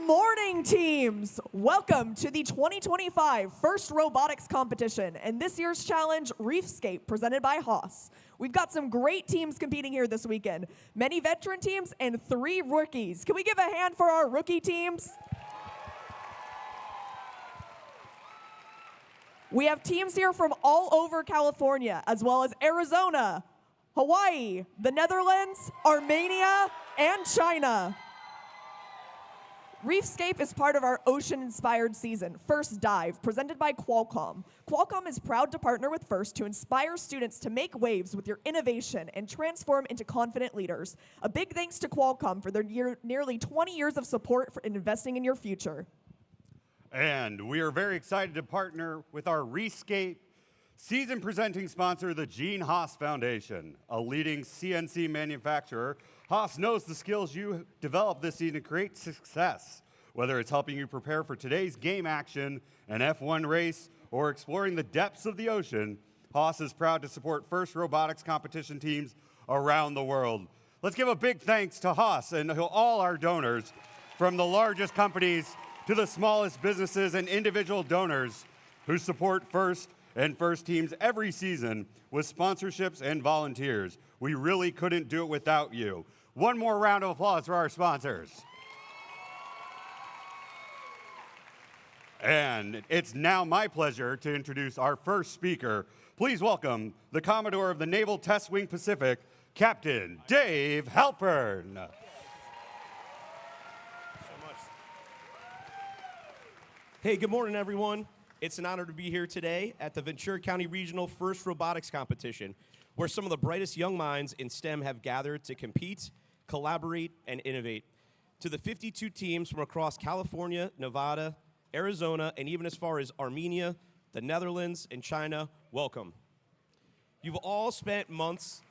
morning, teams! Welcome to the 2025 First Robotics Competition and this year's challenge, Reefscape, presented by Haas. We've got some great teams competing here this weekend. Many veteran teams and 3 rookies. Can we give a hand for our rookie teams? We have teams here from all over California, as well as Arizona, Hawaii, the Netherlands, Armenia, and China. Reefscape is part of our ocean-inspired season, First Dive, presented by Qualcomm. Qualcomm is proud to partner with First to inspire students to make waves with your innovation and transform into confident leaders. A big thanks to Qualcomm for their nearly 20 years of support for investing in your future. And we are very excited to partner with our Reefscape season presenting sponsor, the Gene Haas Foundation, a leading CNC manufacturer. Haas knows the skills you develop this season create success, whether it's helping you prepare for today's game action, an F1 race, or exploring the depths of the ocean. Haas is proud to support First Robotics competition teams around the world. Let's give a big thanks to Haas and all our donors, from the largest companies to the smallest businesses and individual donors who support First and First teams every season with sponsorships and volunteers. We really couldn't do it without you. One more round of applause for our sponsors. And it's now my pleasure to introduce our first speaker. Please welcome the Commodore of the Naval Test Wing Pacific, Captain Dave Halpern. Hey, good morning, everyone. It's an honor to be here today at the Ventura County Regional First Robotics Competition, where some of the brightest young minds in STEM have gathered to compete, collaborate, and innovate. To the 52 teams from across California, Nevada, Arizona, and even as far as Armenia, the Netherlands, and China, welcome. You've all spent months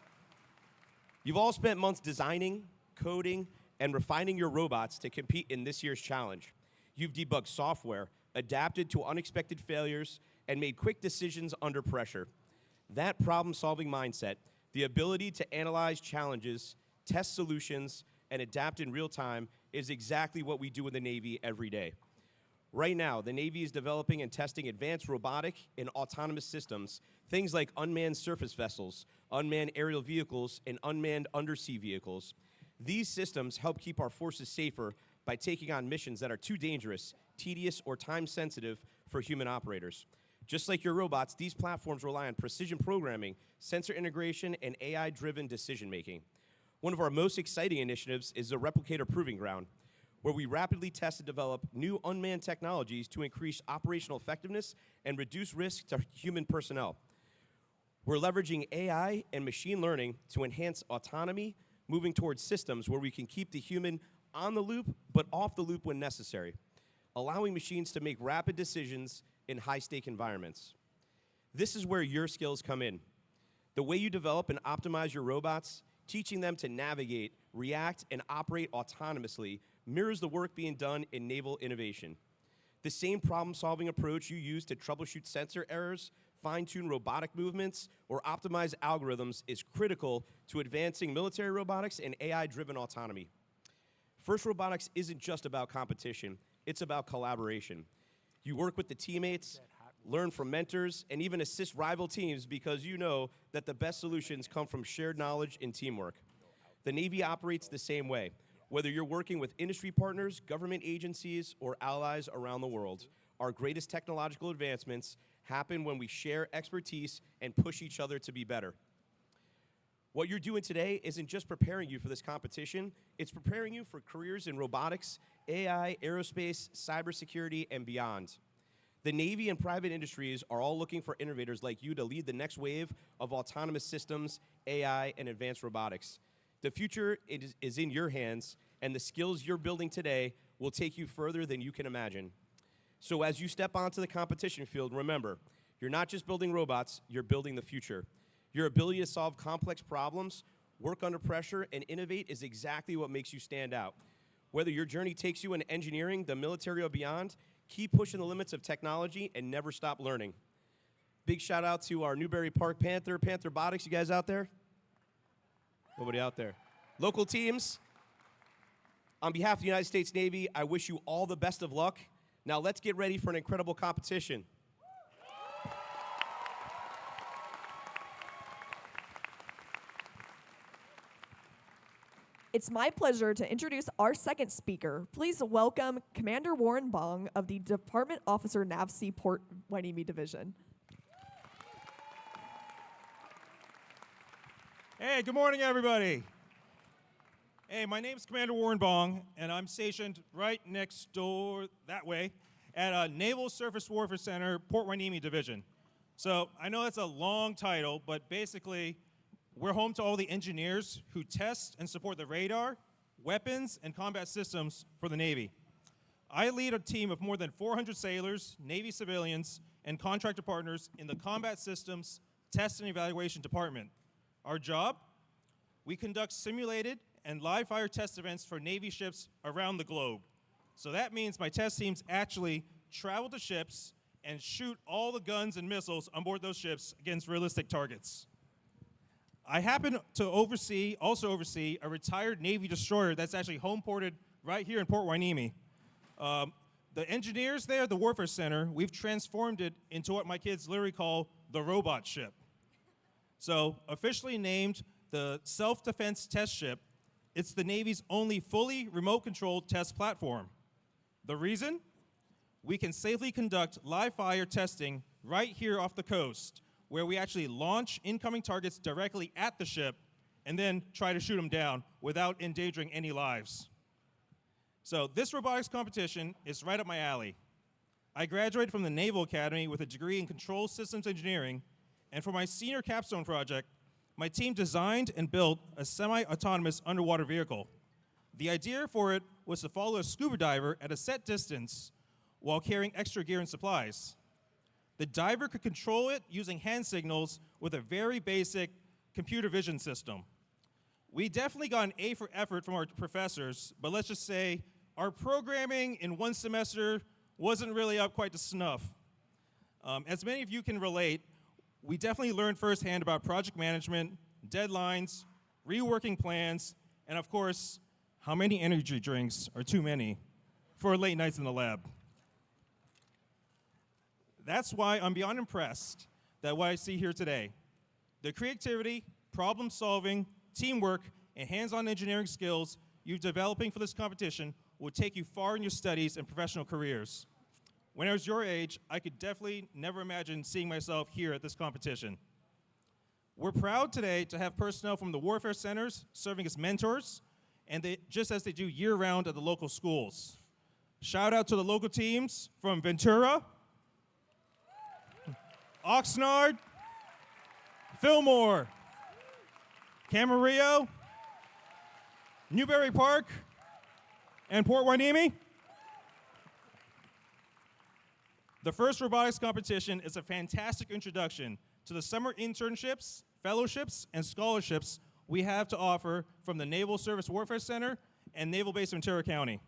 designing, coding, and refining your robots to compete in this year's challenge. You've debugged software, adapted to unexpected failures, and made quick decisions under pressure. That problem-solving mindset, the ability to analyze challenges, test solutions, and adapt in real time is exactly what we do in the Navy every day. Right now, the Navy is developing and testing advanced robotic and autonomous systems, things like unmanned surface vessels, unmanned aerial vehicles, and unmanned undersea vehicles. These systems help keep our forces safer by taking on missions that are too dangerous, tedious, or time-sensitive for human operators. Just like your robots, these platforms rely on precision programming, sensor integration, and AI-driven decision-making. One of our most exciting initiatives is the Replicator Proving Ground, where we rapidly test and develop new unmanned technologies to increase operational effectiveness and reduce risk to human personnel. We're leveraging AI and machine learning to enhance autonomy, moving towards systems where we can keep the human on the loop, but off the loop when necessary, allowing machines to make rapid decisions in high-stake environments. This is where your skills come in. The way you develop and optimize your robots, teaching them to navigate, react, and operate autonomously mirrors the work being done in naval innovation. The same problem-solving approach you use to troubleshoot sensor errors, fine-tune robotic movements, or optimize algorithms is critical to advancing military robotics and AI-driven autonomy. First Robotics isn't just about competition, it's about collaboration. You work with the teammates, learn from mentors, and even assist rival teams because you know that the best solutions come from shared knowledge and teamwork. The Navy operates the same way. Whether you're working with industry partners, government agencies, or allies around the world, our greatest technological advancements happen when we share expertise and push each other to be better. What you're doing today isn't just preparing you for this competition, it's preparing you for careers in robotics, AI, aerospace, cybersecurity, and beyond. The Navy and private industries are all looking for innovators like you to lead the next wave of autonomous systems, AI, and advanced robotics. The future is in your hands, and the skills you're building today will take you further than you can imagine. So as you step onto the competition field, remember, you're not just building robots, you're building the future. Your ability to solve complex problems, work under pressure, and innovate is exactly what makes you stand out. Whether your journey takes you into engineering, the military, or beyond, keep pushing the limits of technology and never stop learning. Big shout out to our Newbury Park Panther Robotics. You guys out there? Nobody out there. Local teams, On behalf of the United States Navy, I wish you all the best of luck. Now let's get ready for an incredible competition. It's my pleasure to introduce our second speaker. Please welcome Commander Warren Bong of the Department Officer NAVSEA Port Hueneme Division. Hey, good morning, everybody. Hey, my name is Commander Warren Bong, and I'm stationed right next door, that way, at Naval Surface Warfare Center, Port Hueneme Division. So I know that's a long title, but basically, we're home to all the engineers who test and support the radar, weapons, and combat systems for the Navy. I lead a team of more than 400 sailors, Navy civilians, and contractor partners in the Combat Systems Test and Evaluation Department. Our job? We conduct simulated and live fire test events for Navy ships around the globe. So that means my test teams actually travel to ships and shoot all the guns and missiles on board those ships against realistic targets. I happen to also oversee a retired Navy destroyer that's actually home ported right here in Port Hueneme. The engineers there at the Warfare Center, we've transformed it into what my kids literally call the robot ship. So officially named the Self-Defense Test Ship, it's the Navy's only fully remote-controlled test platform. The reason? We can safely conduct live fire testing right here off the coast, where we actually launch incoming targets directly at the ship and then try to shoot them down without endangering any lives. So this robotics competition is right up my alley. I graduated from the Naval Academy with a degree in Control Systems Engineering, and for my senior capstone project, my team designed and built a semi-autonomous underwater vehicle. The idea for it was to follow a scuba diver at a set distance while carrying extra gear and supplies. The diver could control it using hand signals with a very basic computer vision system. We definitely got an A for effort from our professors, but let's just say our programming in one semester wasn't really up quite to snuff. As many of you can relate, we definitely learned firsthand about project management, deadlines, reworking plans, and of course, how many energy drinks are too many for late nights in the lab. That's why I'm beyond impressed that what I see here today, the creativity, problem solving, teamwork, and hands-on engineering skills you're developing for this competition will take you far in your studies and professional careers. When I was your age, I could definitely never imagine seeing myself here at this competition. We're proud today to have personnel from the warfare centers serving as mentors, and just as they do year-round at the local schools. Shout out to the local teams from Ventura, Oxnard, Fillmore, Camarillo, Newberry Park, and Port Hueneme. The first robotics competition is a fantastic introduction to the summer internships, fellowships, and scholarships we have to offer from the Naval Surface Warfare Center and Naval Base Ventura County.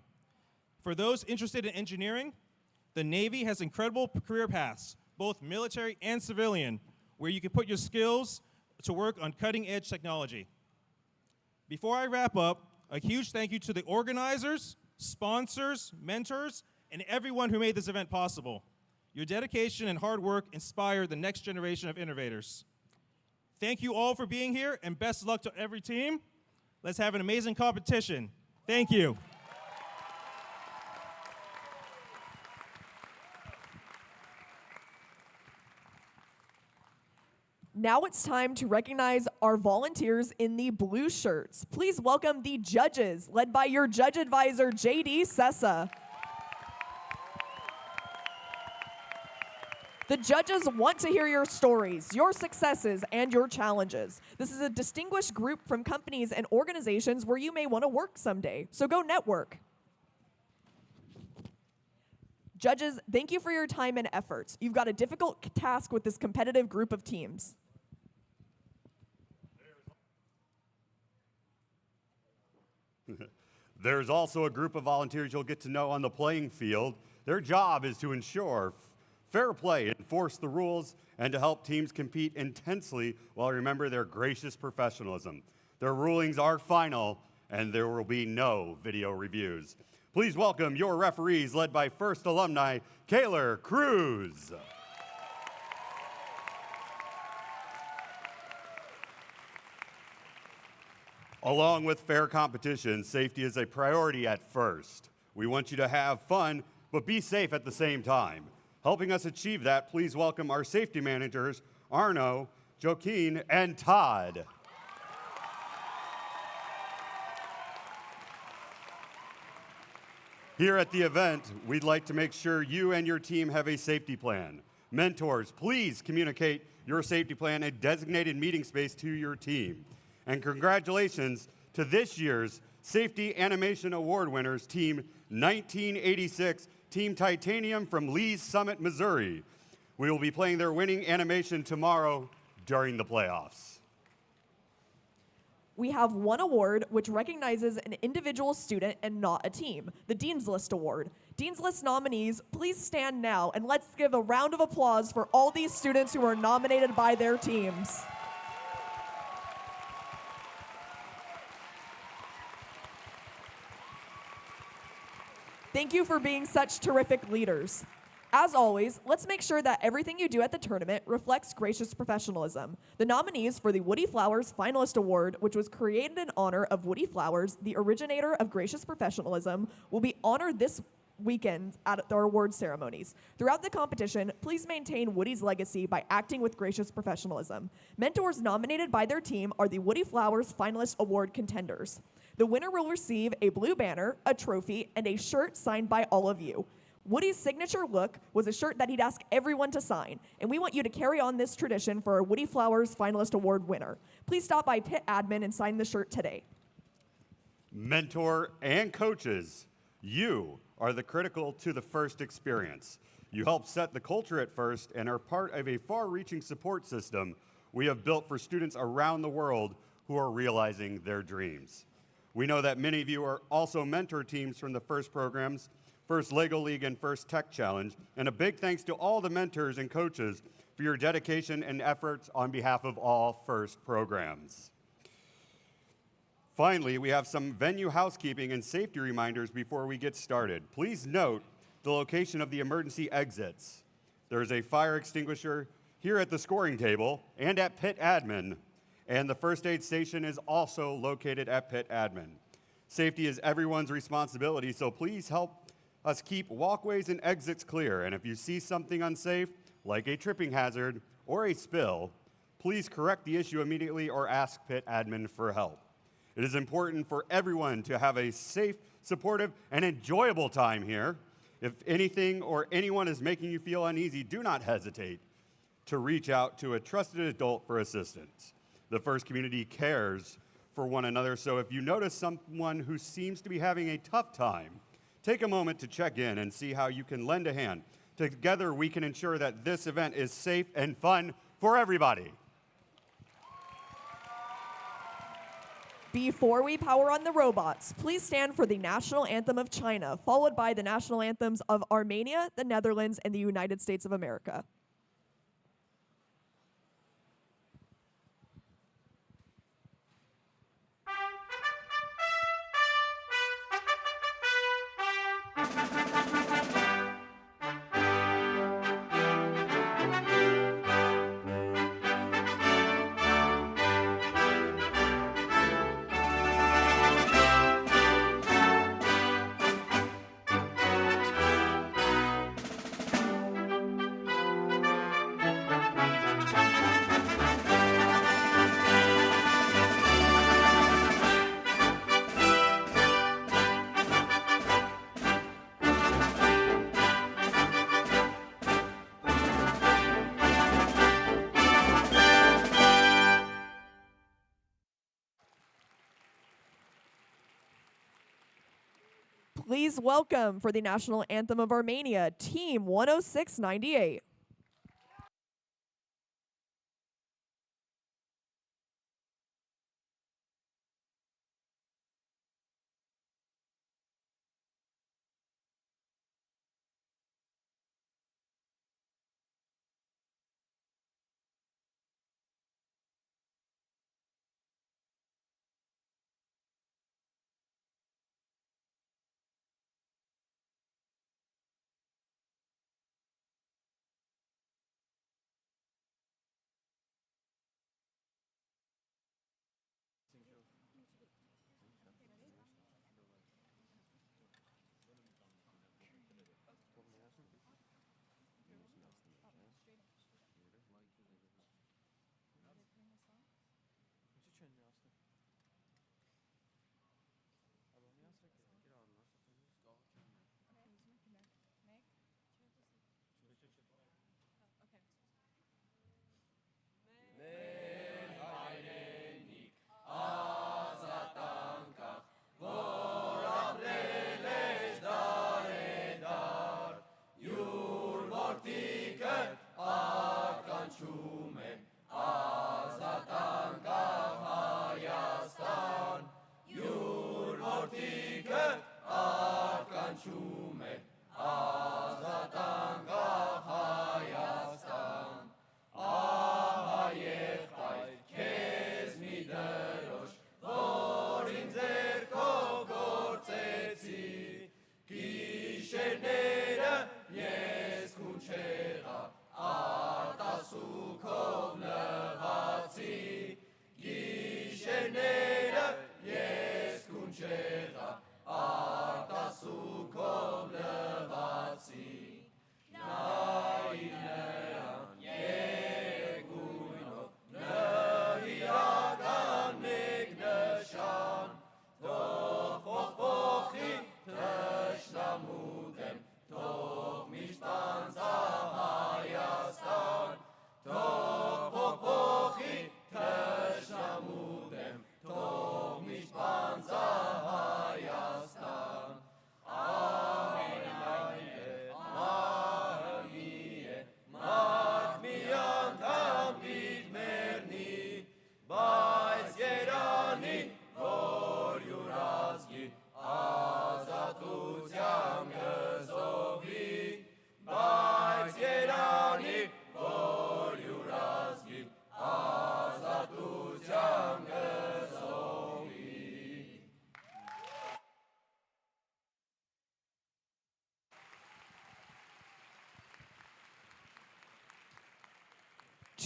For those interested in engineering, the Navy has incredible career paths, both military and civilian, where you can put your skills to work on cutting-edge technology. Before I wrap up, a huge thank you to the organizers, sponsors, mentors, and everyone who made this event possible. Your dedication and hard work inspire the next generation of innovators. Thank you all for being here, and best of luck to every team. Let's have an amazing competition. Thank you. Now it's time to recognize our volunteers in the blue shirts. Please welcome the judges, led by your judge advisor, J.D. Sessa. The judges want to hear your stories, your successes, and your challenges. This is a distinguished group from companies and organizations where you may want to work someday, so go network. Judges, thank you for your time and efforts. You've got a difficult task with this competitive group of teams. There's also a group of volunteers you'll get to know on the playing field. Their job is to ensure fair play, enforce the rules, and to help teams compete intensely while remember their gracious professionalism. Their rulings are final, and there will be no video reviews. Please welcome your referees, led by first alumni, Kaylor Cruz. Along with fair competition, safety is a priority at first. We want you to have fun, but be safe at the same time. Helping us achieve that, please welcome our safety managers, Arno, Joaquin, and Todd. Here at the event, we'd like to make sure you and your team have a safety plan. Mentors, please communicate your safety plan and designated meeting space to your team. And congratulations to this year's Safety Animation Award winners, Team 1986, Team Titanium from Lee's Summit, Missouri. We will be playing their winning animation tomorrow during the playoffs. We have one award which recognizes an individual student and not a team, the Dean's List Award. Dean's List nominees, please stand now and let's give a round of applause for all these students who are nominated by their teams. Thank you for being such terrific leaders. As always, let's make sure that everything you do at the tournament reflects gracious professionalism. The nominees for the Woody Flowers Finalist Award, which was created in honor of Woody Flowers, the originator of gracious professionalism, will be honored this weekend at our award ceremonies. Throughout the competition, please maintain Woody's legacy by acting with gracious professionalism. Mentors nominated by their team are the Woody Flowers Finalist Award contenders. The winner will receive a blue banner, a trophy, and a shirt signed by all of you. Woody's signature look was a shirt that he'd ask everyone to sign, and we want you to carry on this tradition for our Woody Flowers Finalist Award winner. Please stop by Pit Admin and sign the shirt today. Mentor and coaches, you are the critical to the FIRST experience. You help set the culture at FIRST and are part of a far-reaching support system we have built for students around the world who are realizing their dreams. We know that many of you are also mentor teams from the FIRST programs, FIRST LEGO League and FIRST Tech Challenge, and a big thanks to all the mentors and coaches for your dedication and efforts on behalf of all FIRST programs. Finally, we have some venue housekeeping and safety reminders before we get started. Please note the location of the emergency exits. There is a fire extinguisher here at the scoring table and at Pit Admin, and the first aid station is also located at Pit Admin. Safety is everyone's responsibility, so please help us keep walkways and exits clear. And if you see something unsafe, like a tripping hazard or a spill, please correct the issue immediately or ask Pit Admin for help. It is important for everyone to have a safe, supportive, and enjoyable time here. If anything or anyone is making you feel uneasy, do not hesitate to reach out to a trusted adult for assistance. The FIRST community cares for one another, so if you notice someone who seems to be having a tough time, take a moment to check in and see how you can lend a hand. Together, we can ensure that this event is safe and fun for everybody. Before we power on the robots, please stand for the National Anthem of China, followed by the national anthems of Armenia, the Netherlands, and the United States of America. Please welcome for the National Anthem of Armenia, Team 10698.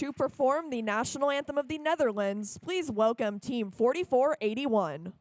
To perform the national anthem of the Netherlands, please welcome Team 4481.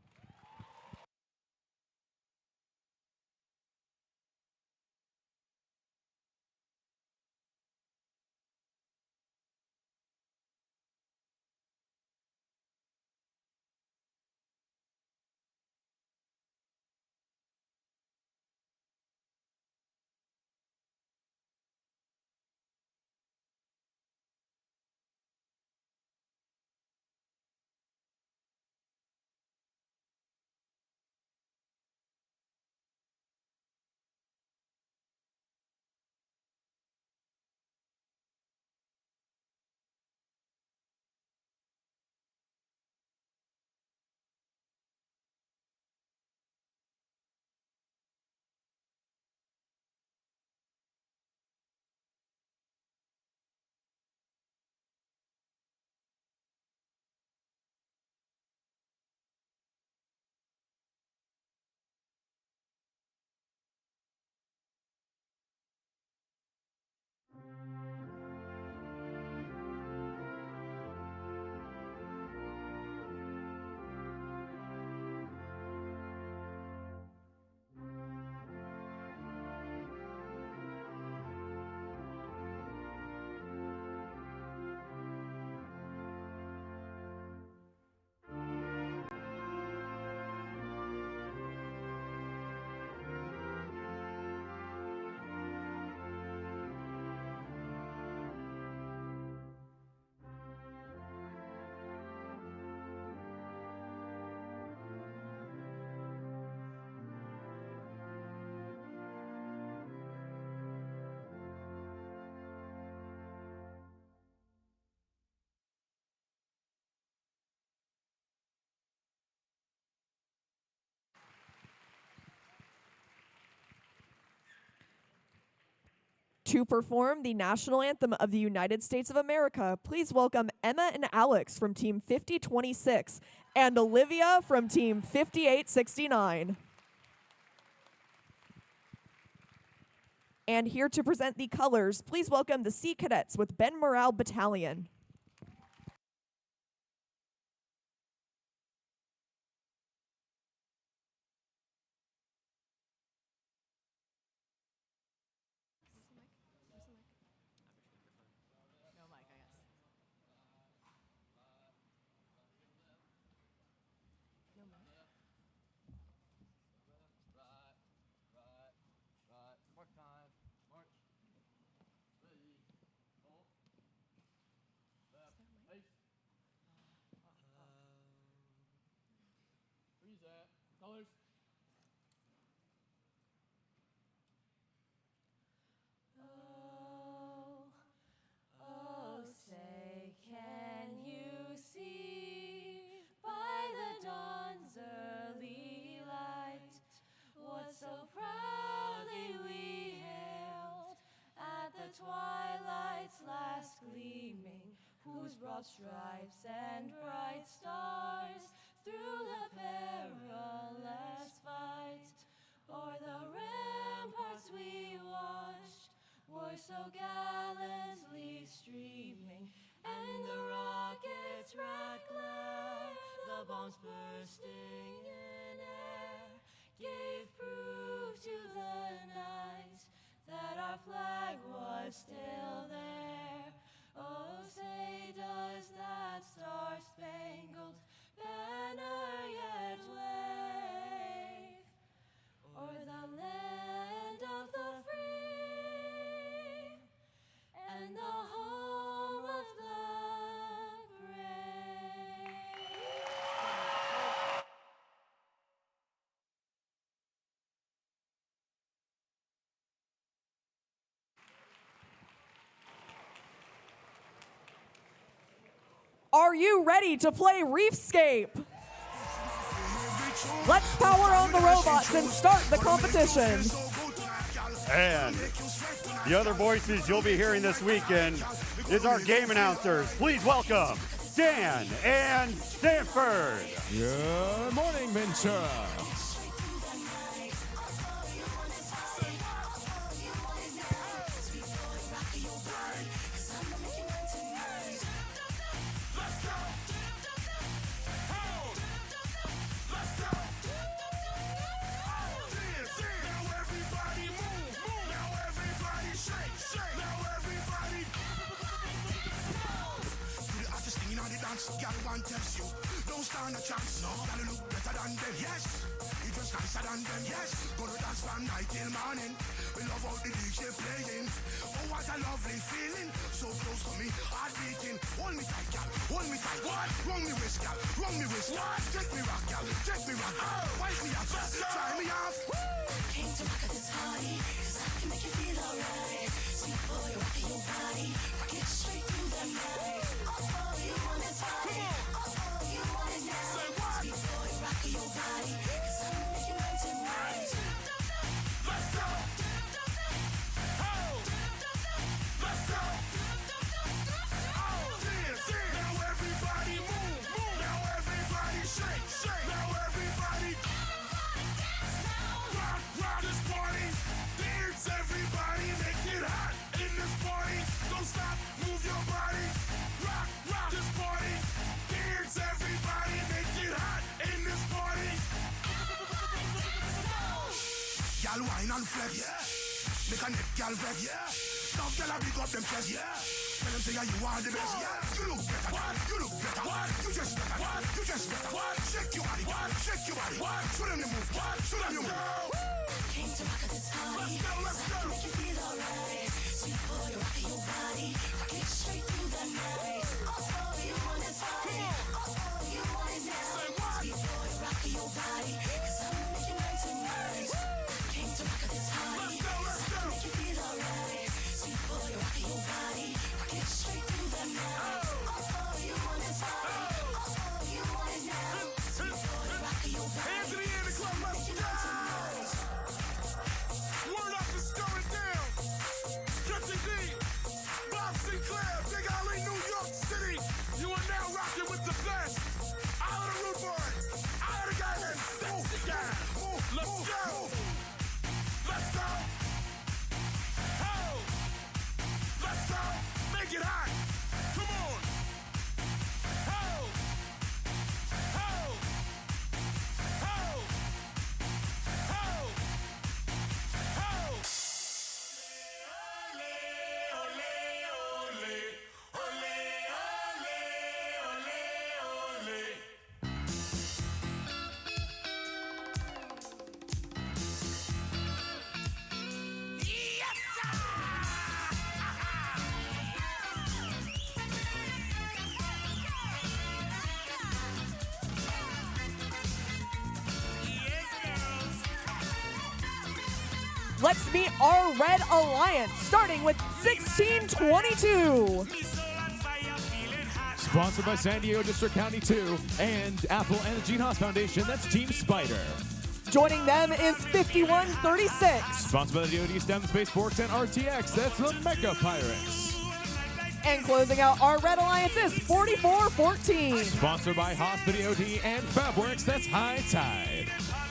To perform the national anthem of the United States of America, please welcome Emma and Alex from Team 5026 and Olivia from Team 5869. And here to present the colors, please welcome the Sea Cadets with Ben Morale Battalion. Colors. Oh, say, can you see by the dawn's early light gleaming, whose broad stripes and bright stars through the perilous fight o'er the ramparts we watched were so gallantly streaming, and the rockets' red glare, the bombs bursting in air, gave proof to the night that our flag was still there. Oh, say does that star-spangled banner yet wave o'er the land of the free and the home of the brave? Are you ready to play Reefscape? Let's power on the robots and start the competition. And the other voices you'll be hearing this weekend is our game announcers. Please welcome Dan and Stanford. Good morning, Ventura. Girl want test you, don't stand a chance. No, gotta look better than them. Yes, you just nicer than them. Yes, go to dance from night till morning. We love all the DJ playing. Oh, what a lovely feeling, so close to me, heart beating. Hold me tight, girl, hold me tight. What? Run me wrist, girl, run me wrist. What? Take me rock, girl, take me rock. Wipe me off, try me off. Came to rock at this party, 'cause I can make you feel alright. Sweet boy, rocking your body, rock it straight through the night. All you want is party, all you want is now. Say what? Sweet boy, rocking your body, 'cause I'm making mine tonight. Let's go. Oh, let's go. Oh, dance, dance. Now everybody move, move. Now everybody shake, shake. Now everybody dance now. Rock, rock this party. Dance, everybody, make it hot in this party. Don't stop, move your body. Rock, rock this party. Dance, everybody, make it hot in this party. Y'all wine and flex. Yeah. Make a neck y'all vex. Yeah. Now y'all big up them chest. Yeah. Tell them say you are the best. Yeah. You look better. What? You look better. What? You just better. What? You just better. What? Shake your body. What? Shake your body. What? Show them you move. What? Show them you move. Came to rock at this party, Let's go, let's 'cause I can go. make you feel alright. Sweet boy, rocking your body, rock it straight through the night. All you want is party, all you want is now. Say what? Sweet boy, rocking your body, 'cause I'm making mine tonight. Came to rock at this party, Let's go, let's 'cause I can go. make you feel alright. Sweet boy, rocking your body, rock it straight through the night. All you want is party, all you want is now. Sweet boy, rocking your body, Hands in the air, the club, let's making go. mine tonight. Word up is going down. Country D, Bob Sinclair, Big Alley, New York City. You are now rocking with the best. Out of the root boy. Out of the guy that's sexy guy. Let's go. Let's go. Ho. Let's go. Make it hot. Come on. Ho. Ho. Ho. Ho. Ho. Let's meet our Red Alliance, starting with 1622. Sponsored by San Diego District County 2 and Apple and the Gene Haas Foundation. That's Team Spider. Joining them is 5136. Sponsored by the DoD STEM Space Force and RTX. That's the Mecha Pirates. And closing out our Red Alliance is 44-14. Sponsored by Haas Video D and Fabworks, that's High Tide.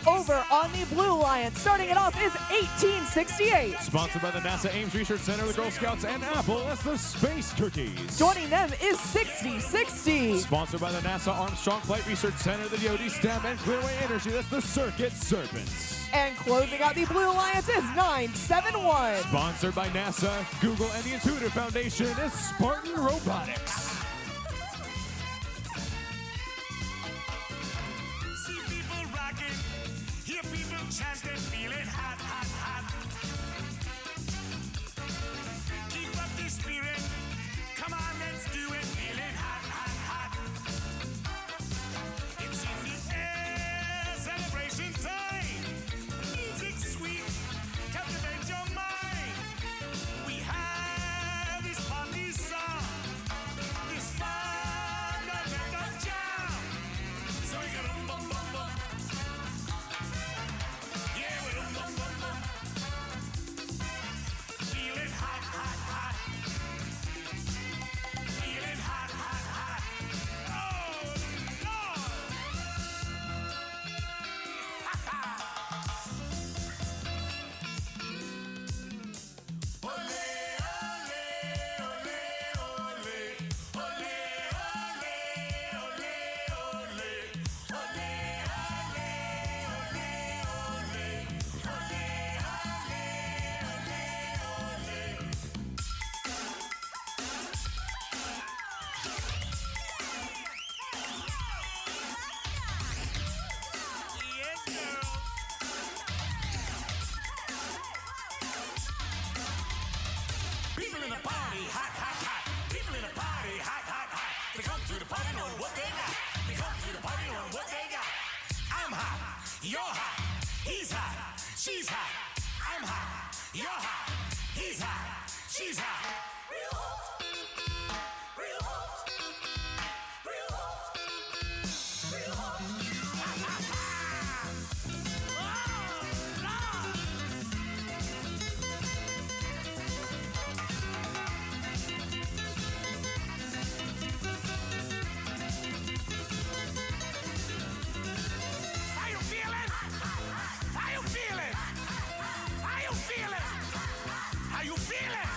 Over on the Blue Alliance, starting it off is 1868. Sponsored by the NASA Ames Research Center, the Girl Scouts, and Apple, that's the Space Cookies. Joining them is 6060. Sponsored by the NASA Armstrong Flight Research Center, the DoD STEM, and Clearway Energy, that's the Circuit Serpents. And closing out the Blue Alliance is 971. Sponsored by NASA, Google, and the Intuitive Foundation, is Spartan Robotics. See people rocking, hear people chanting, feeling hot, hot, hot. Keep up the spirit, come on, let's do it, feeling hot, hot, hot. It's in the air, celebration time. Music sweet, captivate your mind. We have this party song, this fundamental jam. So we got bum bum bum. Yeah, we bum bum bum. Feeling hot, hot, hot. Feeling hot, hot, hot. Oh Lord. Ole, ole, ole, ole. Ole, ole, ole, ole. Ole, ole, ole, ole. Ole, ole, ole, ole. Yes, girl. People in the party, hot, hot, hot. People in the party, hot, hot, hot. They come to the party knowing what they got. They come to the party knowing what they got. I'm hot, you're hot, he's hot, she's hot. I'm hot, you're hot, he's hot, she's hot. Real hot, real hot, real hot, real hot. Oh, Lord. How you feeling? How you feeling? How you feeling? How you feeling?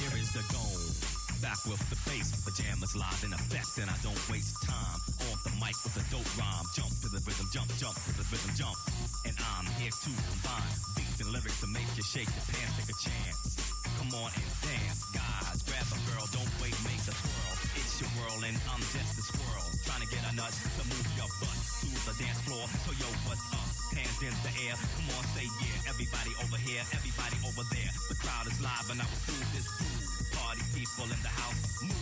Here is the goal. Back with the bass, pajamas live in effect, and I don't waste time. On the mic with a dope rhyme, jump to the rhythm, jump, jump to the rhythm, jump. And I'm here to combine beats and lyrics to make you shake your pants, take a chance. Come on and dance, guys, grab a girl, don't wait, make a twirl. It's your world and I'm just a squirrel, trying to get a nut to move your butt to the dance floor. So yo, what's up? Hands in the air, come on, say yeah. Everybody over here, everybody over there. The crowd is live and I will do this groove. Party people in the house, move.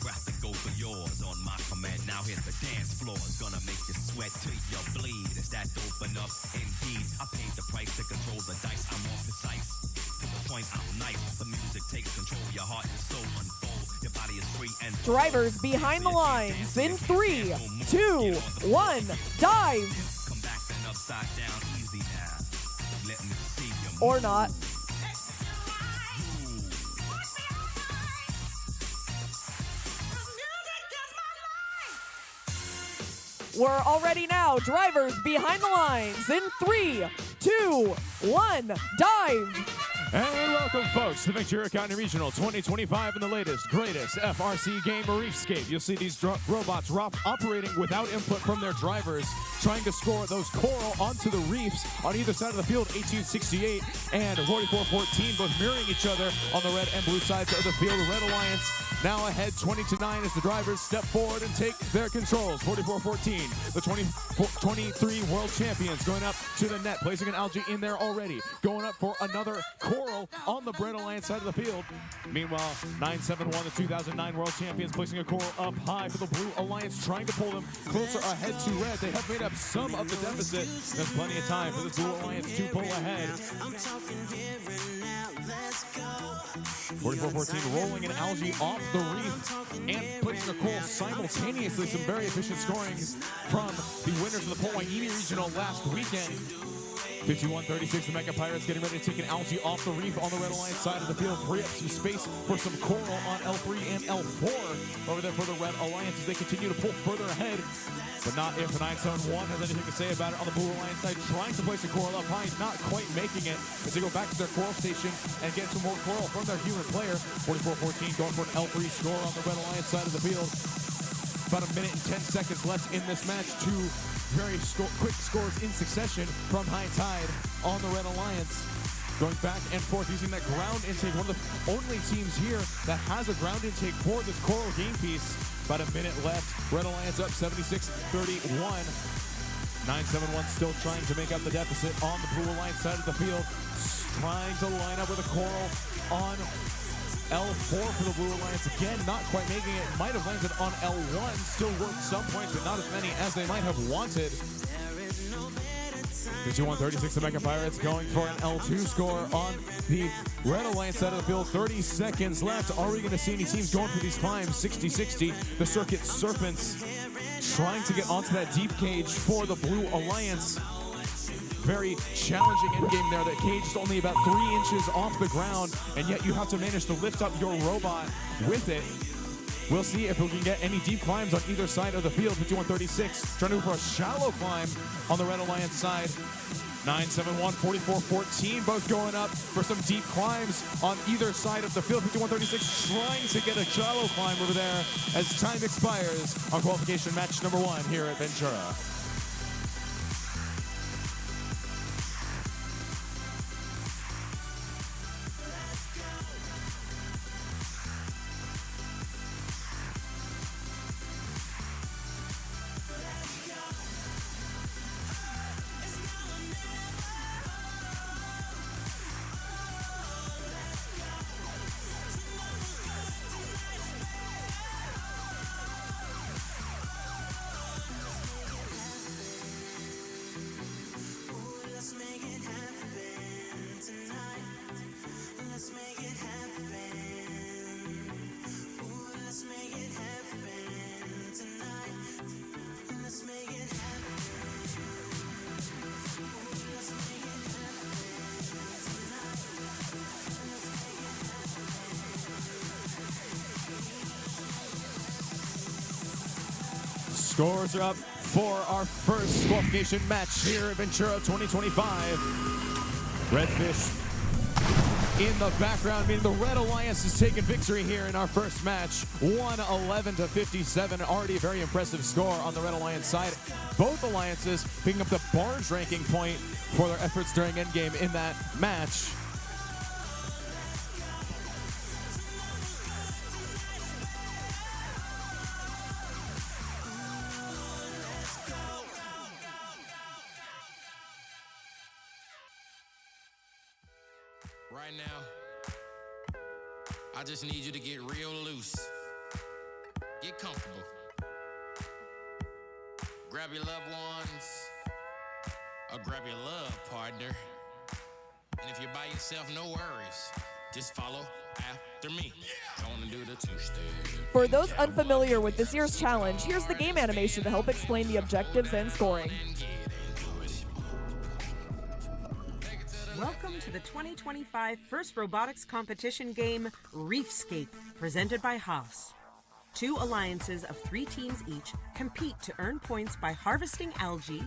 graphic, go for yours on my command. Now hit the dance floor. It's gonna make you sweat till you bleed. Is that dope enough? Indeed, I paid the price to control the dice. I'm more precise. To the point, I'm nice. The music takes control. Your heart and soul unfold. Your body is free and Drivers behind the lines in 3, 2, 1, dive! come back then upside down. Easy now. Let me see you. Or not. We're already now. Drivers behind the lines in 3, 2, 1, dive! And welcome, folks, to Ventura County Regional 2025 and the latest, greatest FRC game, Reefscape. You'll see these robots operating without input from their drivers, trying to score those coral onto the reefs on either side of the field. 1868 and 4414 both mirroring each other on the red and blue sides of the field. The Red Alliance now ahead 20-9 as the drivers step forward and take their controls. 4414, the 23 world champions, going up to the net, placing an algae in there already, going up for another coral on the Red Alliance side of the field. Meanwhile, 971, the 2009 world champions, placing a coral up high for the Blue Alliance, trying to pull them closer ahead to red. They have made up some of the deficit. There's plenty of time for the Blue Alliance to pull ahead. 4414 rolling an algae off the reef and placing a coral simultaneously. Some very efficient scoring from the winners of the Port Hueneme Regional last weekend. 51-36, the Mega Pirates getting ready to take an algae off the reef on the Red Alliance side of the field. Free up some space for some coral on L3 and L4 over there for the Red Alliance as they continue to pull further ahead. But not if 971 has anything to say about it on the Blue Alliance side. Trying to place a coral up high, not quite making it as they go back to their coral station and get some more coral from their human player. 4414 going for an L3 score on the Red Alliance side of the field. About a minute and 10 seconds left in this match. Two very quick scores in succession from High Tide on the Red Alliance. Going back and forth using that ground intake. One of the only teams here that has a ground intake for this coral game piece. About a minute left. Red Alliance up 76-31. 971 still trying to make up the deficit on the Blue Alliance side of the field. Trying to line up with a coral on L4 for the Blue Alliance. Again, not quite making it. Might have landed on L1. Still worth some points, but not as many as they might have wanted. 51-36, the Mega Pirates going for an L2 score on the Red Alliance side of the field. 30 seconds left. Are we going to see any teams going for these climbs? 60-60, the Circuit Serpents trying to get onto that deep cage for the Blue Alliance. Very challenging endgame there. That cage is only about 3 inches off the ground, and yet you have to manage to lift up your robot with it. We'll see if we can get any deep climbs on either side of the field. 51-36, trying to go for a shallow climb on the Red Alliance side. 971, 4414, both going up for some deep climbs on either side of the field. 51-36 trying to get a shallow climb over there as time expires on qualification match number 1 here at Ventura. Scores are up for our first qualification match here at Ventura 2025. Redfish in the background, meaning the Red Alliance has taken victory here in our first match. 111-57, already a very impressive score on the Red Alliance side. Both alliances picking up the Barnes ranking point for their efforts during endgame in that match. Right now, I just need you to get real loose. get comfortable. Grab your loved ones, or grab your love partner. And if you're by yourself, no worries. Just follow after me. Gonna do the two-step. For those unfamiliar with this year's challenge, here's the game animation to help explain the objectives and scoring. Welcome to the 2025 First Robotics Competition game, Reefscape, presented by Haas. 2 alliances of 3 teams each compete to earn points by harvesting algae,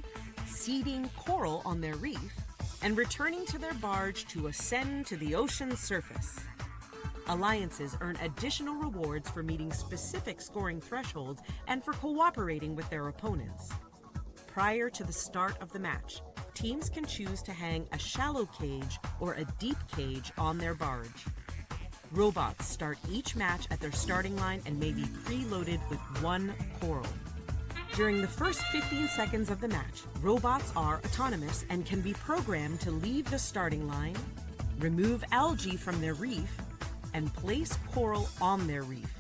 seeding coral on their reef, and returning to their barge to ascend to the ocean's surface. Alliances earn additional rewards for meeting specific scoring thresholds and for cooperating with their opponents. Prior to the start of the match, teams can choose to hang a shallow cage or a deep cage on their barge. Robots start each match at their starting line and may be preloaded with 1 coral. During the first 15 seconds of the match, robots are autonomous and can be programmed to leave the starting line, remove algae from their reef, and place coral on their reef.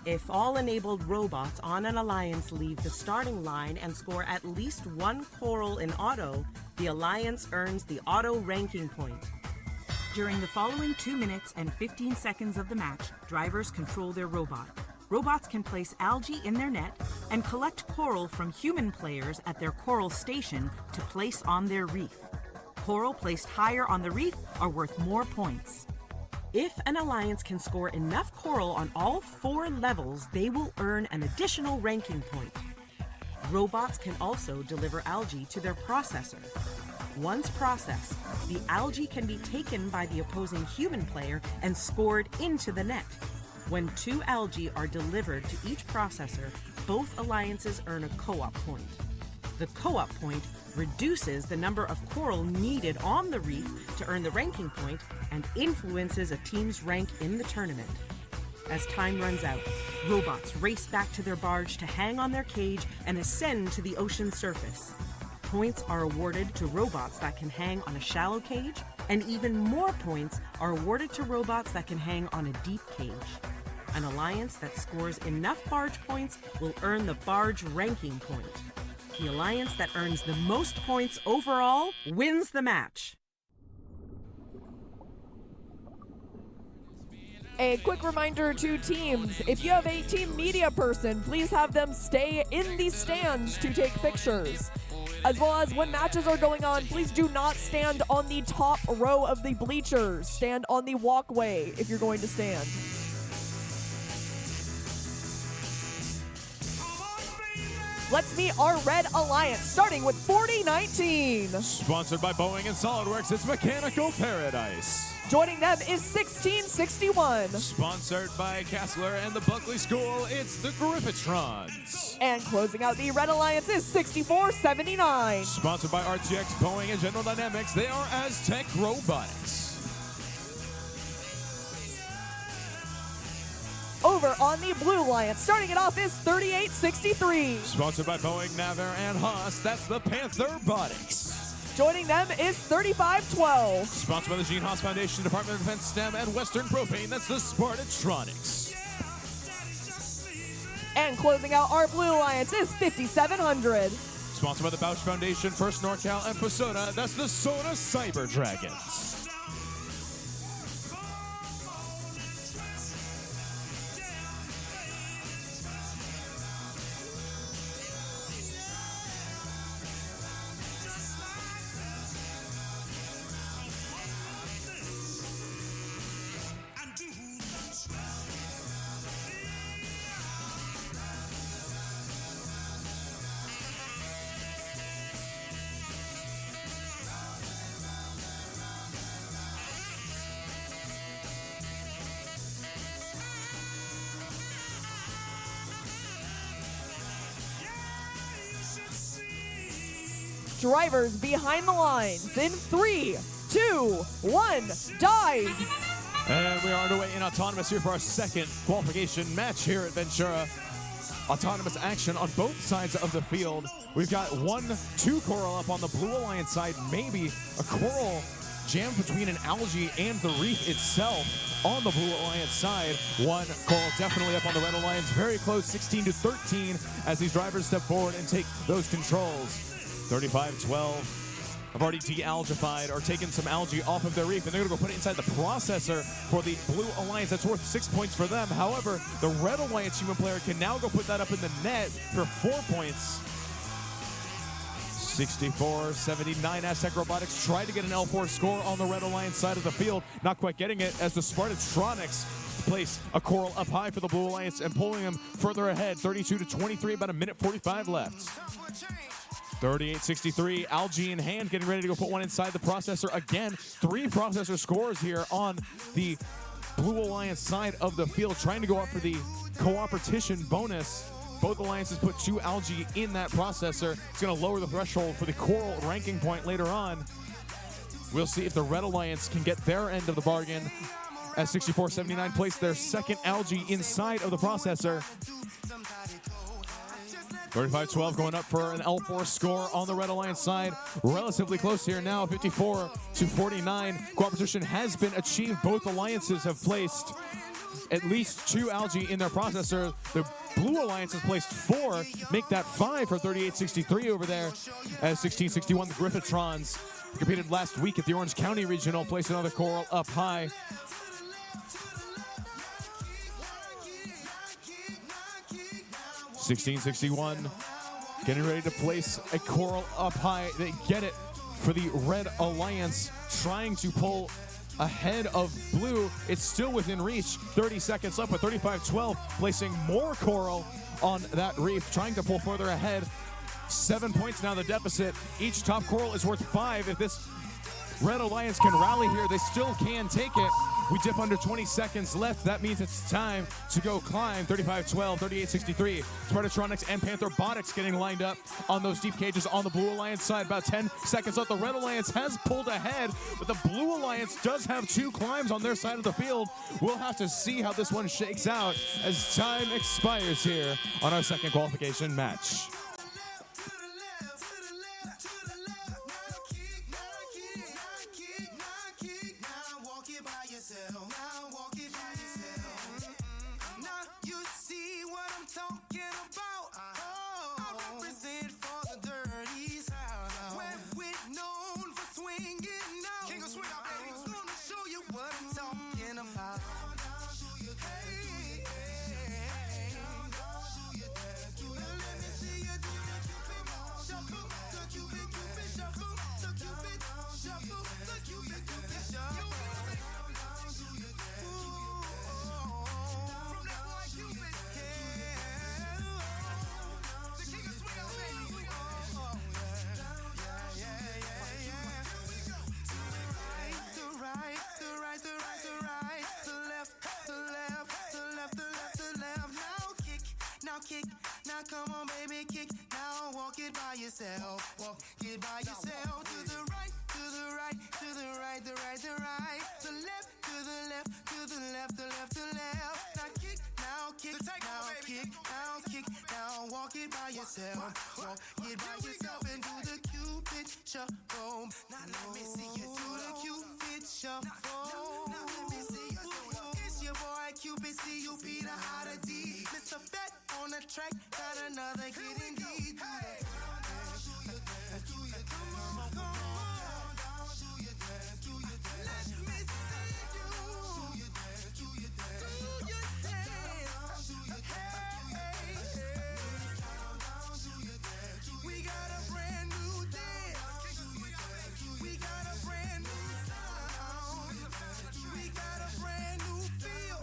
If all enabled robots on an alliance leave the starting line and score at least 1 coral in auto, the alliance earns the auto ranking point. During the following 2 minutes and 15 seconds of the match, drivers control their robot. Robots can place algae in their net and collect coral from human players at their coral station to place on their reef. Coral placed higher on the reef are worth more points. If an alliance can score enough coral on all 4 levels, they will earn an additional ranking point. Robots can also deliver algae to their processor. Once processed, the algae can be taken by the opposing human player and scored into the net. When 2 algae are delivered to each processor, both alliances earn a co-op point. The co-op point reduces the number of coral needed on the reef to earn the ranking point and influences a team's rank in the tournament. As time runs out, robots race back to their barge to hang on their cage and ascend to the ocean surface. Points are awarded to robots that can hang on a shallow cage, and even more points are awarded to robots that can hang on a deep cage. An alliance that scores enough barge points will earn the barge ranking point. The alliance that earns the most points overall wins the match. A quick reminder to teams, if you have a team media person, please have them stay in the stands to take pictures. As well as when matches are going on, please do not stand on the top row of the bleachers. Stand on the walkway if you're going to stand. Let's meet our Red Alliance, starting with 4019. Sponsored by Boeing and SolidWorks, it's Mechanical Paradise. Joining them is 1661. Sponsored by Castler and the Buckley School, it's the Griffithtrons. And closing out the Red Alliance is 6479. Sponsored by RTX, Boeing, and General Dynamics, they are Aztec Robotics. Over on the Blue Alliance, starting it off is 3863. Sponsored by Boeing, Navar, and Haas, that's the Panther Botics. Joining them is 3512. Sponsored by the Gene Haas Foundation, Department of Defense, STEM, and Western Propane, that's the Spartatronics. And closing out our Blue Alliance is 5700. Sponsored by the Bausch Foundation, First NorCal, and Persona, that's the Sona Cyber Dragons. Drivers behind the lines in 3, 2, 1, dive! And we are underway in Autonomous here for our second qualification match here at Ventura. Autonomous action on both sides of the field. We've got 1, 2 coral up on the Blue Alliance side, maybe a coral jammed between an algae and the reef itself on the Blue Alliance side. One coral definitely up on the Red Alliance, very close, 16-13, as these drivers step forward and take those controls. 35-12. Have already de-algified or taken some algae off of their reef, and they're going to go put it inside the processor for the Blue Alliance. That's worth 6 points for them. However, the Red Alliance human player can now go put that up in the net for 4 points. 64-79, Aztec Robotics tried to get an L4 score on the Red Alliance side of the field, not quite getting it, as the Spartatronics place a coral up high for the Blue Alliance and pulling them further ahead, 32-23, about a minute 45 left. 38-63, algae in hand, getting ready to go put one inside the processor again. 3 processor scores here on the Blue Alliance side of the field, trying to go up for the cooperation bonus. Both alliances put 2 algae in that processor. It's going to lower the threshold for the coral ranking point later on. We'll see if the Red Alliance can get their end of the bargain, as 64-79 placed their second algae inside of the processor. 35-12 going up for an L4 score on the Red Alliance side. Relatively close here now, 54-49. Cooperation has been achieved. Both alliances have placed at least 2 algae in their processor. The Blue Alliance has placed 4, make that 5 for 38-63 over there. As 16-61, the Griffithtrons competed last week at the Orange County Regional, placed another coral up high. 16-61, getting ready to place a coral up high. They get it for the Red Alliance, trying to pull ahead of Blue. It's still within reach. 30 seconds left with 35-12, placing more coral on that reef, trying to pull further ahead. 7 points now the deficit. Each top coral is worth 5. If this Red Alliance can rally here, they still can take it. We dip under 20 seconds left. That means it's time to go climb. 35-12, 38-63. Spartatronics and Pantherbotics getting lined up on those deep cages on the Blue Alliance side. About 10 seconds left. The Red Alliance has pulled ahead, but the Blue Alliance does have 2 climbs on their side of the field. We'll have to see how this one shakes out as time expires here on our second qualification match. Now come on, baby, kick. Now walk it by yourself. Walk it by yourself. To the right, to the right, to the right, the right, the right. To left, to the left, to the left, the left, the left. Now kick, now kick, now kick, now kick. Now walk it by yourself. Walk it by yourself and do the Cupid shuffle. Now let me see you do the Cupid shuffle. Now let me see you do it. It's your boy Cupid, C-U-P, the hotter D. Mr. Fat on the track, got another hit indeed. Hey. We got a brand new dance. We got a brand new sound. We got a brand new feel.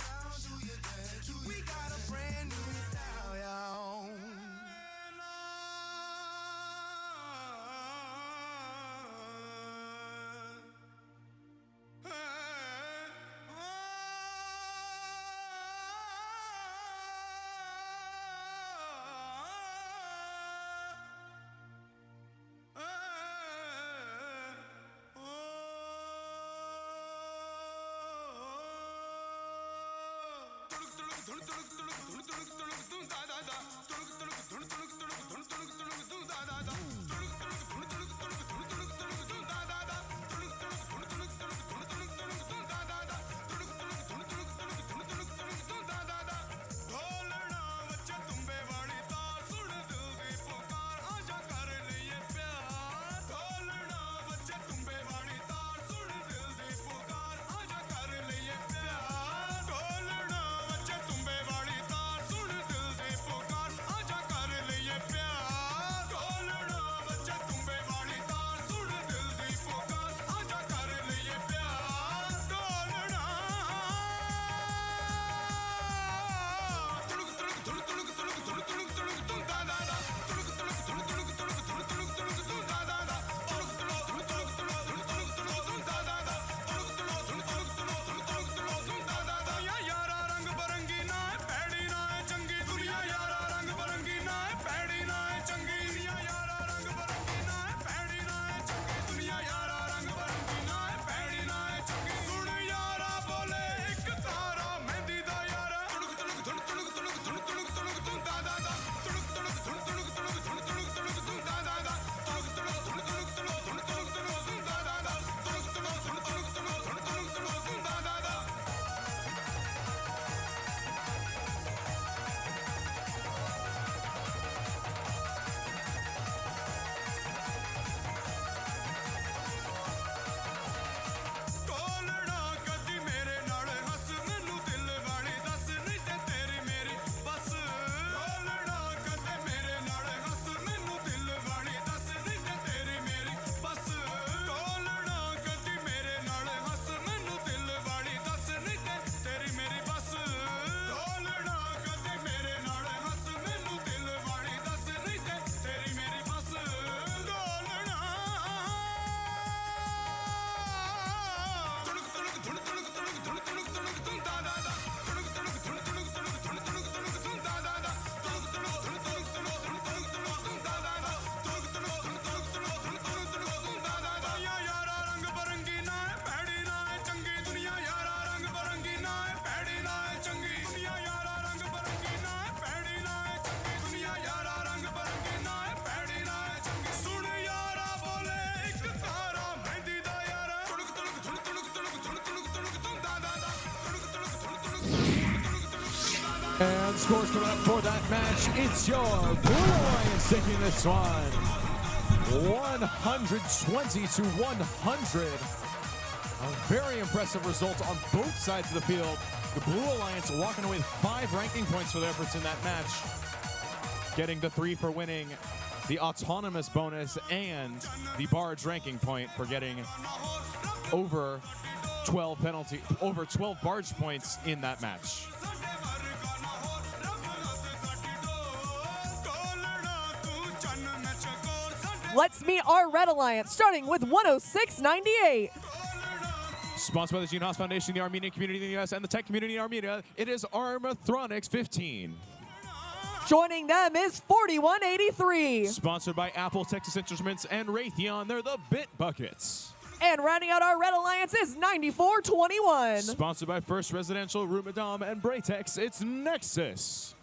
We got a brand new style, y'all. And scores coming up for that match. It's your Blue Alliance taking this one. 120 to 100. A very impressive result on both sides of the field. The Blue Alliance walking away with 5 ranking points for their efforts in that match. Getting the 3 for winning the autonomous bonus and the barge ranking point for getting over 12 barge points in that match. Let's meet our Red Alliance, starting with 106.98. Sponsored by the Gene Haas Foundation, the Armenian community in the U.S., and the tech community in Armenia, it is Armathronics 15. Joining them is 41.83. Sponsored by Apple, Texas Instruments, and Raytheon, they're the Bit Buckets. And rounding out our Red Alliance is 94.21. Sponsored by First Residential, Rumadam, and Braytex, it's Nexus.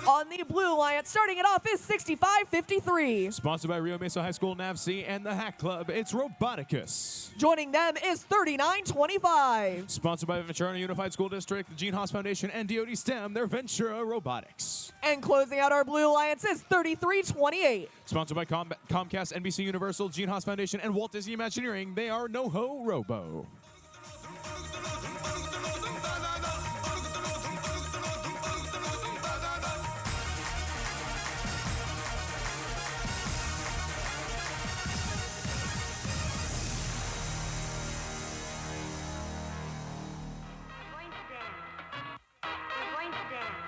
On the Blue Alliance, starting it off is 65.53. Sponsored by Rio Mesa High School, NAVC, and the Hack Club, it's Roboticus. Joining them is 39.25. Sponsored by Ventura Unified School District, the Gene Haas Foundation, and DoD STEM, they're Ventura Robotics. And closing out our Blue Alliance is 33.28. Sponsored by Comcast, NBC Universal, Gene Haas Foundation, and Walt Disney Imagineering, they are NoHo Robo.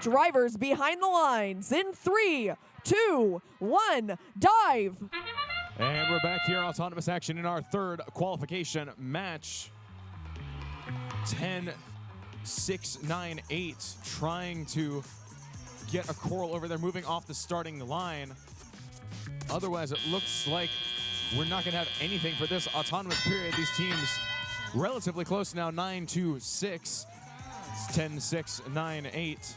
Drivers behind the lines in 3, 2, 1, dive. And we're back here, autonomous action in our third qualification match. 10, 6, 9, 8, trying to get a coral over there, moving off the starting line. Otherwise, it looks like we're not going to have anything for this autonomous period. These teams relatively close now, 9, 2, 6. It's 10, 6, 9, 8.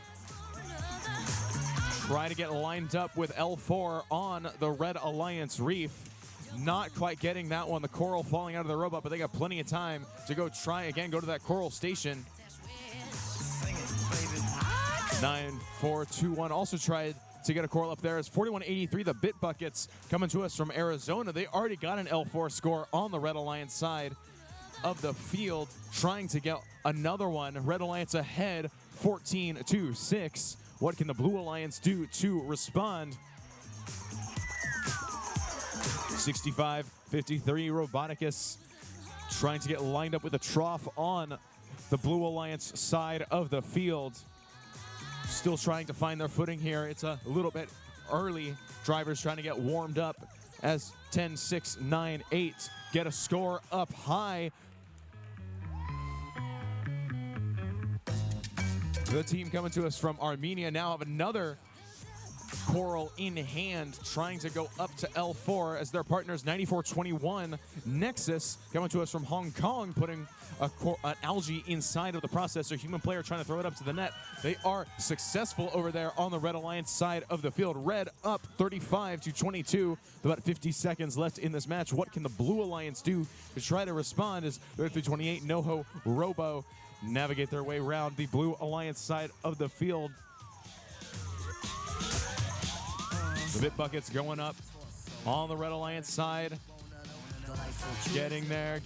Try to get lined up with L4 on the Red Alliance Reef. Not quite getting that one. The coral falling out of the robot, but they got plenty of time to go try again, go to that coral station. 9, 4, 2, 1 also tried to get a coral up there. It's 41.83. The Bit Buckets coming to us from Arizona. They already got an L4 score on the Red Alliance side of the field, trying to get another one. Red Alliance ahead, 14-6. What can the Blue Alliance do to respond? 65-53, Roboticus trying to get lined up with a trough on the Blue Alliance side of the field. Still trying to find their footing here. It's a little bit early. Drivers trying to get warmed up as 10, 6, 9, 8 get a score up high. The team coming to us from Armenia now have another coral in hand, trying to go up to L4 as their partners 94-21. Nexus coming to us from Hong Kong, putting an algae inside of the processor. Human player trying to throw it up to the net. They are successful over there on the Red Alliance side of the field. Red up 35-22. With about 50 seconds left in this match. What can the Blue Alliance do to try to respond as 33-28 NoHo Robo navigate their way around the Blue Alliance side of the field. The Bit Buckets going up on the Red Alliance side. Getting there,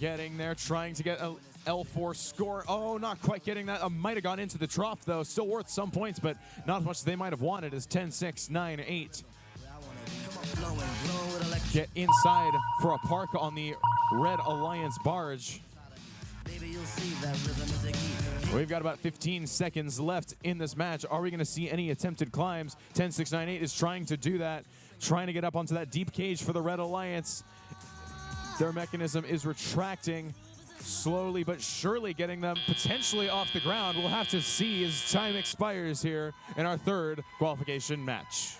trying to get a L4 score. Oh, not quite getting that. Might have gone into the trough, though. Still worth some points, but not as much as they might have wanted as 10-6, 9-8. Get inside for a park on the Red Alliance barge. We've got about 15 seconds left in this match. Are we going to see any attempted climbs? 10-6-9-8 is trying to do that, trying to get up onto that deep cage for the Red Alliance. Their mechanism is retracting, slowly but surely getting them potentially off the ground. We'll have to see as time expires here in our third qualification match.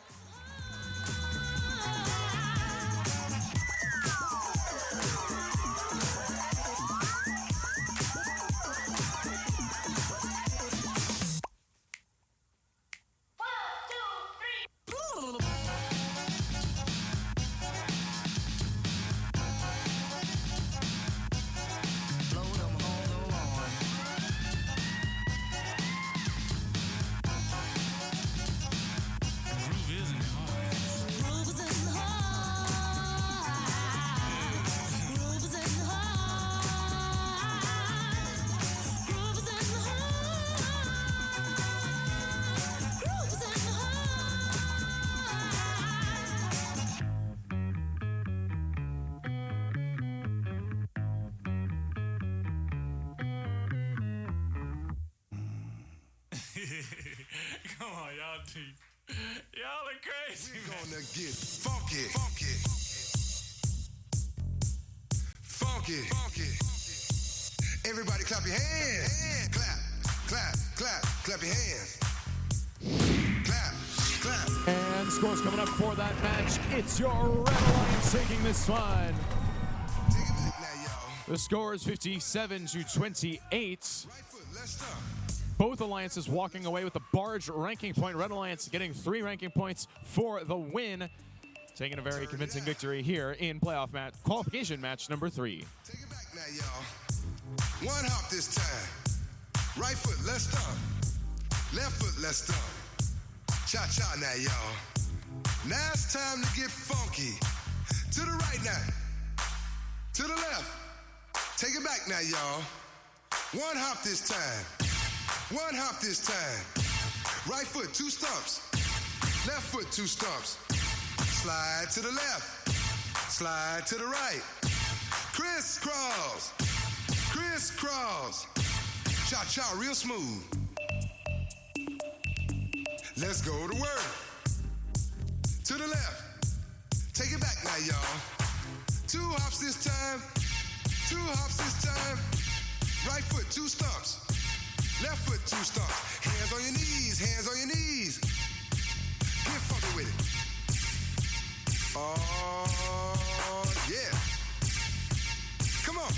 Come on, y'all deep. Y'all are crazy. We're gonna get funky, funky, funky, funky. Everybody clap your hands. Clap, clap, clap, clap your hands. Clap, clap. And scores coming up for that match. It's your Red Alliance taking this one. Take it back now, y'all. The score is 57-28. Right foot, let's start. Both alliances walking away with a barge ranking point. Red Alliance getting 3 ranking points for the win. Taking a very convincing victory here in playoff match, qualification match number 3. Take it back now, y'all. One hop this time. Right foot, let's stomp. Left foot, let's stomp. Cha-cha now, y'all. Now it's time to get funky. To the right now. To the left. Take it back now, y'all. One hop this time. One hop this time. Right foot, 2 stumps. Left foot, 2 stumps. Slide to the left. Slide to the right. Crisscross. Crisscross. Cha-cha, real smooth. Let's go to work. To the left. Take it back now, y'all. 2 hops this time. 2 hops this time. Right foot, 2 stumps. Left foot, 2 stumps. Hands on your knees, hands on your knees. Get funky with it. Oh, yeah. Come on.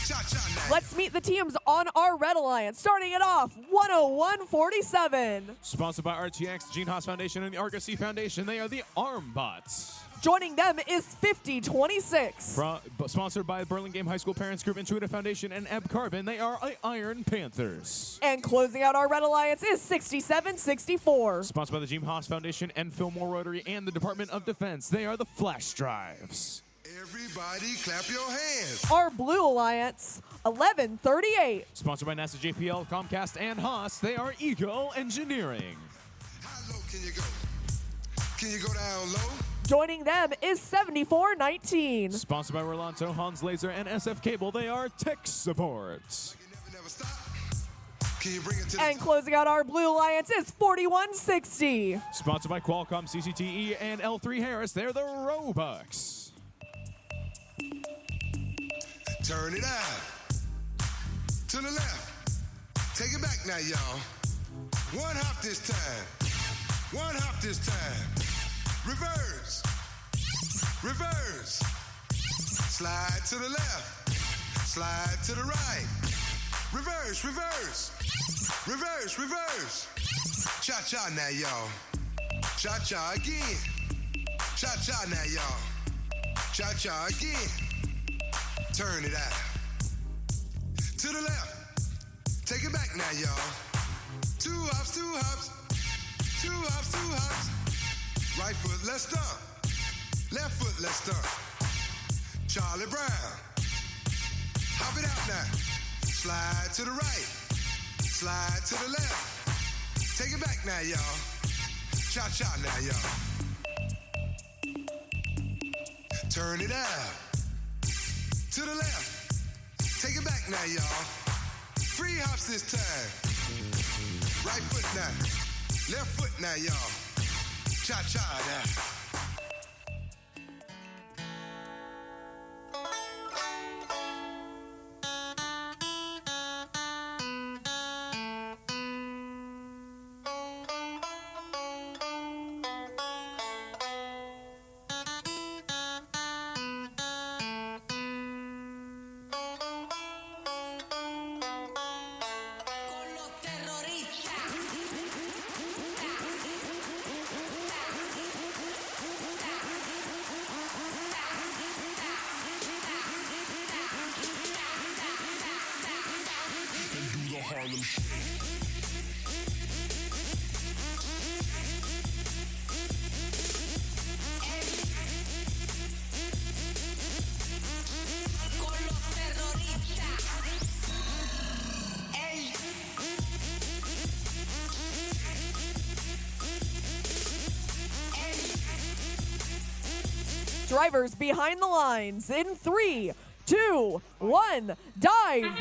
Cha-cha now. Let's meet the teams on our Red Alliance. Starting it off, 101-47. Sponsored by RTX, Gene Haas Foundation, and the Argosy Foundation. They are the Armbots. Joining them is 50-26. Sponsored by Burlingame High School Parents Group, Intuitive Foundation, and Ebb Carbon. They are the Iron Panthers. And closing out our Red Alliance is 67-64. Sponsored by the Gene Haas Foundation and Fillmore Rotary and the Department of Defense. They are the Flash Drives. Everybody clap your hands. Our Blue Alliance, 11-38. Sponsored by NASA, JPL, Comcast, and Haas. They are Eco Engineering. How low can you go? Can you go down low? Joining them is 74-19. Sponsored by Rolanto, Hans Laser, and SF Cable. They are Tech Support. You never stop. Can you bring it to the And closing out our Blue Alliance is 41-60. Sponsored by Qualcomm, CCTE, and L3 Harris. They're the Robux. Turn it out. To the left. Take it back now, y'all. One hop this time. One hop this time. Reverse. Reverse. Slide to the left. Slide to the right. Reverse, reverse. Reverse, reverse. Cha-cha now, y'all. Cha-cha again. Cha-cha now, y'all. Cha-cha again. Turn it out. To the left. Take it back now, y'all. 2 hops, 2 hops. 2 hops, 2 hops. Right foot, let's stomp. Left foot, let's stomp. Charlie Brown. Hop it out now. Slide to the right. Slide to the left. Take it back now, y'all. Cha-cha now, y'all. Turn it out. To the left. Take it back now, y'all. 3 hops this time. Right foot now. Left foot now, y'all. Cha-cha now. Drivers behind the lines in 3, 2, 1, dive.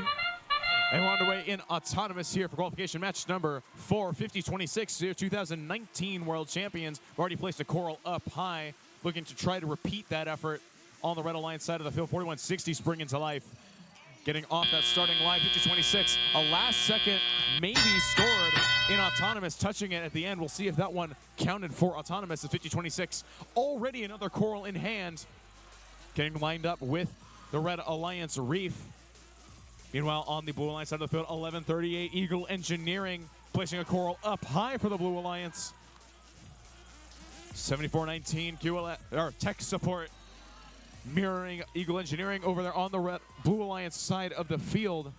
And we're underway in Autonomous here for qualification match number 4, 50-26, 2019 World Champions. We've already placed a coral up high, looking to try to repeat that effort on the Red Alliance side of the field. 4160 springing to life. Getting off that starting line, 50-26. A last second maybe scored in Autonomous, touching it at the end. We'll see if that one counted for Autonomous at 50-26. Already another coral in hand. Getting lined up with the Red Alliance Reef. Meanwhile, on the Blue Alliance side of the field, 1138 Eagle Engineering placing a coral up high for the Blue Alliance. 7419 Tech Support mirroring Eagle Engineering over there on the Blue Alliance side of the field.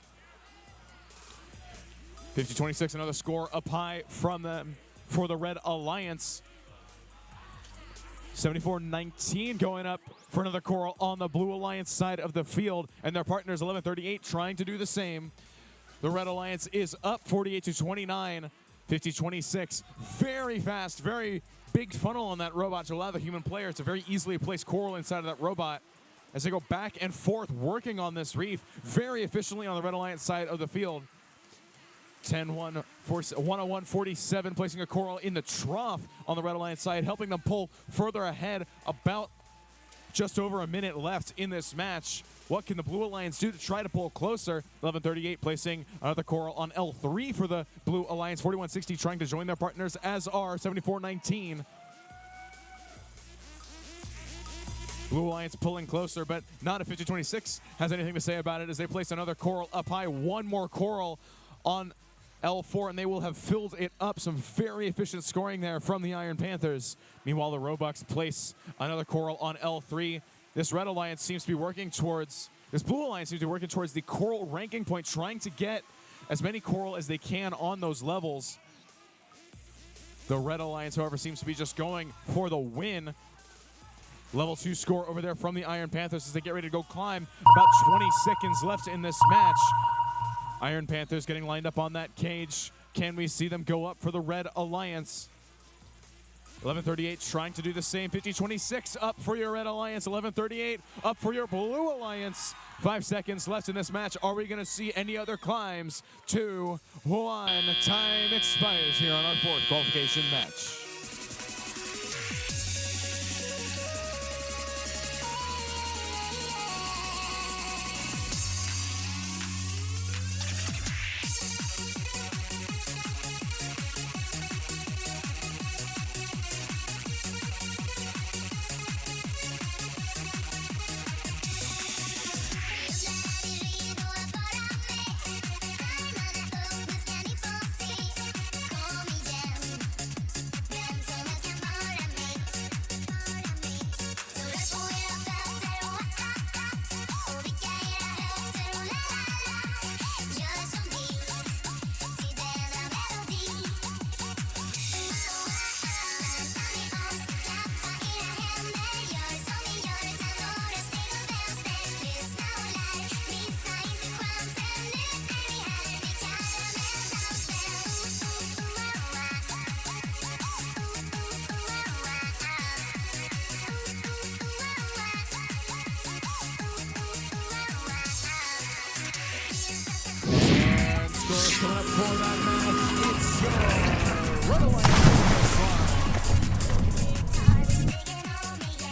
50-26, another score up high from them for the Red Alliance. 7419 going up for another coral on the Blue Alliance side of the field, and their partners 1138 trying to do the same. The Red Alliance is up 48-29, 50-26. Very fast, very big funnel on that robot to allow the human player to very easily place coral inside of that robot as they go back and forth working on this reef very efficiently on the Red Alliance side of the field. 101-47 placing a coral in the trough on the Red Alliance side, helping them pull further ahead. About just over a minute left in this match. What can the Blue Alliance do to try to pull closer? 1138 placing another coral on L3 for the Blue Alliance. 4160 trying to join their partners, as are 7419. Blue Alliance pulling closer, but not if 50-26 has anything to say about it as they place another coral up high. One more coral on L4, and they will have filled it up. Some very efficient scoring there from the Iron Panthers. Meanwhile, the Robucks place another coral on L3. This Red Alliance seems to be working towards, this Blue Alliance seems to be working towards the coral ranking point, trying to get as many coral as they can on those levels. The Red Alliance, however, seems to be just going for the win. Level 2 score over there from the Iron Panthers as they get ready to go climb. About 20 seconds left in this match. Iron Panthers getting lined up on that cage. Can we see them go up for the Red Alliance? 1138 trying to do the same. 50-26 up for your Red Alliance. 1138 up for your Blue Alliance. 5 seconds left in this match. Are we going to see any other climbs? 2, 1. Time expires here on our 4th qualification match. Coming up for that match, it's your Red Alliance.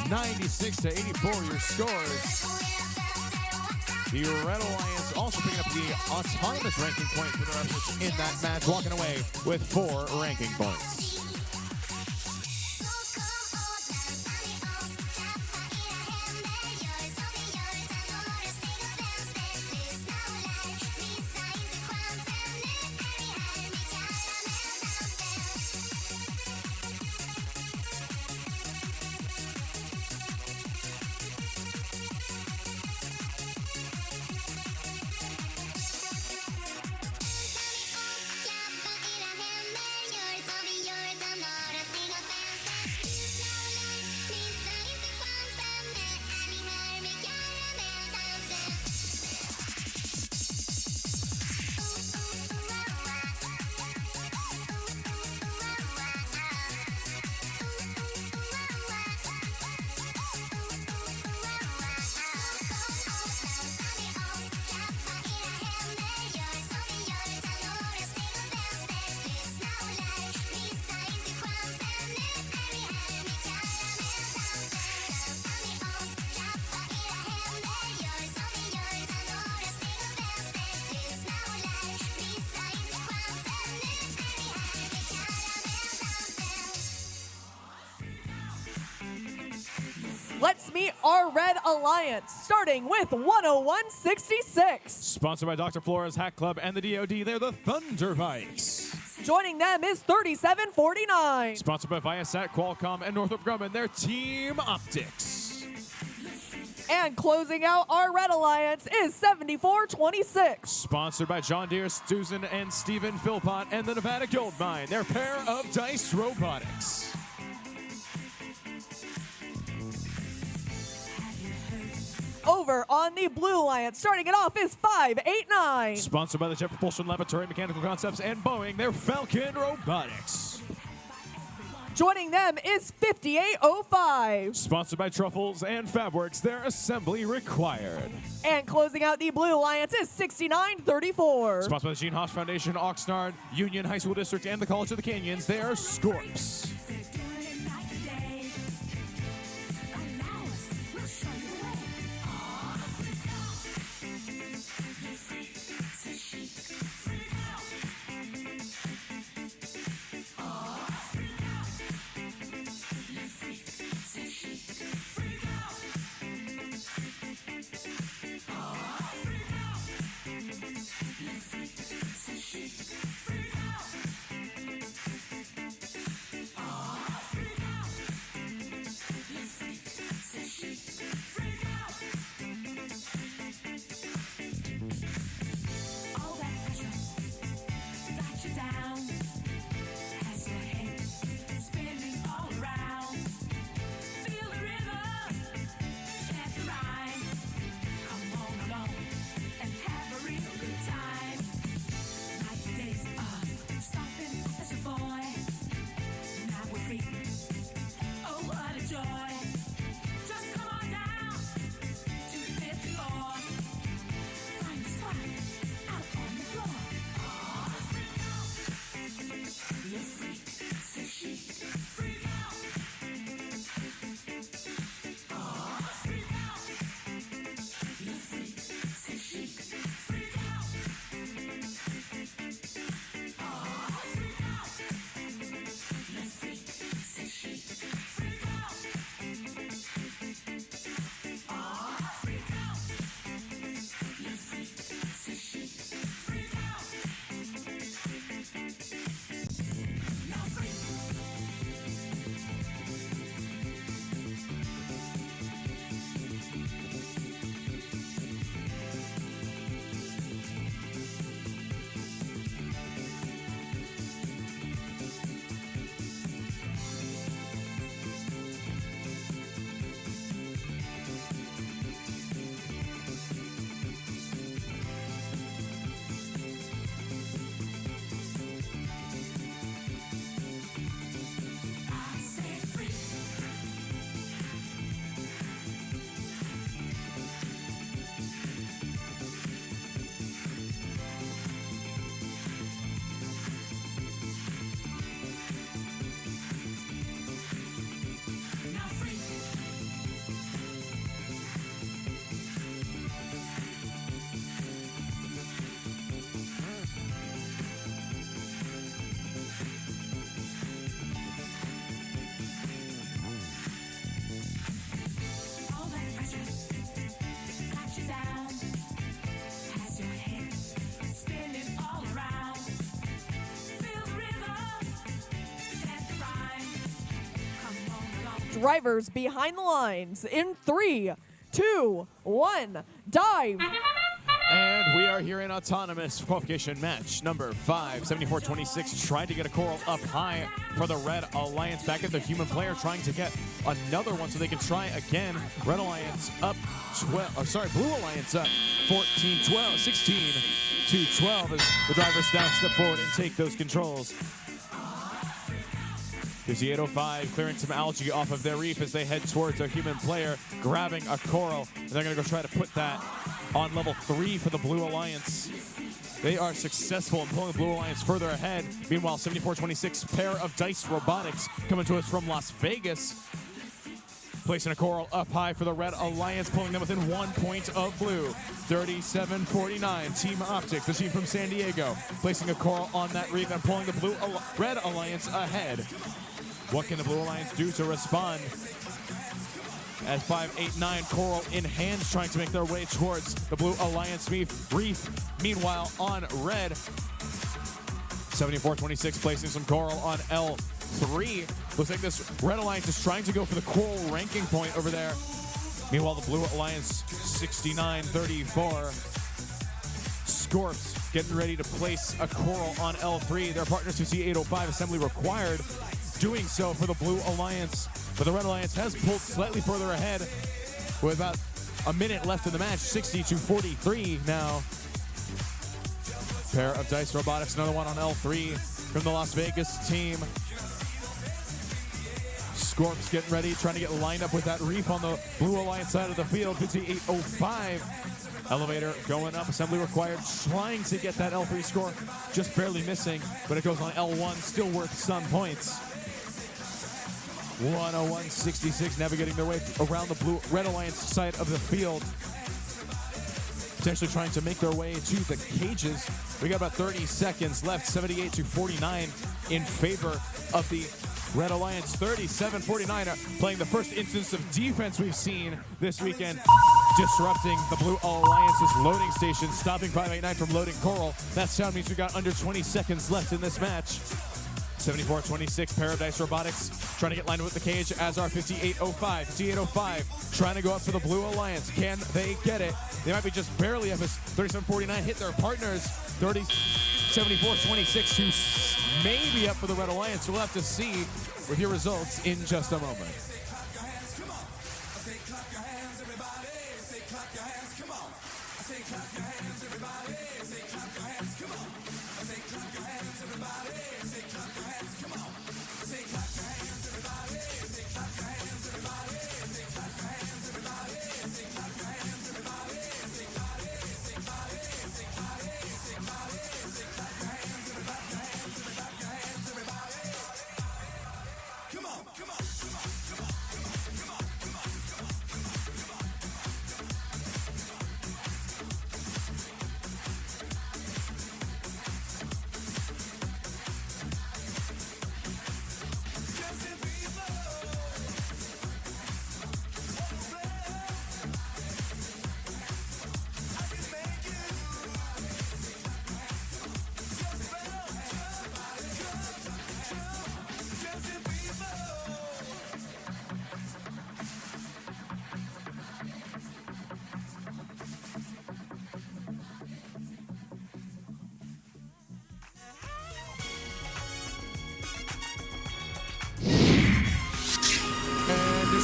96-84 your scores. The Red Alliance also picking up the autonomous ranking point for their efforts in that match, walking away with 4 ranking points. Let's meet our Red Alliance, starting with 101.66. Sponsored by Dr. Flores Hack Club and the DoD, they're the Thunder Bikes. Joining them is 3749. Sponsored by Viasat, Qualcomm, and Northrop Grumman, they're Team Optics. And closing out our Red Alliance is 7426. Sponsored by John Deere, Susan and Stephen Philpott, and the Nevada Gold Mine, their pair of Dice Robotics. Over on the Blue Alliance, starting it off is 589. Sponsored by the Jet Propulsion Laboratory, Mechanical Concepts, and Boeing, their Falcon Robotics. Joining them is 5805. Sponsored by Truffles and Fabworks, their Assembly Required. And closing out the Blue Alliance is 6934. Sponsored by the Gene Haas Foundation, Oxnard, Union High School District, and the College of the Canyons, their Scorps. Drivers behind the lines in 3, 2, 1, dive. And we are here in autonomous qualification match number 5, 7426, trying to get a coral up high for the Red Alliance. Back at the human player, trying to get another one so they can try again. Red Alliance up 12, Blue Alliance up 14, 12, 16 to 12 as the drivers now step forward and take those controls. Here's the 805 clearing some algae off of their reef as they head towards a human player, grabbing a coral. And they're going to go try to put that on level 3 for the Blue Alliance. They are successful in pulling the Blue Alliance further ahead. Meanwhile, 7426 pair of Dice Robotics coming to us from Las Vegas, placing a coral up high for the Red Alliance, pulling them within 1 point of blue. 37-49, Team Optics, the team from San Diego, placing a coral on that reef and pulling the Red Alliance ahead. What can the Blue Alliance do to respond At 589, Coral in hands trying to make their way towards the Blue Alliance Reef. Meanwhile, on red, 74-26 placing some Coral on L3. Looks like this Red Alliance is trying to go for the Coral ranking point over there. Meanwhile, the Blue Alliance 69-34. Scorps getting ready to place a Coral on L3. Their partners to C805 assembly required. Doing so for the Blue Alliance. But the Red Alliance has pulled slightly further ahead with about a minute left in the match. 60-43 now. Pair of Dice Robotics, another one on L3 from the Las Vegas team. Scorps getting ready, trying to get lined up with that Reef on the Blue Alliance side of the field. 58.05. Elevator going up, assembly required, trying to get that L3 score, just barely missing, but it goes on L1, still worth some points. 101.66, navigating their way around the Red Alliance side of the field. Potentially trying to make their way to the cages. We got about 30 seconds left, 78-49 in favor of the Red Alliance. 37-49 playing the first instance of defense we've seen this weekend, disrupting the Blue Alliance's loading station, stopping 589 from loading Coral. That sound means we got under 20 seconds left in this match. 74-26, Paradise Robotics trying to get lined up with the cage, as are 58.05. 58.05 trying to go up for the Blue Alliance. Can they get it? They might be just barely up as 37-49 hit their partners. 74-26 who may be up for the Red Alliance. We'll have to see with your results in just a moment.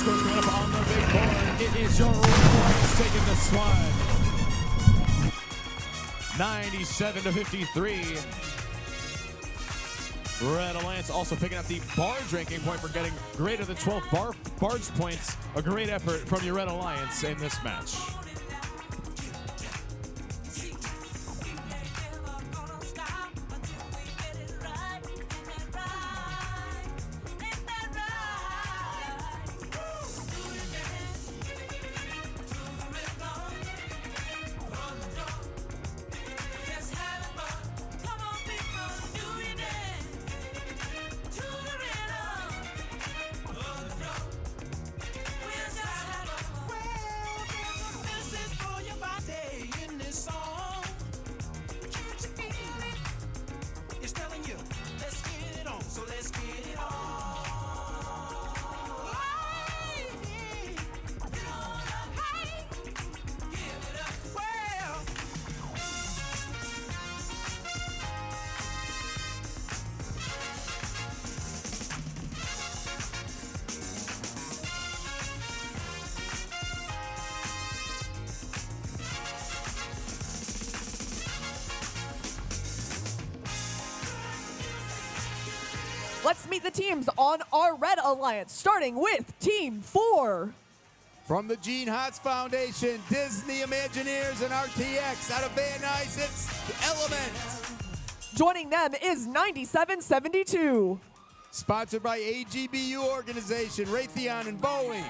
Score's coming up on the big board. It is your Red Alliance taking this one. 97-53. Red Alliance also picking up the barge ranking point for getting greater than 12 barge points. A great effort from your Red Alliance in this match. Let's meet the teams on our Red Alliance, starting with Team 4. From the Gene Haas Foundation, Disney Imagineers, and RTX out of Van Nuys, it's Element. Joining them is 9772. Sponsored by AGBU Organization, Raytheon and Boeing.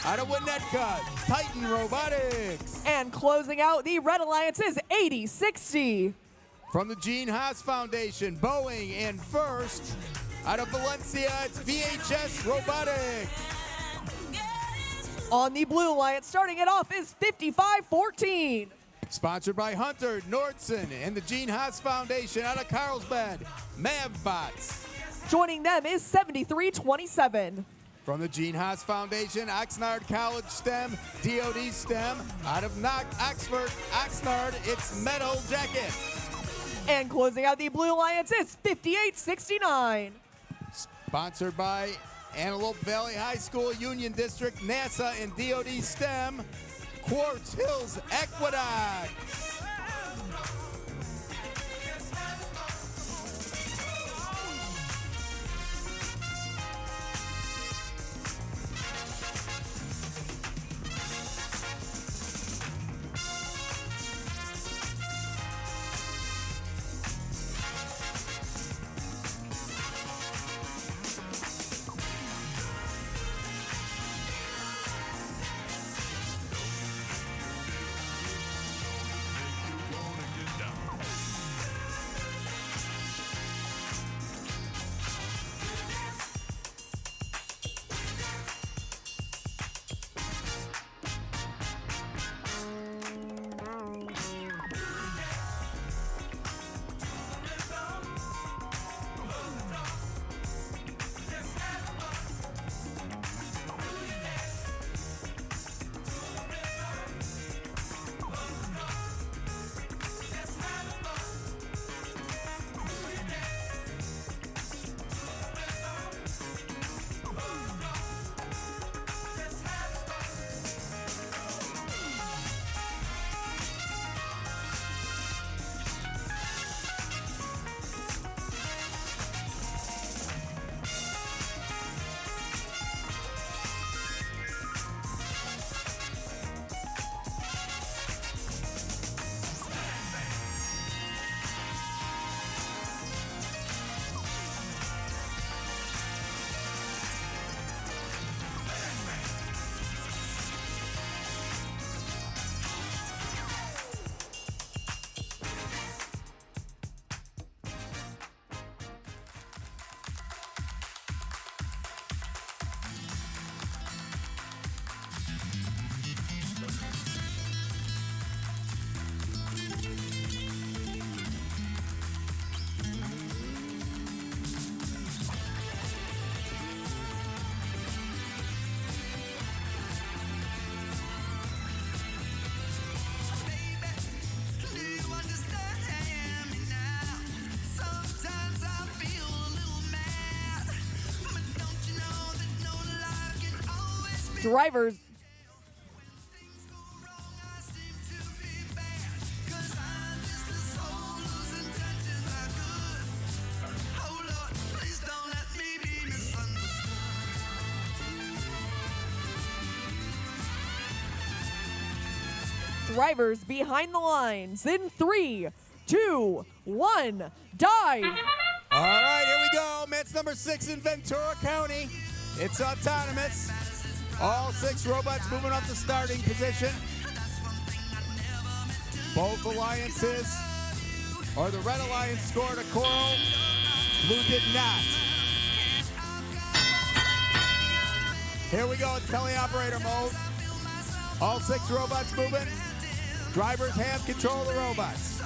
Out of Winnetka, Titan Robotics. And closing out the Red Alliance is 8060. From the Gene Haas Foundation, Boeing, and First. Out of Valencia, it's VHS Robotics. On the Blue Alliance, starting it off is 55-14. Sponsored by Hunter Nordson and the Gene Haas Foundation out of Carlsbad, Mavbots. Joining them is 73-27. From the Gene Haas Foundation, Oxnard College STEM, DoD STEM, out of Oxford, Oxnard, it's Metal Jacket. And closing out the Blue Alliance is 58-69. Sponsored by Antelope Valley High School Union District, NASA, and DoD STEM, Quartz Hills Aqueducts. Drivers. Drivers behind the lines in 3, 2, 1, dive. All right, here we go. Match number 6 in Ventura County. It's autonomous. All 6 robots moving up the starting position. Both alliances, or the Red Alliance scored a coral, Blue did not. Here we go, it's teleoperator mode. All 6 robots moving. Drivers have control of the robots.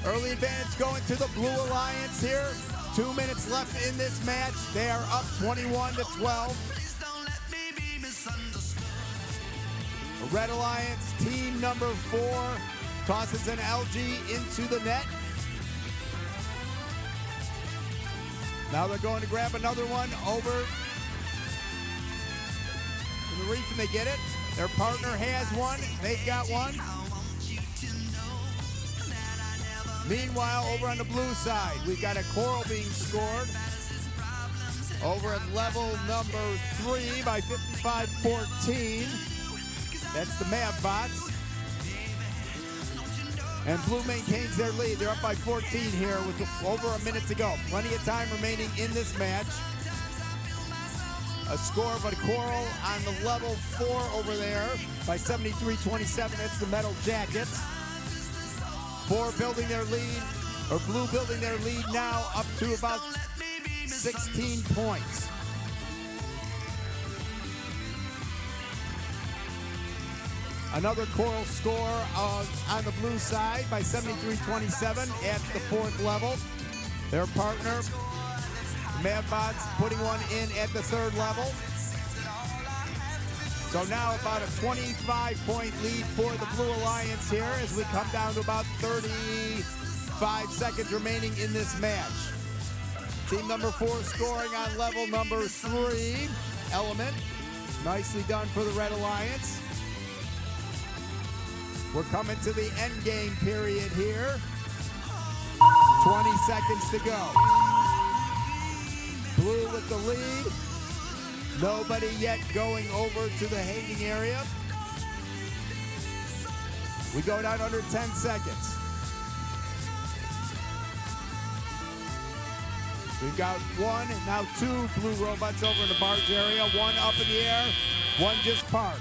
Early advantage going to the Blue Alliance here. 2 minutes left in this match. They are up 21-12. Red Alliance team number 4 tosses an LG into the net. Now they're going to grab another one over to the reef and they get it. Their partner has one. They've got one. Meanwhile, over on the blue side, we've got a coral being scored over at level number 3 by 55-14. That's the Mavbots. And Blue maintains their lead. They're up by 14 here with over a minute to go. Plenty of time remaining in this match. A score of a coral on the level 4 over there by 73-27. That's the Metal Jackets. 4 building their lead, or Blue building their lead now up to about 16 points. Another Coral score on the blue side by 73-27 at the fourth level. Their partner, Madbots, putting one in at the third level. So now about a 25-point lead for the Blue Alliance here as we come down to about 35 seconds remaining in this match. Team number 4 scoring on level number 3, Element. Nicely done for the Red Alliance. We're coming to the end game period here. 20 seconds to go. Blue with the lead. Nobody yet going over to the hanging area. We go down under 10 seconds. We've got one, now 2 blue robots over in the barge area. One up in the air, one just parked.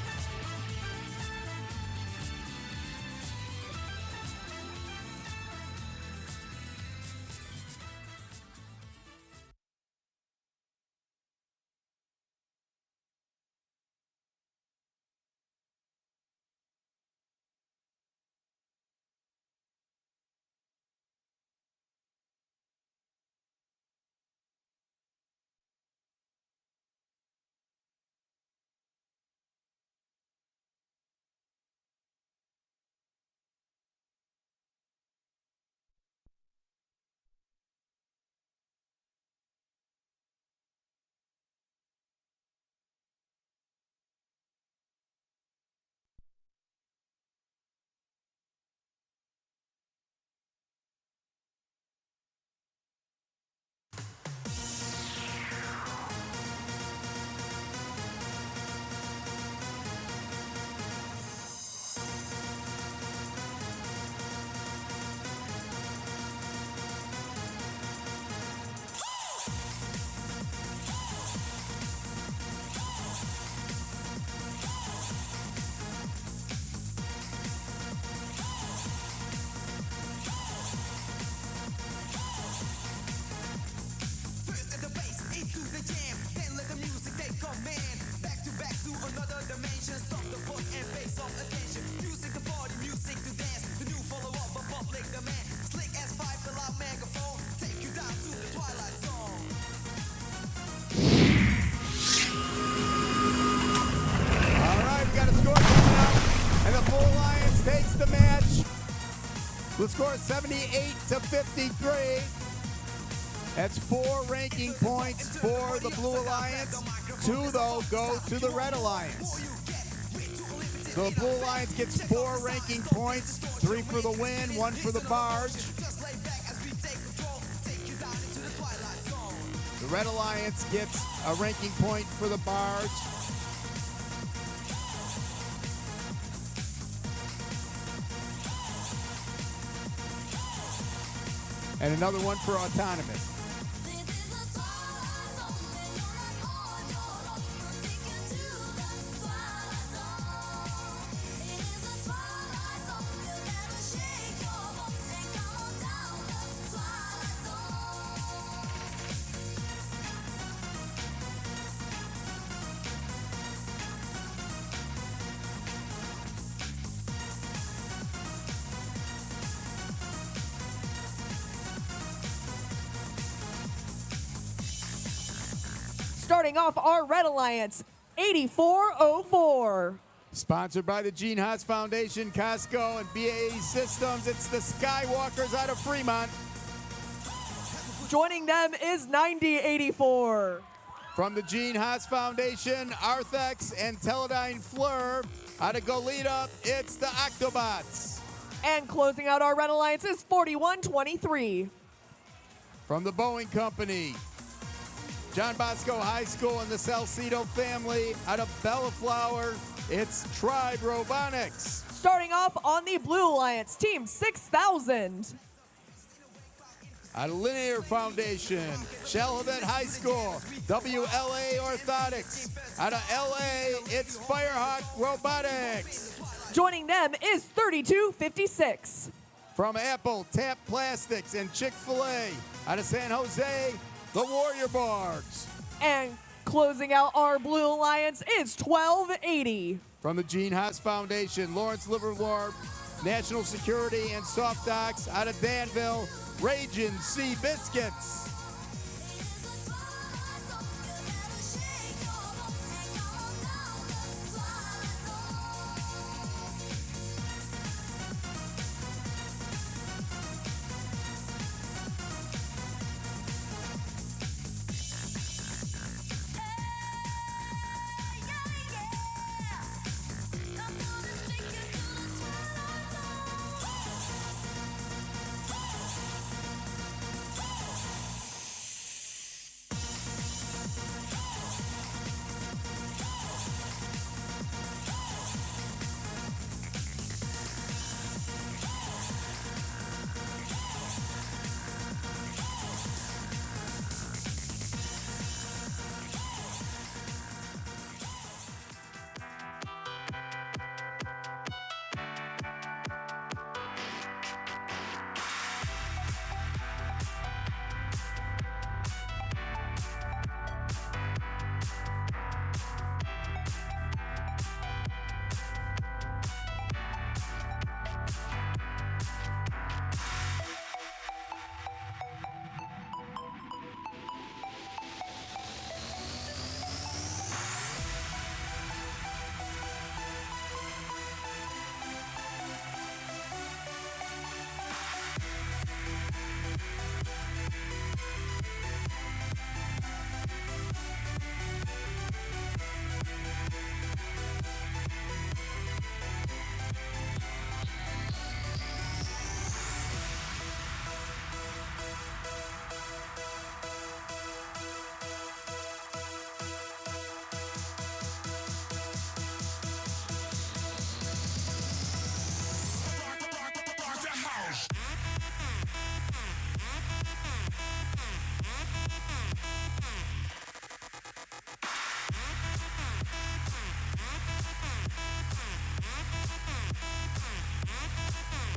The score is 78-53. That's 4 ranking points for the Blue Alliance. 2, though, go to the Red Alliance. So the Blue Alliance gets 4 ranking points, 3 for the win, 1 for the barge. The Red Alliance gets a ranking point for the barge. And another one for autonomous. Starting off our Red Alliance, 8404. Sponsored by the Gene Haas Foundation, Costco, and BAE Systems. It's the Skywalkers out of Fremont. Joining them is 9084. From the Gene Haas Foundation, Arthex and Teledyne Fleur. Out of Goleta, it's the Octobots. And closing out our Red Alliance is 4123. From the Boeing Company, John Bosco High School and the Salcedo family. Out of Bellaflower, it's Tribe Robotics. Starting off on the Blue Alliance, Team 6000. Out of Linear Foundation, Chalabette High School, WLA Orthotics. Out of LA, it's Firehawk Robotics. Joining them is 3256. From Apple, Tap Plastics, and Chick-fil-A. Out of San Jose, the Warrior Borgs. And closing out our Blue Alliance is 1280. From the Gene Haas Foundation, Lawrence Livermore, National Security and Soft Docks out of Danville, Ragin' Sea Biscuits.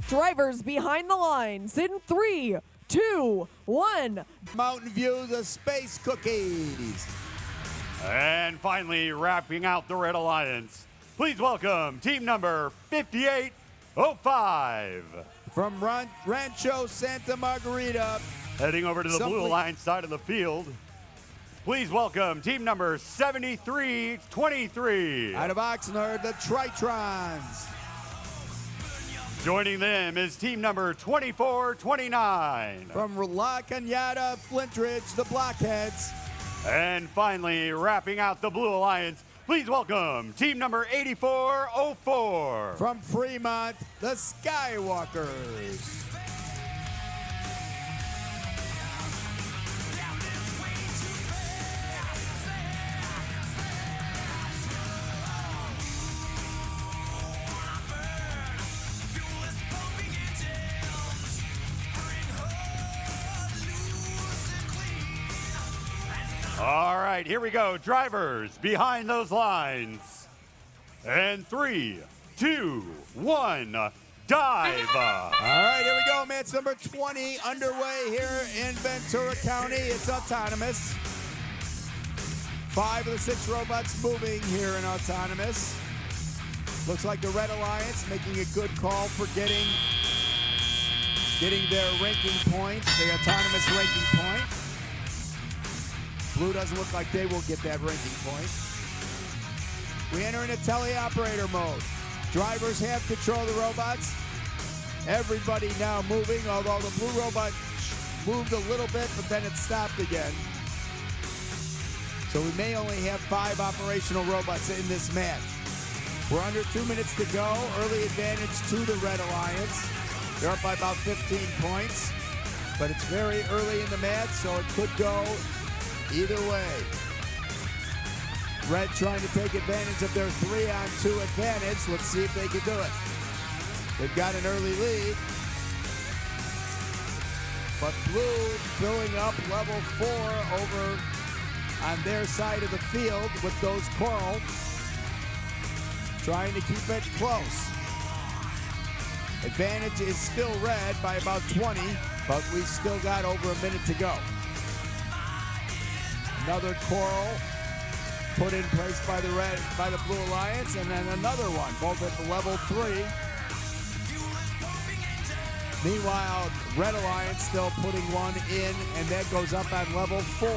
Drivers behind the lines in 3, 2, 1. Mountain View, the Space Cookies. And finally, wrapping out the Red Alliance, please welcome team number 5805. From Rancho Santa Margarita. Heading over to the Blue Alliance side of the field, please welcome team number 7323. Out of Oxnard, the Tritrons. Joining them is team number 2429. From La Cañada, Flint Ridge, the Blockheads. And finally, wrapping out the Blue Alliance, please welcome team number 8404. From Fremont, the Skywalkers. All right, here we go. Drivers behind those lines. And 3, 2, 1, dive. All right, here we go. Match number 20 underway here in Ventura County. It's autonomous. 5 of the 6 robots moving here in autonomous. Looks like the Red Alliance making a good call for getting their ranking point, the autonomous ranking point. Blue doesn't look like they will get that ranking point. We enter into teleoperator mode. Drivers have control of the robots. Everybody now moving, although the blue robot moved a little bit, but then it stopped again. So we may only have 5 operational robots in this match. We're under 2 minutes to go. Early advantage to the Red Alliance. They're up by about 15 points, but it's very early in the match, so it could go either way. Red trying to take advantage of their 3-on-2 advantage. Let's see if they can do it. They've got an early lead. But Blue filling up level 4 over on their side of the field with those coral. Trying to keep it close. Advantage is still Red by about 20, but we still got over a minute to go. Another coral put in place by the Blue Alliance, and then another one, both at the level 3. Meanwhile, Red Alliance still putting one in, and that goes up on level 4.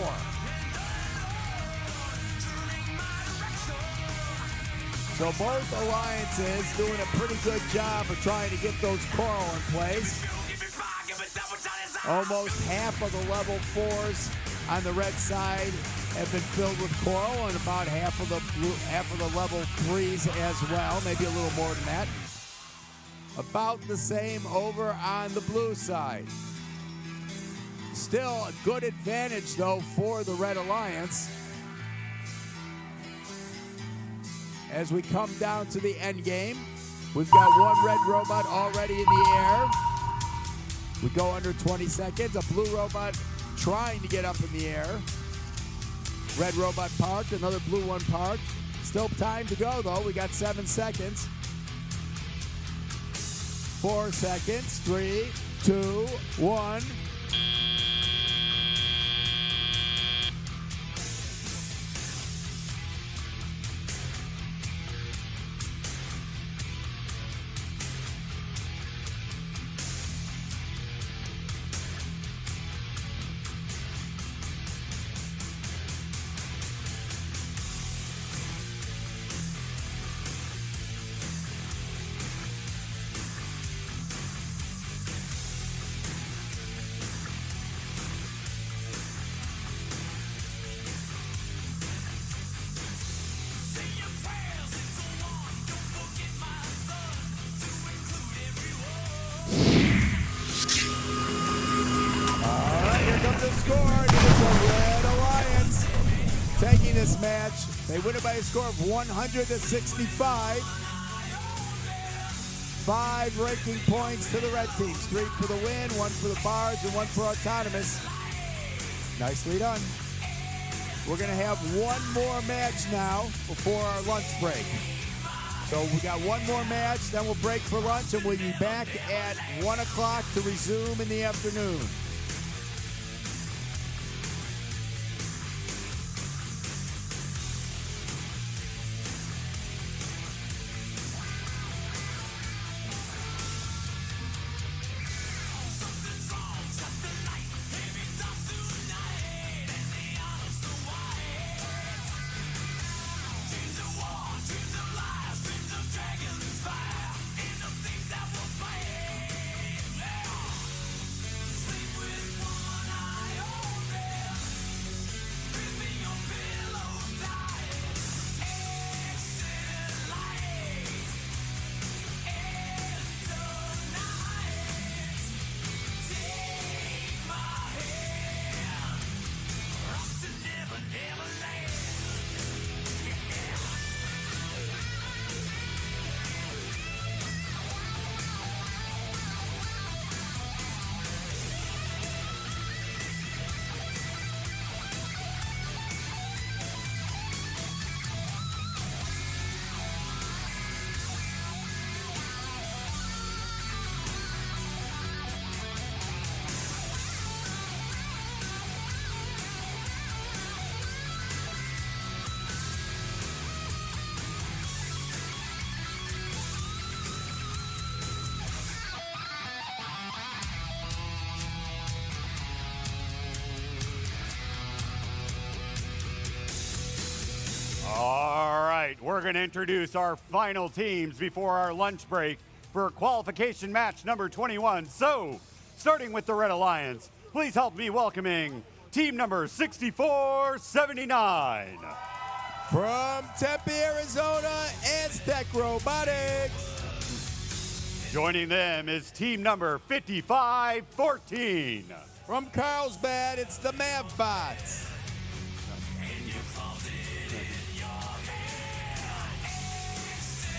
So both alliances doing a pretty good job of trying to get those coral in place. Almost half of the level 4s on the red side have been filled with coral, and about half of the level 3s as well, maybe a little more than that. About the same over on the blue side. Still a good advantage, though, for the Red Alliance. As we come down to the end game, we've got one red robot already in the air. We go under 20 seconds. A blue robot trying to get up in the air. Red robot parked, another blue one parked. Still time to go, though. We got 7 seconds. 4 seconds. 3, 2, 1. This match. They win it by a score of 100-65. 5 ranking points to the red teams. 3 for the win, 1 for the bars, and 1 for autonomous. Nicely done. We're going to have one more match now before our lunch break. So we got one more match, then we'll break for lunch, and we'll be back at 1 o'clock to resume in the afternoon. We're going to introduce our final teams before our lunch break for qualification match number 21. So, starting with the Red Alliance, please help me welcoming team number 6479. From Tempe, Arizona, Aztec Robotics. Joining them is team number 5514. From Carlsbad, it's the Mavbots.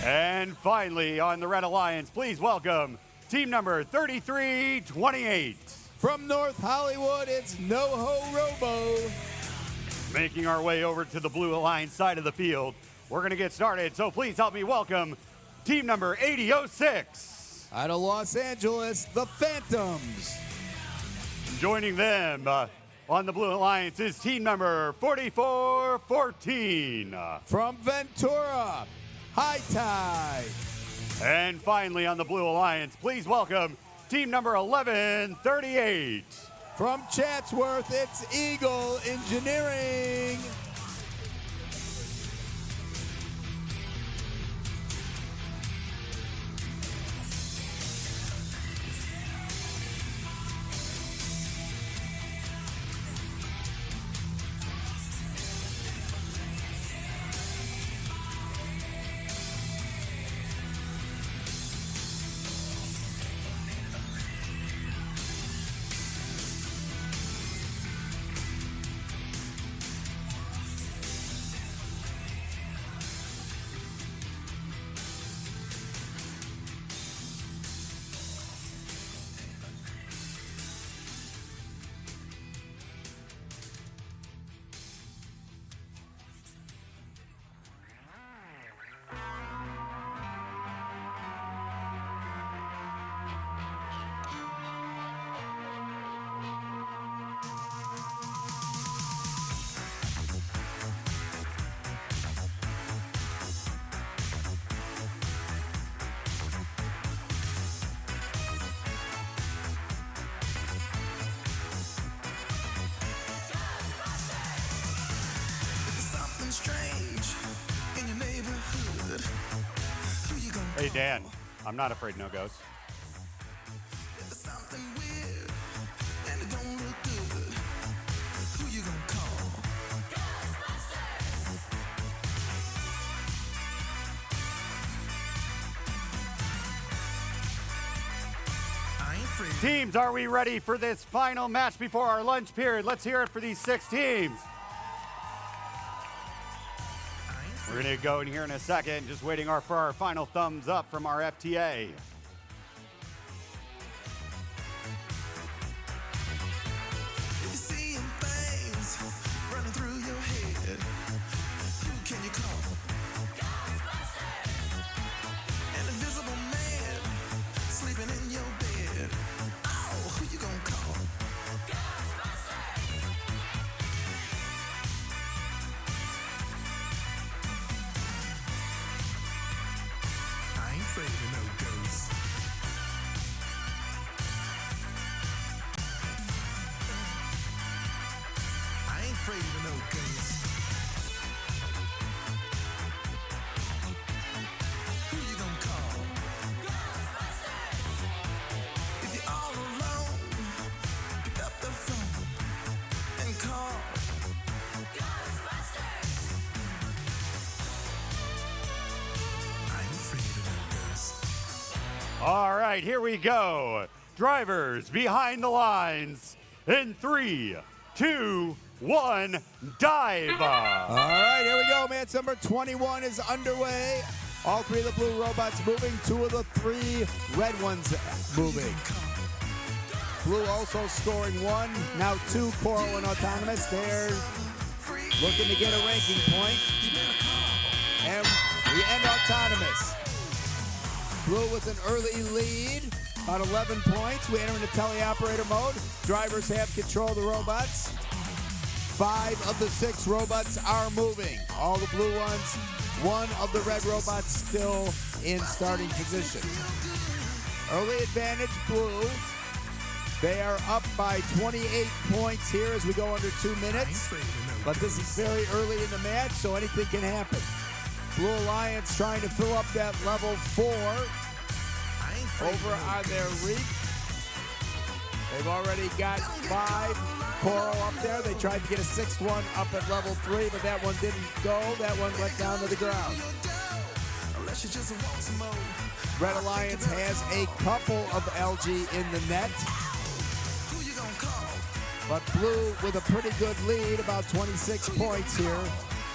And finally, on the Red Alliance, please welcome team number 3328. From North Hollywood, it's NoHo Robo. Making our way over to the Blue Alliance side of the field, we're going to get started, so please help me welcome team number 8006. Out of Los Angeles, the Phantoms. Joining them On the Blue Alliance is team number 4414. From Ventura, High Tide. And finally on the Blue Alliance, please welcome team number 1138. From Chatsworth, it's Eagle Engineering. Hey, Dan, I'm not afraid no ghosts. Teams, are we ready for this final match before our lunch period? Let's hear it for these 6 teams. We're going to go in here in a second, just waiting for our final thumbs up from our FTA. All right, here we go. Drivers behind the lines in 3, 2, 1, dive. All right, here we go. Match number 21 is underway. All 3 of the blue robots moving, 2 of the 3 red ones moving. Blue also scoring 1, now 2 Coral and Autonomous. They're looking to get a ranking point. And we end Autonomous. Blue with an early lead, about 11 points. We enter into teleoperator mode. Drivers have control of the robots. 5 of the 6 robots are moving. All the blue ones, 1 of the red robots still in starting position. Early advantage, blue. They are up by 28 points here as we go under 2 minutes. But this is very early in the match, so anything can happen. Blue Alliance trying to fill up that level 4 over on their reef. They've already got 5 Coral up there. They tried to get a 6th one up at level 3, but that one didn't go. That one went down to the ground. Red Alliance has a couple of LG in the net. But blue with a pretty good lead, about 26 points here.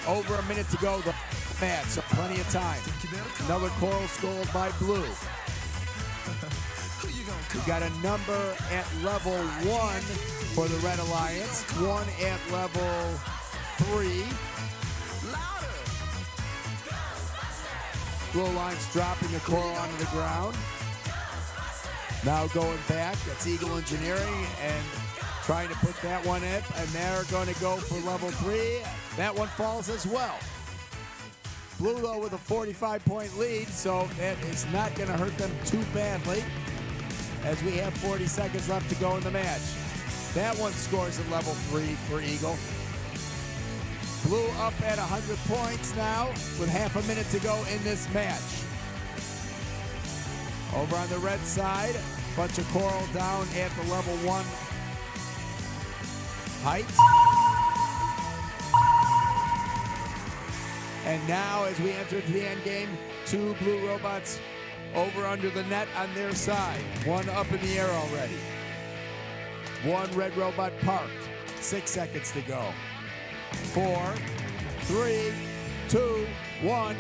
Over a minute to go the match, so plenty of time. Another Coral scored by blue. We got a number at level 1 for the Red Alliance, 1 at level 3. Blue Alliance dropping the Coral onto the ground. Now going back, that's Eagle Engineering and trying to put that one in, and they're going to go for level 3. That one falls as well. Blue, though, with a 45-point lead, so that is not going to hurt them too badly as we have 40 seconds left to go in the match. That one scores at level 3 for Eagle. Blue up at 100 points now with half a minute to go in this match. Over on the red side, bunch of coral down at the level 1 height. And now as we enter the end game, 2 blue robots over under the net on their side. 1 up in the air already. 1 red robot parked. 6 seconds to go. 4, 3, 2, 1.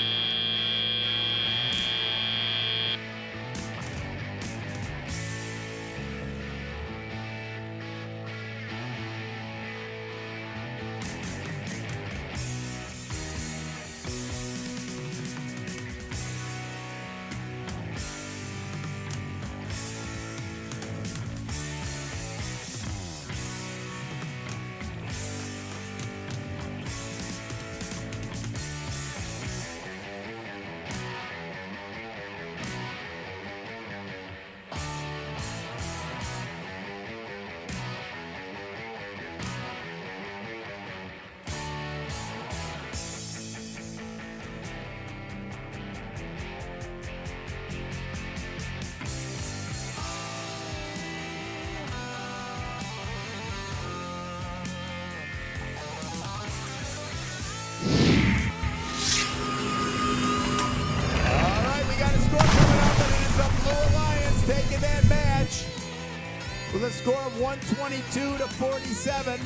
With a score of 122 to 47.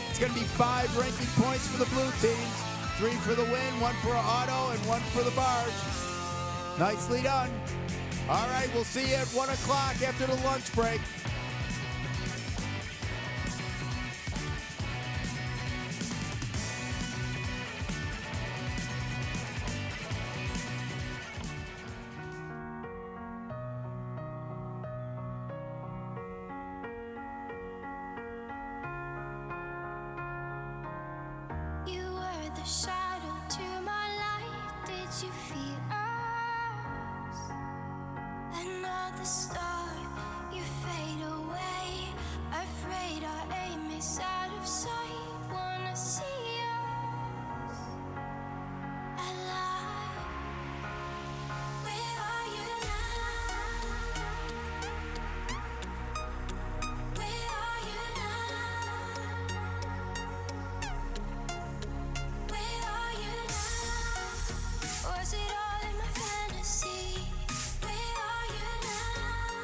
It's going to be 5 ranking points for the blue teams. 3 for the win, 1 for auto, and 1 for the barge. Nicely done. All right, we'll see you at 1 o'clock after the lunch break. You were the shadow to my light. Did you feel us? Another star, you fade away. Afraid our aim is out of sight. Wanna see us alive. Where are you now? Where are you now? Where are you now? Was it all in my fantasy? Where are you now?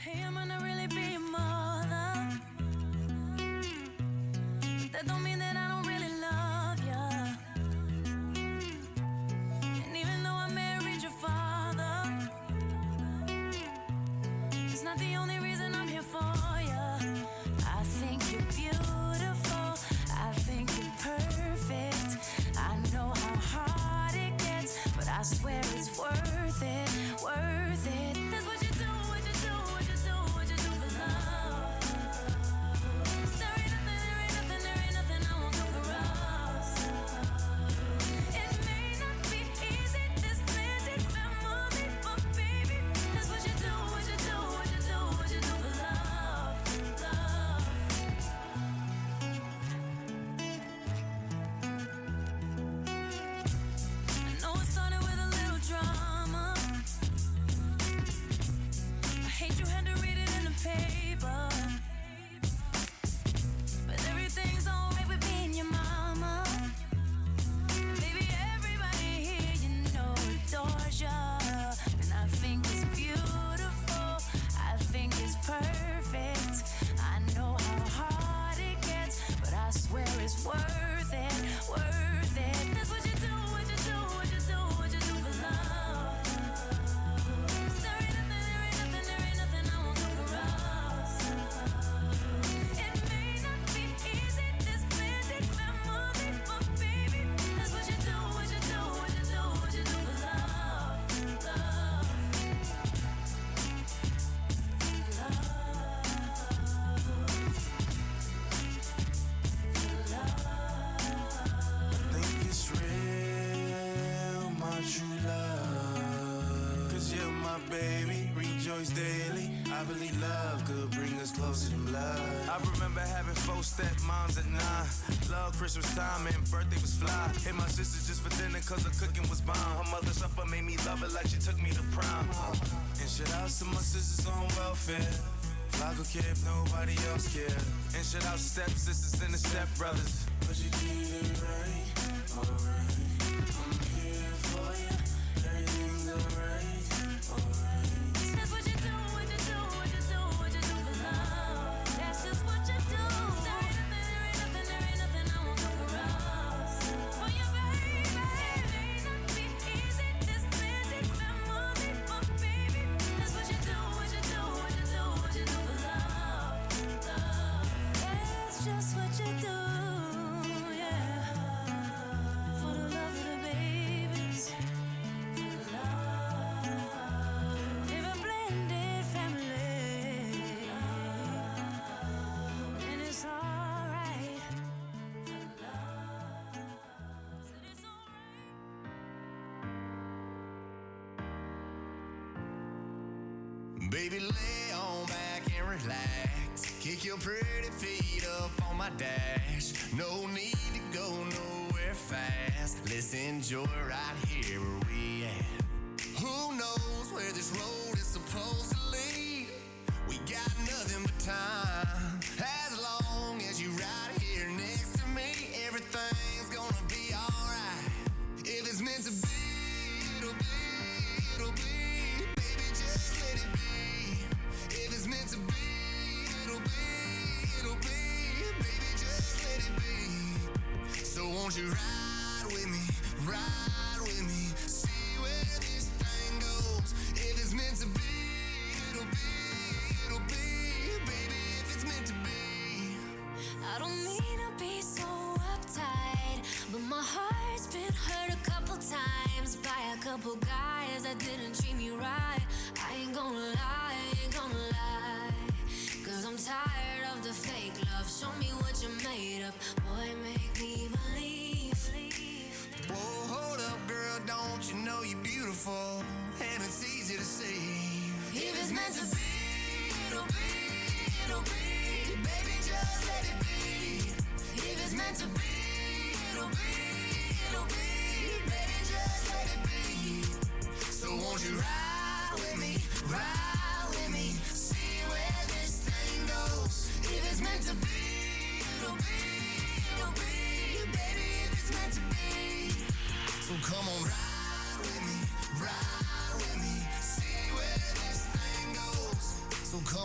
Hey, I'm gonna really be your mother. But that don't mean that I don't really love ya. And even though I married your father, it's not the only reason I'm here for ya. I think you're beautiful. I think you're perfect. I know how hard it gets, but I swear it's worth it, worth it. That's what you do, what you do, what you do, what you do for love. There ain't nothing, there ain't nothing, there ain't nothing I won't do for us. It may not be easy, this blended family, but baby, that's what you do, what you do, what you do, what you do for love, love. I know it started with a little drama. I hate you had to read it in the paper. But everything's alright with me and your mama. Baby, everybody here you know adores ya. And I think it's beautiful. I think it's perfect. I know how hard it gets, but I swear it's worth it, worth it. That's what you do, what you do, what you do, what you do for love. There ain't nothing, there ain't nothing, there ain't nothing I won't do for us. It may not be easy, this blended family, but baby, that's what you do, what you do, what you do, what you do for love, love. Think it's real, my true love. 'Cause you're my baby, rejoice daily. I believe love could bring us closer than blood. I remember having 4 stepmoms at 9. Love Christmas time and birthday was fly. Hit my sister just for dinner 'cause her cooking was bomb. Her mother's supper made me love it like she took me to prom. And shout out to my sisters on welfare. Flaco care if nobody else care. And shout out to stepsisters and the stepbrothers. But you did it right, alright. I'm here for you. Everything's alright, alright. That's what you do, what you do, what you do, what you do for love. That's just what you do. There ain't nothing, there ain't nothing, there ain't nothing I won't do for us. For you, baby. It may not be easy, this blended family, but baby, that's what you do, what you do, what you do, what you do for love, love. That's just what you do, yeah. For the love of the babies, for the love. Live a blended family, and it's alright. For love, and it's alright. Baby, lay on back and relax. Kick your pretty feet up on my dash. No need to go nowhere fast. Let's enjoy right here where we at. Who knows where this road is supposed to lead? We got nothing but time. As long as you right here next to me, everything's gonna be alright. If it's meant to be, it'll be, it'll be. Baby, just let it be. If it's meant to be, it'll be, it'll be. Baby, just let it be. So won't you ride with me, ride with me, see where this thing goes. If it's meant to be, it'll be, it'll be. Baby, if it's meant to be. I don't mean to be so uptight, but my heart's been hurt a couple times by a couple guys that didn't treat me right. I ain't gonna lie, I ain't gonna lie. 'Cause I'm tired of the fake love. Show me what you're made of. Boy, make me believe. Whoa, hold up, girl, don't you know you're beautiful? And it's easy to see. If it's meant to be, it'll be, it'll be. Baby, just let it be. if it's meant to be, It'll be, it'll be. Baby, just let it be. So won't you ride with me, ride with me, see where this thing goes. If it's meant to be, it'll be, it'll be. Baby, if it's meant to be. So come on, ride with me, see where this thing goes. So come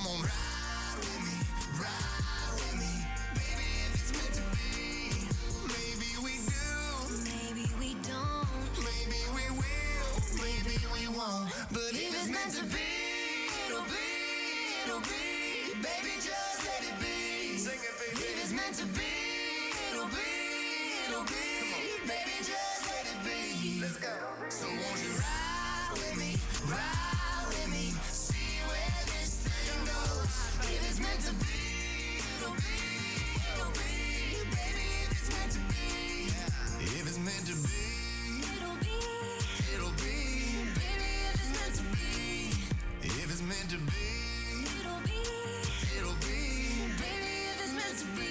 it'll be. Baby, just let it be. Sing it, baby. If it's meant to be, it'll be, it'll be. Baby, just let it be. Let's go. So won't you ride with me, see where this thing goes. If it's meant to be, it'll be, it'll be. Baby, if it's meant to be, if it's meant to be, it'll be, it'll be. Baby, if it's meant to be, if it's meant to be, it'll be, it'll be. Baby, if it's meant to be.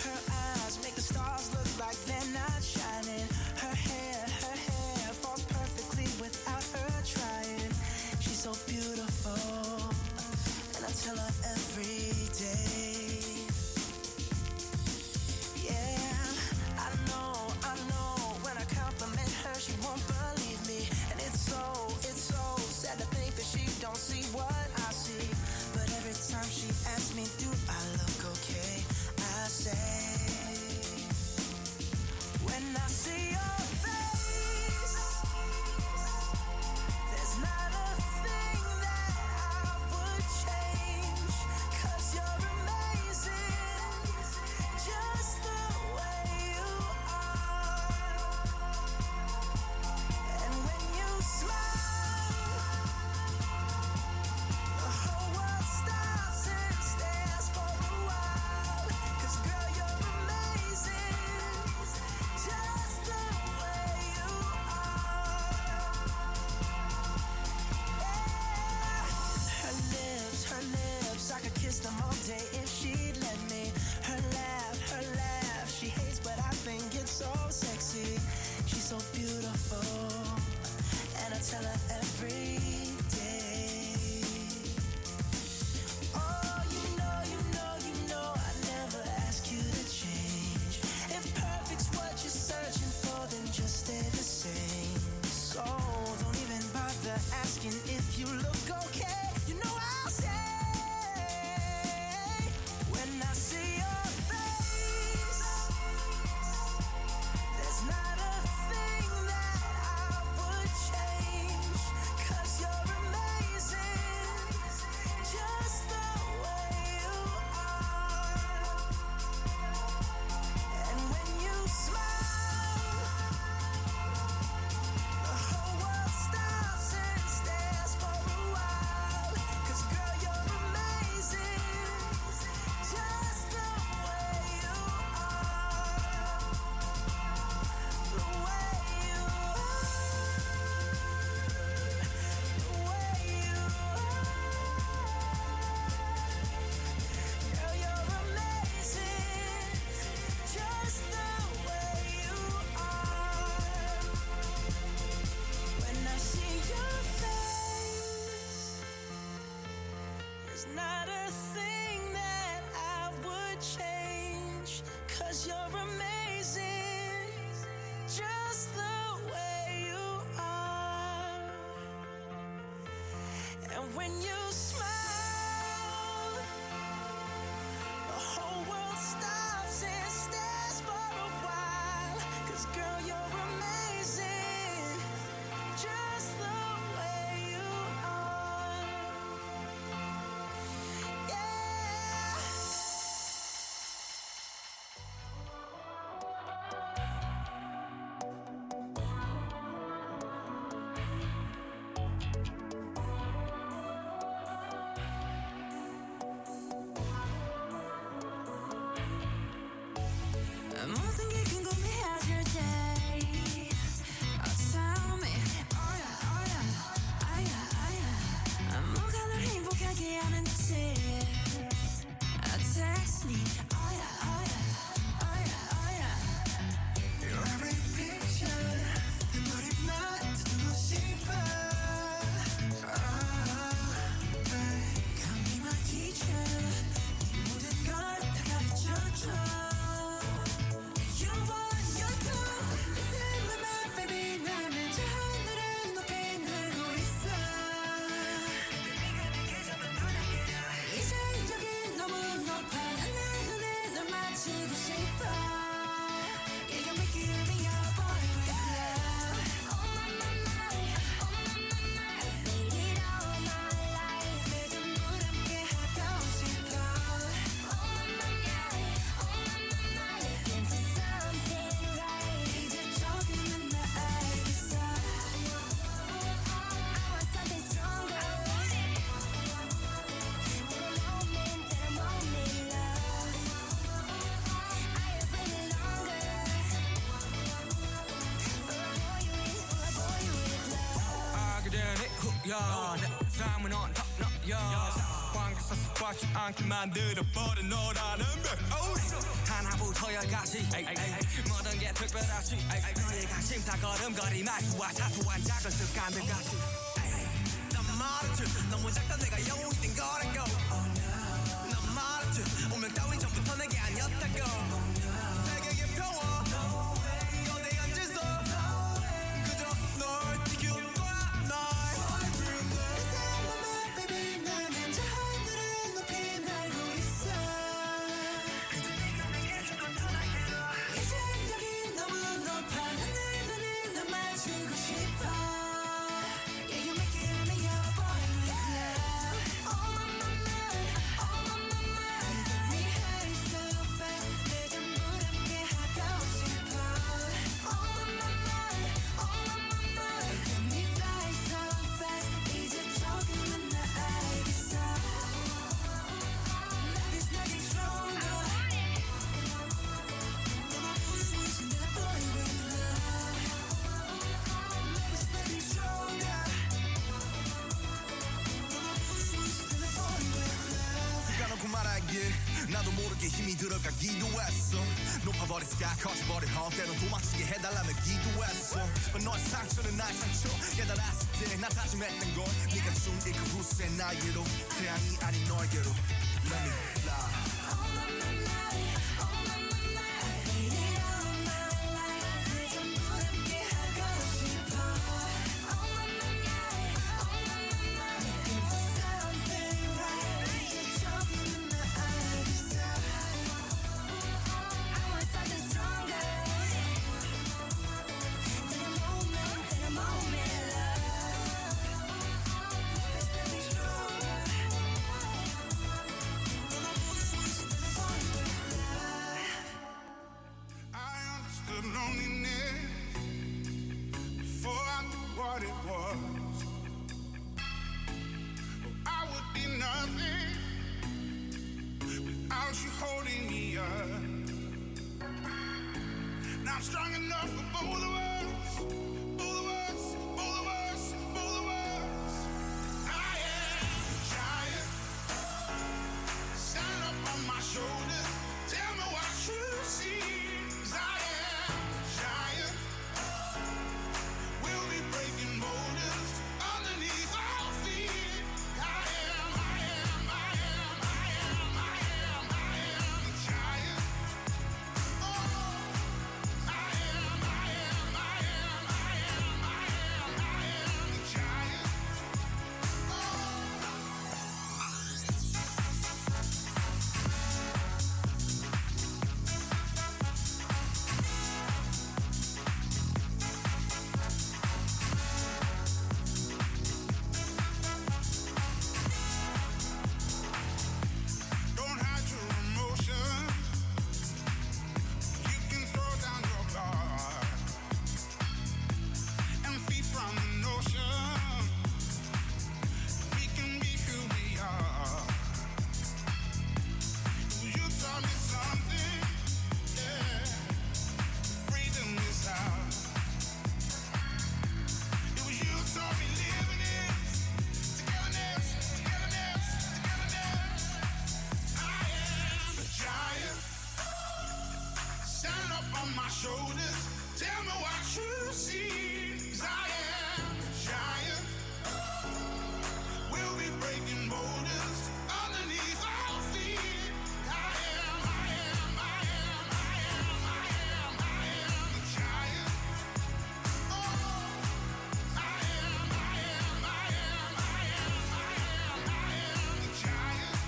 Her eyes make the stars look like they're not shining. Her hair falls perfectly without her trying. She's so beautiful, and I tell her every day. Yeah, I know, when I compliment her, she won't believe me. And it's so sad to think that she don't see what I see. But every time she asks me, do I look okay? I say, when I see your face, there's not a thing that I would change. 'Cause you're amazing, just the way you are. And when you smile, the whole world stops and stares for a while. 'Cause girl, you're amazing, just the way you are. Yeah. Her lips, I could kiss them all day if she'd let me. Her laugh, she hates, but I think it's so sexy. She's so beautiful, and I tell her every day. Oh, you know, I never ask you to change. If perfect's what you're searching for, then just stay the same. So don't even bother asking if you look okay. You know I'll say, when I see your face, there's not a thing that I would change. 'Cause you're amazing, just the way you are. And when you smile, the whole world stops and stares for a while. 'Cause girl, you're amazing, just the way you are. The way you are. The way you are. Girl, you're amazing, just the way you are. When I see your face, there's not a thing that I would change. 'Cause you're amazing, just the way you are. And when you smile, the whole world stops and stares for a while. 'Cause girl, you're amazing, just the way you are. Yeah. 모든 게 궁금해질 때 tell me, oh yeah, 뭐가 널 행복하게 하는지 text me, oh yeah. Your every picture, 내 머리만 듣고 싶어. Come be my teacher, 네 모든 걸 다 가르쳐줘. You want your two, listen to my baby. 나는 저 하늘을 높이 날고 있어. 야, 내 삶은 on top 야, 관계사 습관치 않게 만들어버린 너라는 백 하나부터 열까지 모든 게 특별하지 너의 관심사 걸음걸이 말투와 사소한 작은 습관들까지 난 말했지 너무 작다 내가 영웅이 된 거라고 난 말했지 운명 따윈 전부터 내게 아니었다고 세계의 평화 너내 앉아서 그저 널 지킬 거야 날 baby 나는 저 하늘을 높이 날고 있어 이제 여기 너무 높아 하늘들을 널 맞추고 싶어 Yeah you make it me your boy love Oh my get me high so fast 내 전부 함께 하고 싶어 Oh my get me fly so fast 이제 조금은 나 알겠어 Love is nothing stronger 내 boy with love Love is nothing stronger 내 boy with love 까놓고 말하길 나도 모르게 힘이 들어가기도 했어 높아버린 스카 커져버린 험 때론 도망치게 해달라며 기도했어 너의 상처는 나의 상처 깨달았을 때 나 다짐했던 건 네가 준 이 그 후세 나에게로 태양이 아닌 너에게로 Let me fly I understood loneliness before I knew what it was. Oh, I would be nothing without you holding me up. Now I'm strong enough for both of us. Both of us, both of us, both of us. I am a giant. Stand up on my shoulders. Tell me what you see. 'Cause I am a giant. We'll be breaking borders underneath our feet. I am a giant. Oh, I am a giant. Don't hide your emotion. You can throw down your guard and feed from the notion. We can be who we are. You taught me something, yeah. Freedom is ours. It was you taught me living it. Togetherness, togetherness, togetherness. I am a giant. Stand up on my shoulders. Tell me what you see. 'Cause I am a giant. We'll be breaking borders underneath our feet. I am a giant. Oh, I am a giant.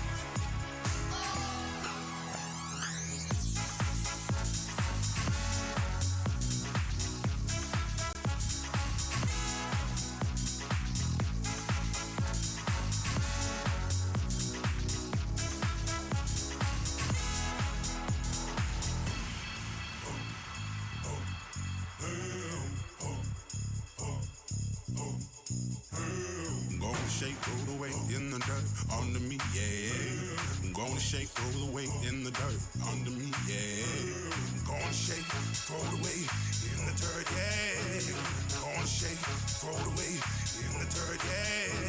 I'm gonna shake, roll the weight in the dirt under me, yeah. I'm gonna shake, roll the weight in the dirt under me, yeah. I'm gonna shake, throw the weight in the dirt, yeah. I'm gonna shake, throw the weight in the dirt, yeah.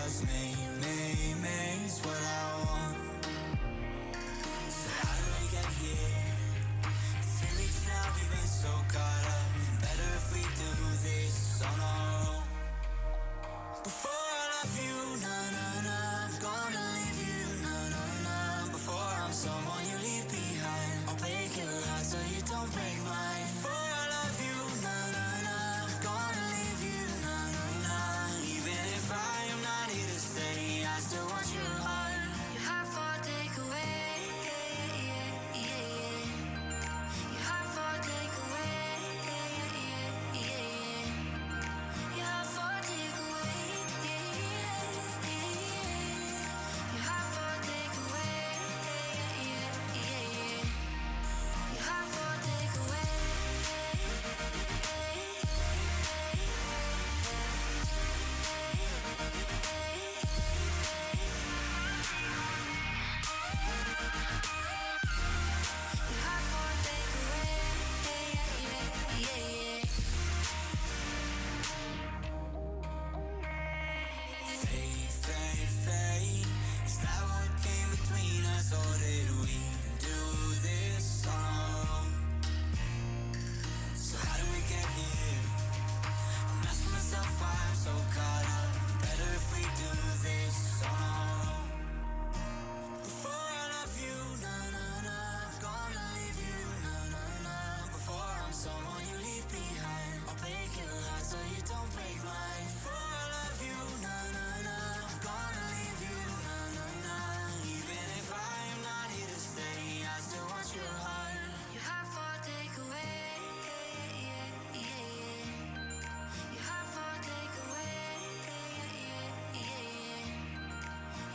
just me is what I want. So how do we get here? 10 weeks now, we've been so caught up. Better if we do this on our own. Before I love you, I'm gonna leave you, Before I'm someone you leave behind, I'll break your heart so you don't break mine. Before I love you, I'm gonna leave you, Even if I am not here to stay, I still want your heart. Your heart for takeaway, Your heart for takeaway, Your heart for takeaway, Your heart for takeaway, Your heart for takeaway. Fate, is that what came between us, or did we do this on our own? So how do we get here? I'm asking myself why I'm so caught up. Better if we do this on our own. Before I love you, I'm gonna leave you, Before I'm someone you leave behind, I'll break your heart so you don't break mine. Before I love you, I'm gonna leave you, Even if I am not here to stay, I still want your heart. Your heart for takeaway, Your heart for takeaway,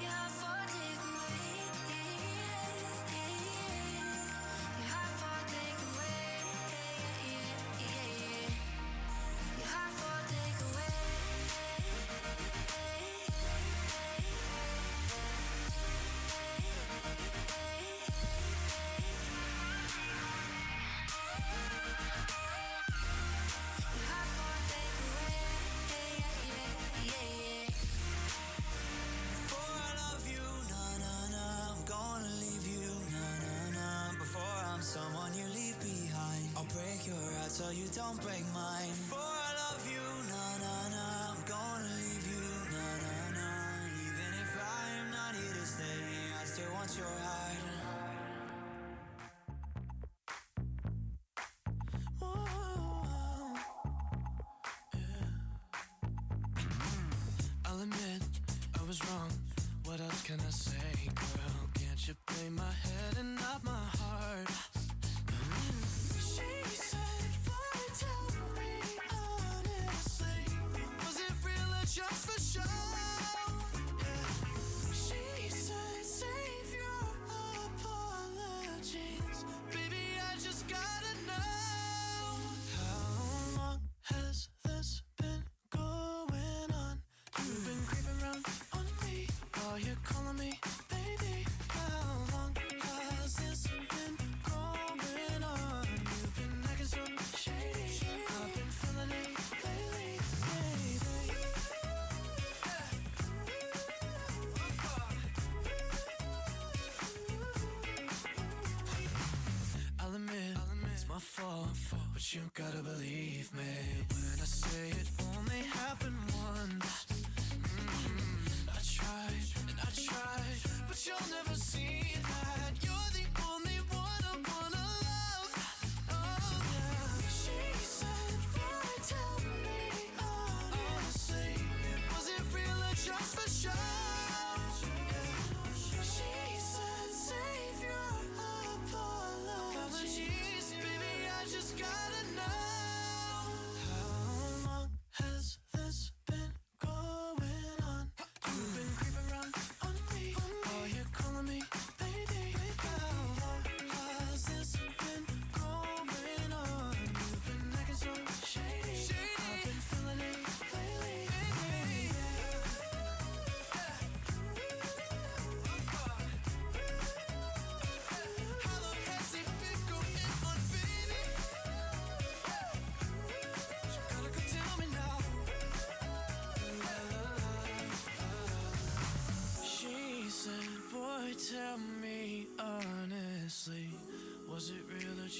Your heart for takeaway, Your heart for takeaway, Your heart for takeaway. Before I love you, I'm gonna leave you, Before I'm someone you leave behind, I'll break your heart so you don't break mine. Before I love you, I'm gonna leave you, Even if I am not here to stay, I still want your heart. I'll admit I was wrong. What else can I say, girl? Can't you play my head and not my heart? She said, boy, tell me honestly, was it real or just for show? She said, save your apologies, baby, I just gotta know. How long has this been going on? You've been creeping around on me while you're calling me baby. How long has this been going on? You've been acting so shady. I've been feeling it lately, baby. I'll admit it's my fault, but you gotta believe me when I say it only happened once. I tried, but you'll never see that. You're the only one I wanna love. Oh yeah. She said, boy, tell me honestly, was it real or just for show? She said, save your apologies, baby, I just gotta know. How long has this been going on? You've been creeping around on me while you're calling me baby.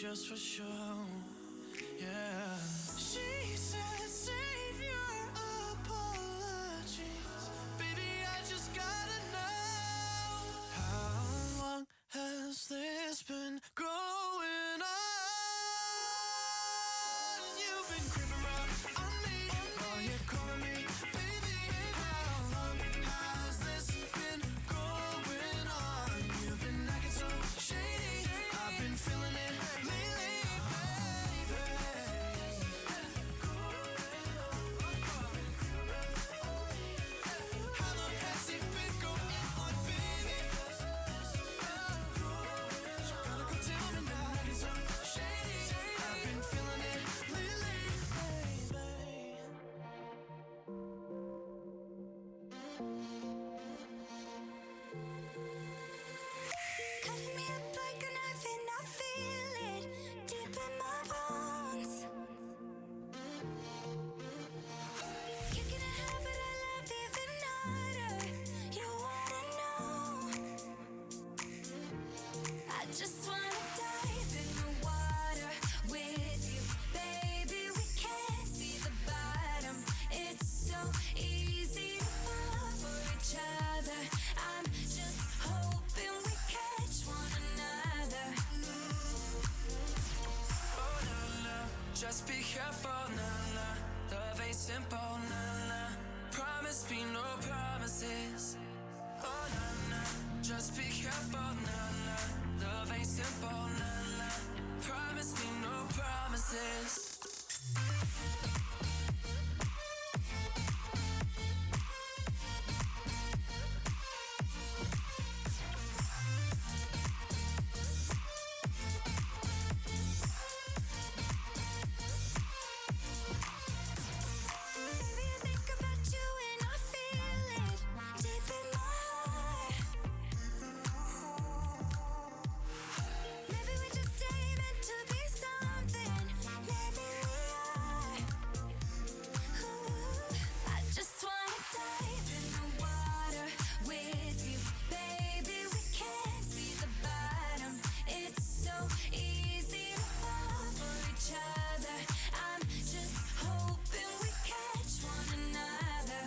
just for show. Yeah. She said, save your apologies. Baby, I just gotta know. How long has this been going on? You've been creeping around on me. Oh, you're calling me, baby. How long has this been going on? You've been acting so shady. I've been feeling it lately, baby. How long has it been going on, baby? Gotta go tell me now. Acting so shady. I've been feeling it lately, baby. Cutting me up like a knife and I feel it deep in my bones. Kicking a habit I love even harder. You wanna know? I just wanna dive in the water with you, baby. We can't see the bottom. It's so easy to fall for each other. I'm just hoping we catch one another. Oh no no, just be careful, no no. Love ain't simple, no no. Promise me no promises. Oh no no, just be careful, no no. Love ain't simple, no no. Promise me no promises. Baby, I think about you and I feel it deep in my heart. Maybe we just ain't meant to be something. Maybe we are. Ooh, I just wanna dive in the water with you, baby. We can't see the bottom. It's so easy to fall for each other. I'm just hoping we catch one another.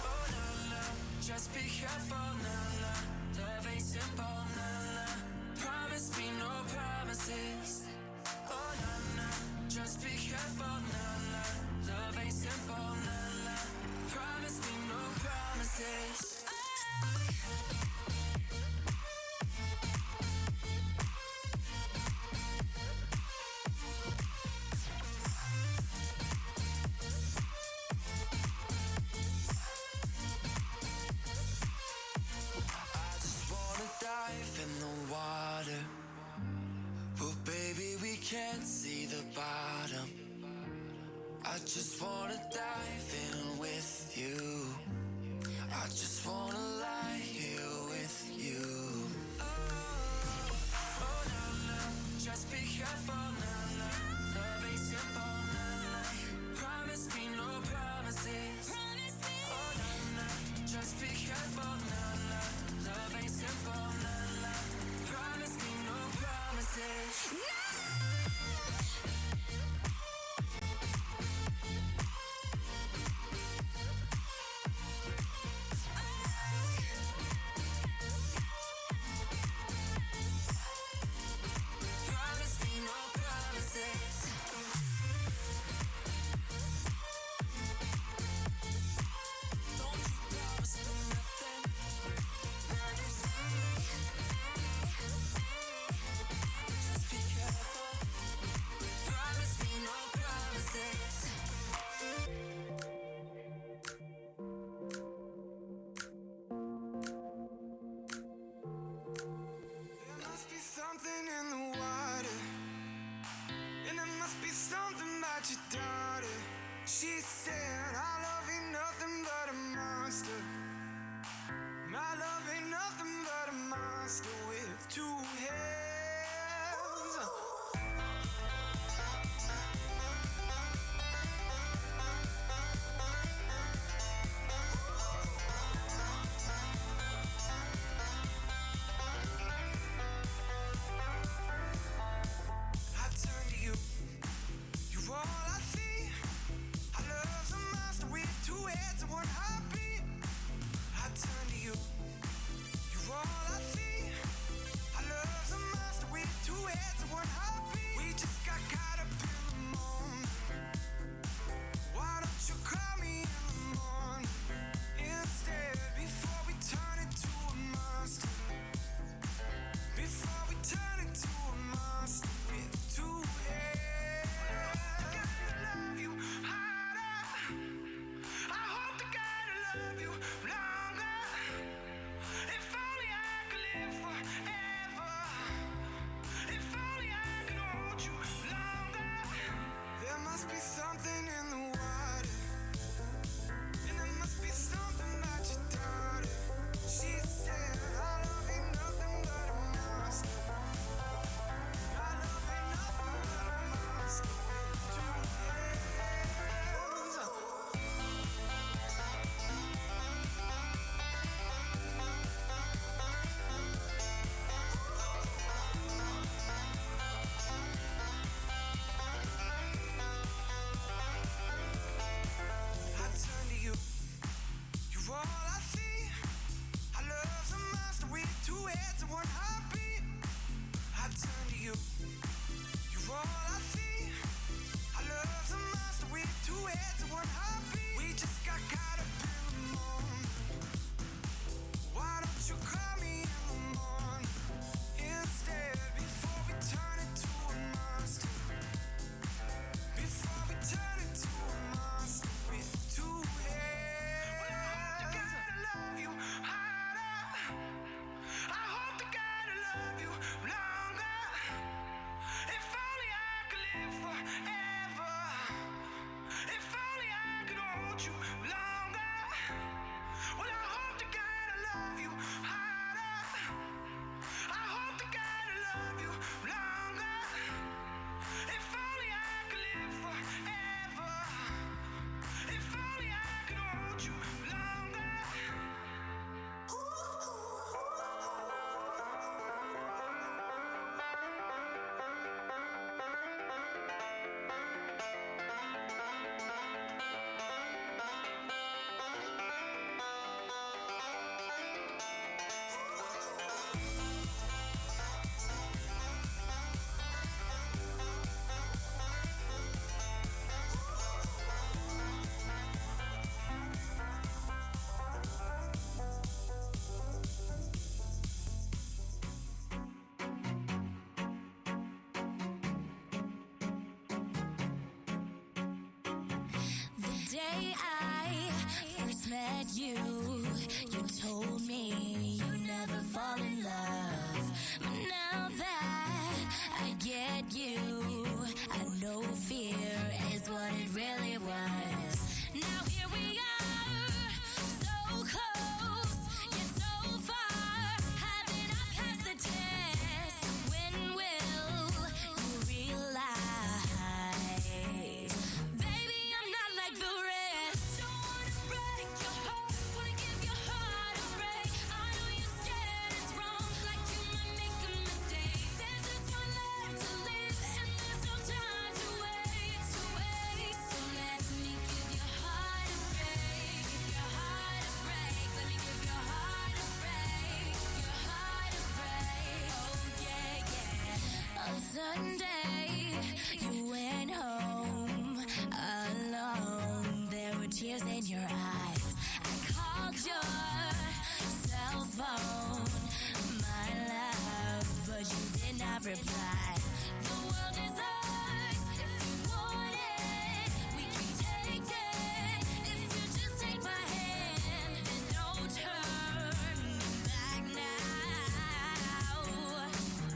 Oh no no, just be careful, no no. Love ain't simple, no no. Promise me no promises. Oh no no, just be careful, no no. Love ain't simple, no no. Promise me no promises. I just wanna dive in the water. But baby, we can't see the bottom. I just wanna dive in with you. I just wanna lie here with you. Oh no no, just be careful, no no. Love ain't simple, no no. Promise me no promises. Oh no no, just be careful, no no. Love ain't simple, no no. Promise me no promises. Promise me no promises. Don't you promise me nothing. Just be careful. day I first met you, you told me you never fall in love. But now that I get you, I know fear is what it really was. Now here we are, so close, yet so far. Haven't I passed the test? When will you realize? Baby, I'm not like the rest. Don't wanna break your heart, wanna give your heart a break. I know you're scared it's wrong, like you might make a mistake. There's just one life to live, and there's no time to wait, to waste. So let me give your heart a break, give your heart a break. Let me give your heart a break, your heart a break. Oh yeah, yeah. On Sunday, you went home alone. There were tears in your eyes. I called your cell phone, my love, but you did not reply. The world is ours if you want it. We can take it if you just take my hand. There's no turning back now.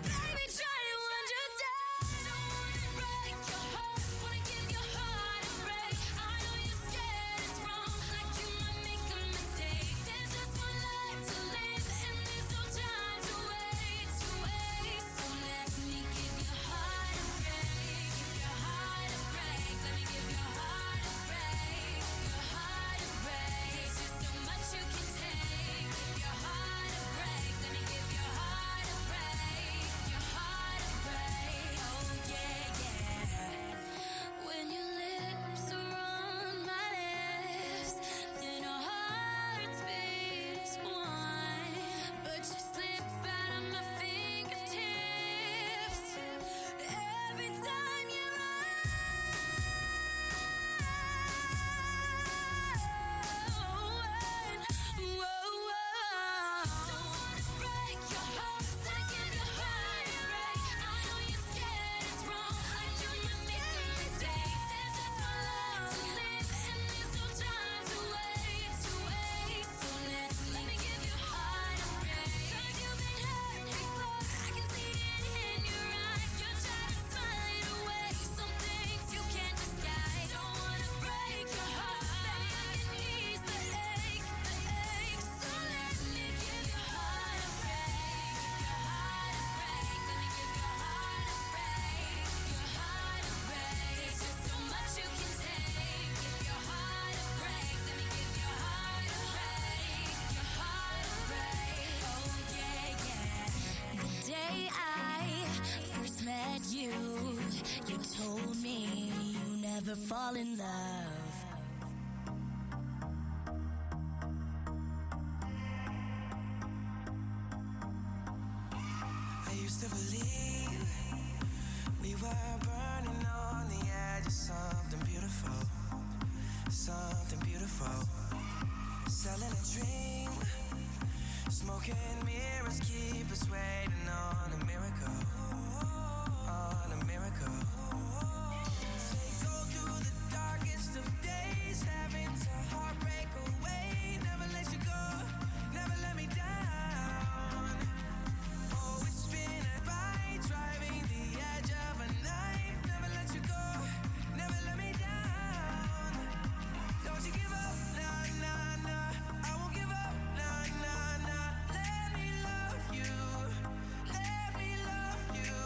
Baby, try to understand. Don't wanna break your heart, wanna give your heart a break. I know you're scared it's wrong, like you might make a mistake. There's just one life to live, and there's no time to wait, to waste. So let me give your heart a break, give your heart a break. Let me give your heart a break, your heart a break. There's just so much you can take. Give your heart a break. Let me give your heart a break, your heart a break. Oh yeah, yeah. When your lips are on my lips, then our hearts beat as one. But you slip out of my fingertips every time you run. Don't wanna break your heart, wanna give your heart a break. I know you're scared it's wrong, like you might make a mistake. There's just one life to live, and there's no time to wait, to waste. So let me give your heart a break. 'Cause you've been hurt before, I can see it in your eyes. You're trying to smile it away, some things you can't disguise. Don't wanna break your heart, baby, I can ease the ache, the ache. So let me give your heart a break, give your heart a break. Let me give your heart a break, your heart a break. There's just so much you can take. Give your heart a break. Let me give your heart a break, your heart a break. Oh yeah, yeah. The day I first met you, you told me you never fall in love. I used to believe we were burning on the edge of something beautiful, something beautiful. Selling a dream, smoking mirrors keep us waiting on a miracle, on a miracle. Say go through the darkest of days, having to heartbreak away. Never let you go, never let me down. Oh, it's been a fight, driving the edge of a knife. Never let you go, never let me down. Don't you give up, nah, nah, nah. I won't give up, nah, nah, nah. Let me love you, let me love you.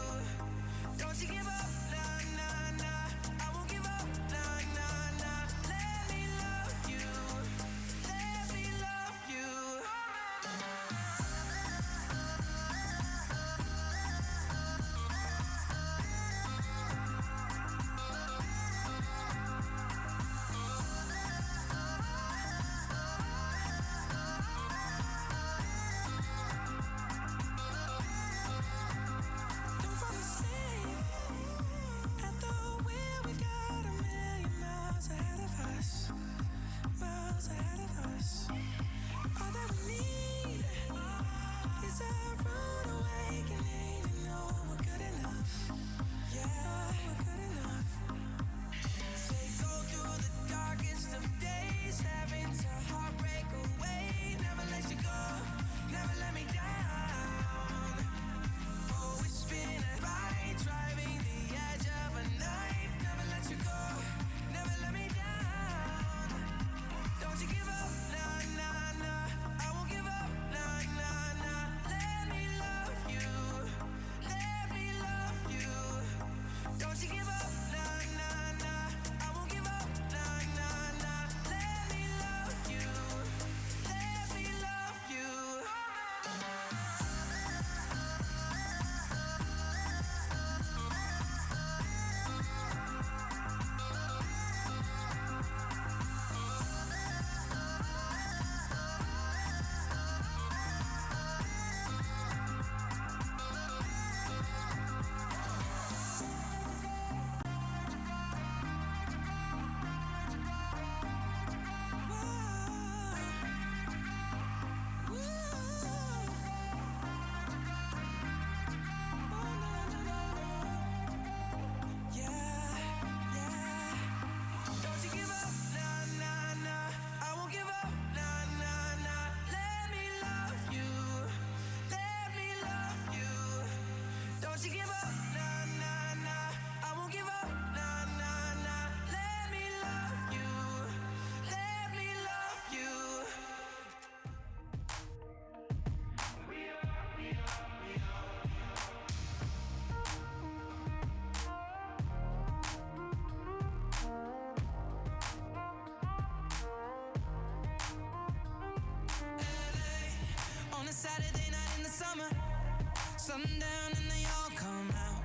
Sundown and they all come out.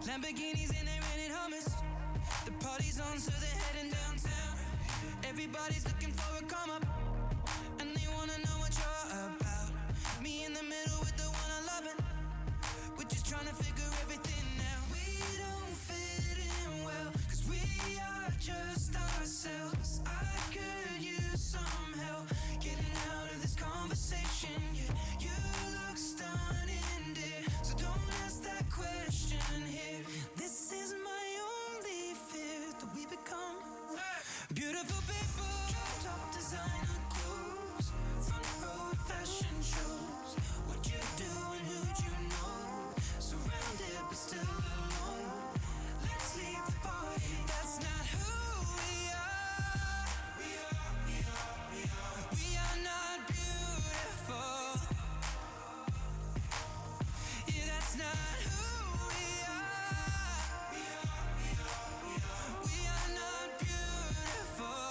Lamborghinis and they rented hummus. The party's on, so they're heading downtown. Everybody's looking for a come up, and they wanna know what you're about. Me in the middle with the one I love, and we're just trying to figure everything out. We don't fit in well, 'cause we are just ourselves. I could use some help getting out of this conversation. Yeah, you look stunning, dear, so don't ask that question here. This is my only fear, that we become beautiful people. Top designer clothes, front row fashion shows. What you do and who'd you know? Surrounded but still alone. Let's leave the party. That's not who we are. We are not beautiful. Yeah, that's not who we are. We are not beautiful.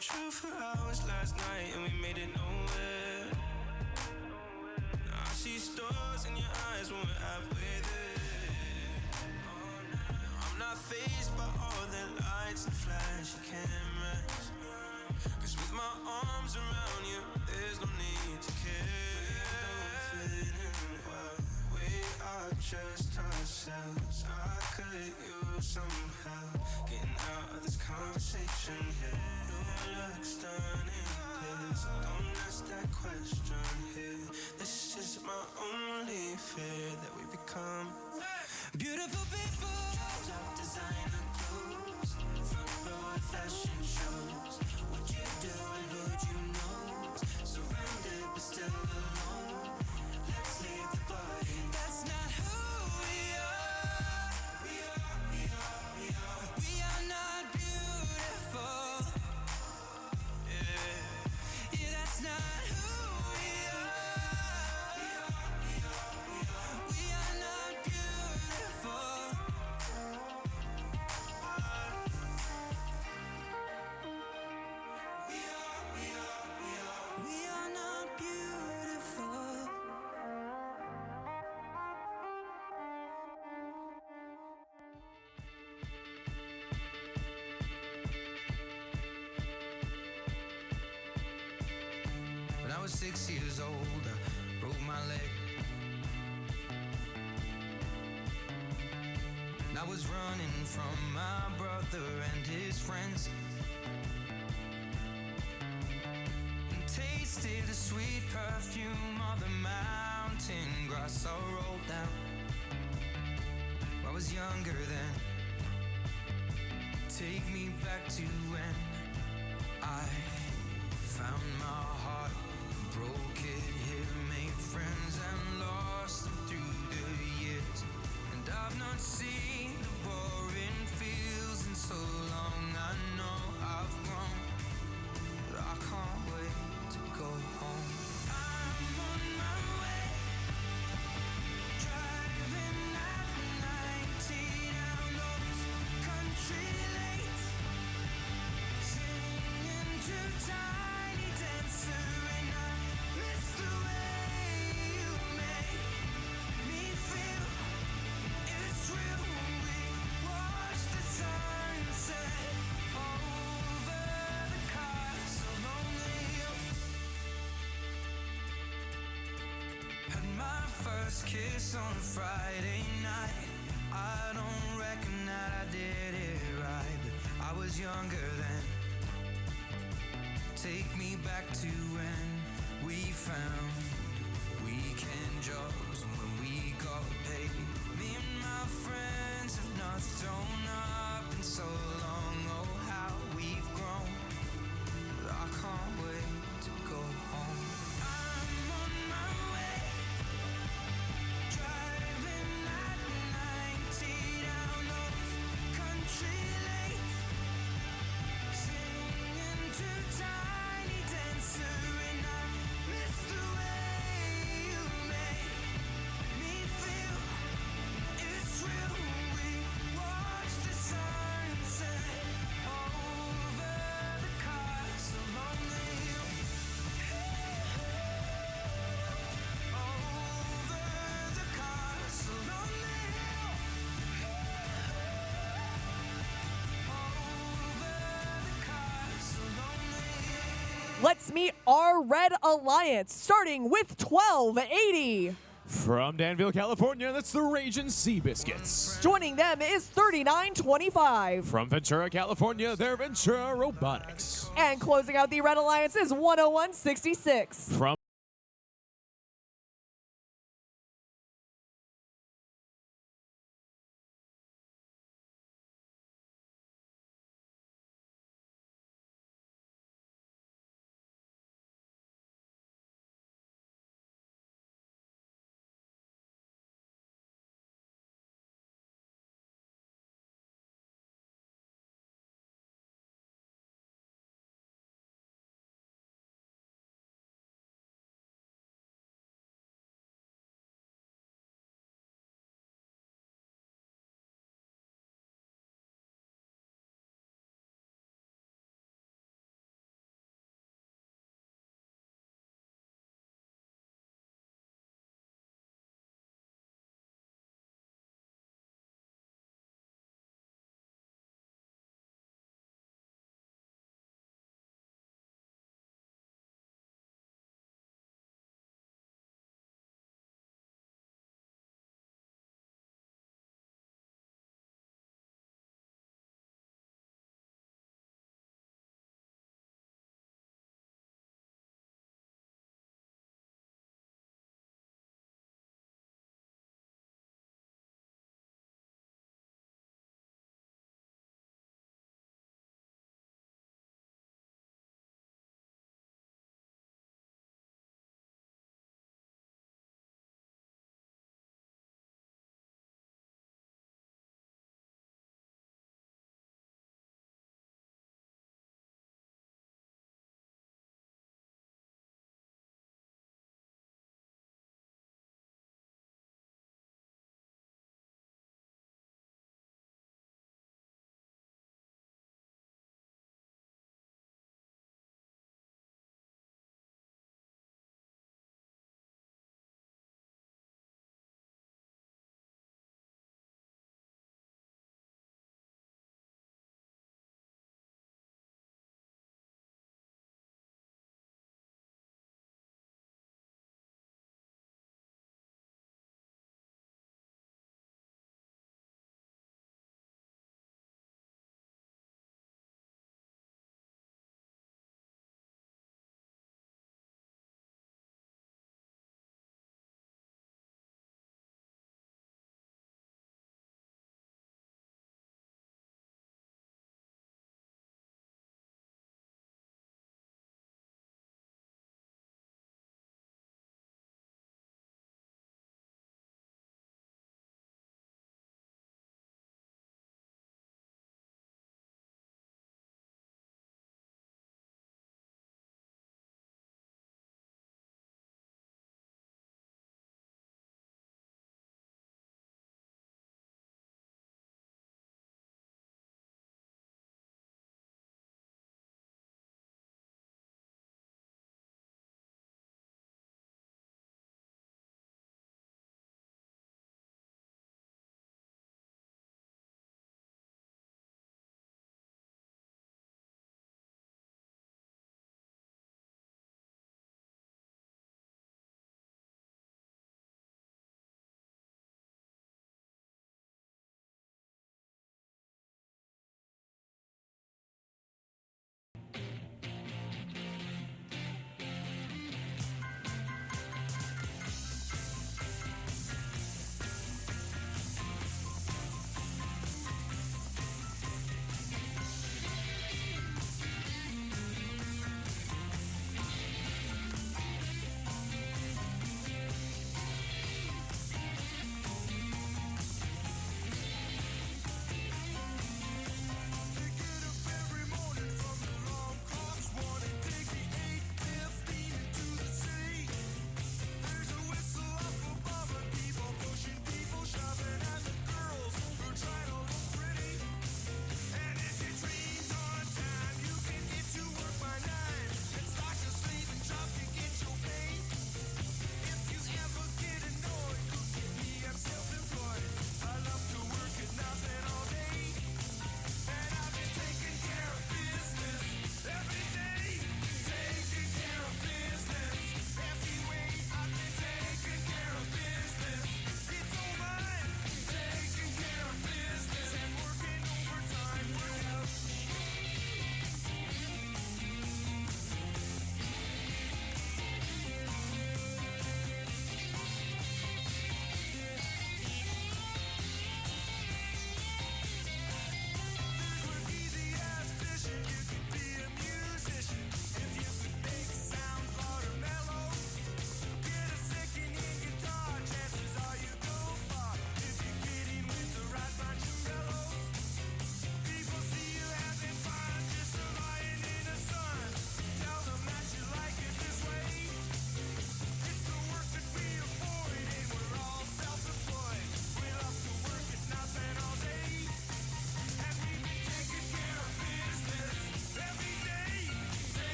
True for hours last night and we made it nowhere. Now I see stars in your eyes when we're halfway there. I'm not fazed by all the lights and flashy cameras, 'cause with my arms around you, there's no need to care. Well, we are just ourselves. I could use some help getting out of this conversation here. You look stunning, please don't ask that question here. This is my only fear, that we become beautiful people. Top designer clothes, front row fashion shows. What you do and who'd you know? Surrounded but still alone. Let's leave the party. That's not who we are. We are not beautiful. Yeah, that's not who we are. We are not beautiful. We are not beautiful. When I was 6 years old, I broke my leg. And I was running from my brother and his friends, and tasted the sweet perfume of the mountain grass I rolled down. I was younger then. Take me back to when I found my heart, broke it here, made friends and lost them through the years. And I've not seen the boring fields in so long. I know I've grown, but I can't wait to go home. I'm on my way, driving at 90 down those country lanes, singing to Tiny Dancer, and I miss the way you make me feel. It's real when we watch the sunset over the castle lonely. Had my first kiss on a Friday night. I don't reckon that I did it right, but I was younger then. Take me back to when we found weekend jobs, when we got paid. Me and my friends have not thrown up in so long. Oh, how we've grown, but I can't wait to go home. I'm on my way, driving at 90 down those country lanes, singing to Tiny Dancer, and I miss the way Let's meet our Red Alliance, starting with 1280. From Danville, California, that's the Ragin' Sea Biscuits. Joining them is 3925. From Ventura, California, they're Ventura Robotics. And closing out the Red Alliance is 10166. From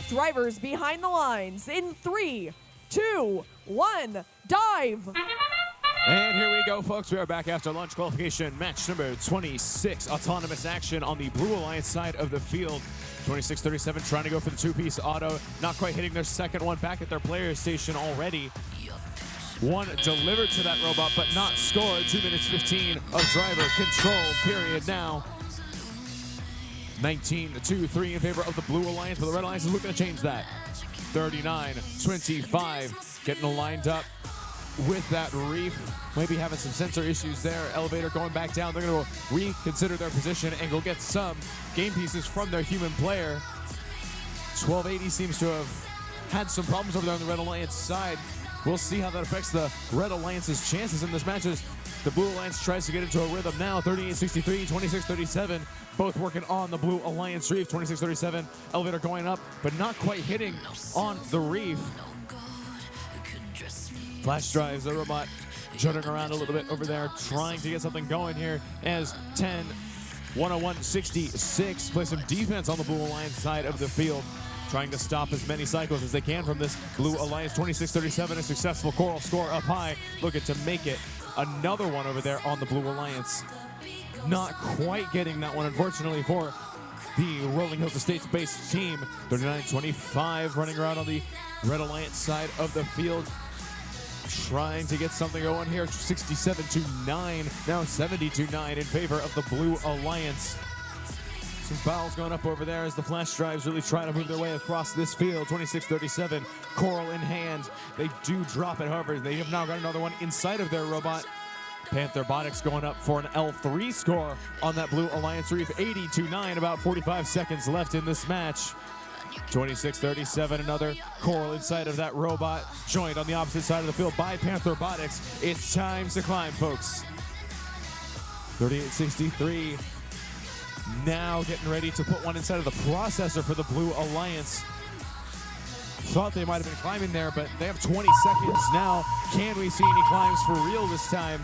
Drivers behind the lines in 3, 2, 1, dive! And here we go, folks. We are back after lunch qualification. Match number 26, autonomous action on the Blue Alliance side of the field. 26-37 trying to go for the two-piece auto. Not quite hitting their second one, back at their player station already. One delivered to that robot, but not scored. 2 minutes 15 of driver control period now. 19-2-3 in favor of the Blue Alliance, but the Red Alliance is looking to change that. 39-25, getting lined up with that reef. Maybe having some sensor issues there. Elevator going back down. They're going to reconsider their position and go get some game pieces from their human player. 1280 seems to have had some problems over there on the Red Alliance side. We'll see how that affects the Red Alliance's chances in this match as the Blue Alliance tries to get into a rhythm now. 38-63, 26-37, both working on the Blue Alliance reef. 26-37, elevator going up, but not quite hitting on the reef. Flash drives the robot jutting around a little bit over there, trying to get something going here as 10, 101-66 play some defense on the Blue Alliance side of the field, trying to stop as many cycles as they can from this Blue Alliance. 26-37, a successful Coral score up high, looking to make it another one over there on the Blue Alliance. Not quite getting that one, unfortunately, for the Rolling Hills Estates-based team. 39-25 running around on the Red Alliance side of the field, trying to get something going here. 67-9, now 70-9 in favor of the Blue Alliance. Some fouls going up over there as the flash drives really try to move their way across this field. 26-37, Coral in hand. They do drop it, however. They have now got another one inside of their robot. Panther Robotics going up for an L3 score on that Blue Alliance reef. 80-9, about 45 seconds left in this match. 26-37, another Coral inside of that robot, joined on the opposite side of the field by Panther Robotics. It's time to climb, folks. 38-63, now getting ready to put one inside of the processor for the Blue Alliance. Thought they might have been climbing there, but they have 20 seconds now. Can we see any climbs for real this time?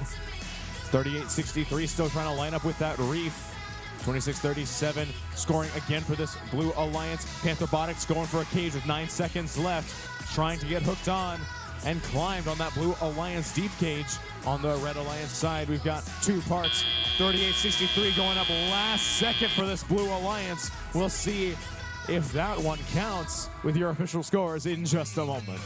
38-63, still trying to line up with that reef. 26-37, scoring again for this Blue Alliance. Panther Robotics going for a cage with 9 seconds left, trying to get hooked on and climbed on that Blue Alliance deep cage. On the Red Alliance side, we've got two parts. 38-63 going up last second for this Blue Alliance. We'll see if that one counts with your official scores in just a moment.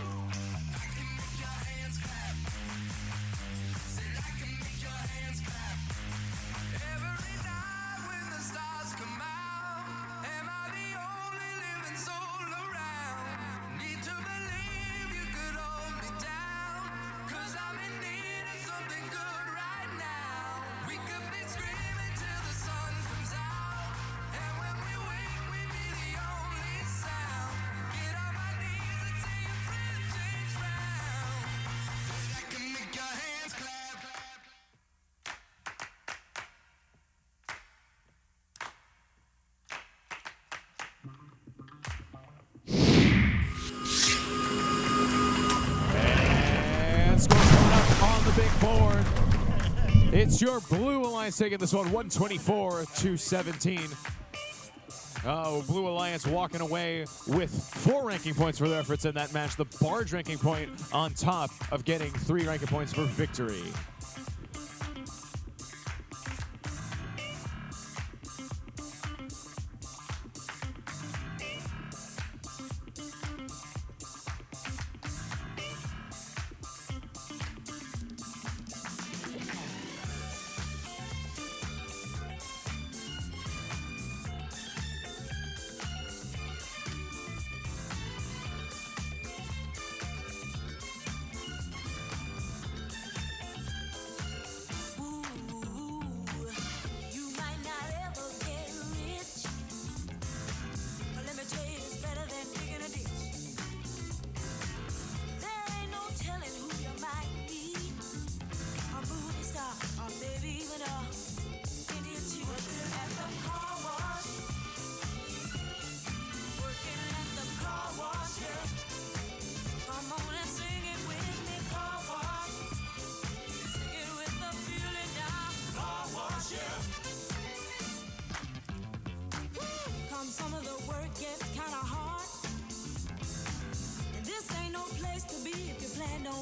It's your Blue Alliance taking this one, 124-17. Oh, Blue Alliance walking away with 4 ranking points for their efforts in that match. The Barge ranking point on top of getting 3 ranking points for victory.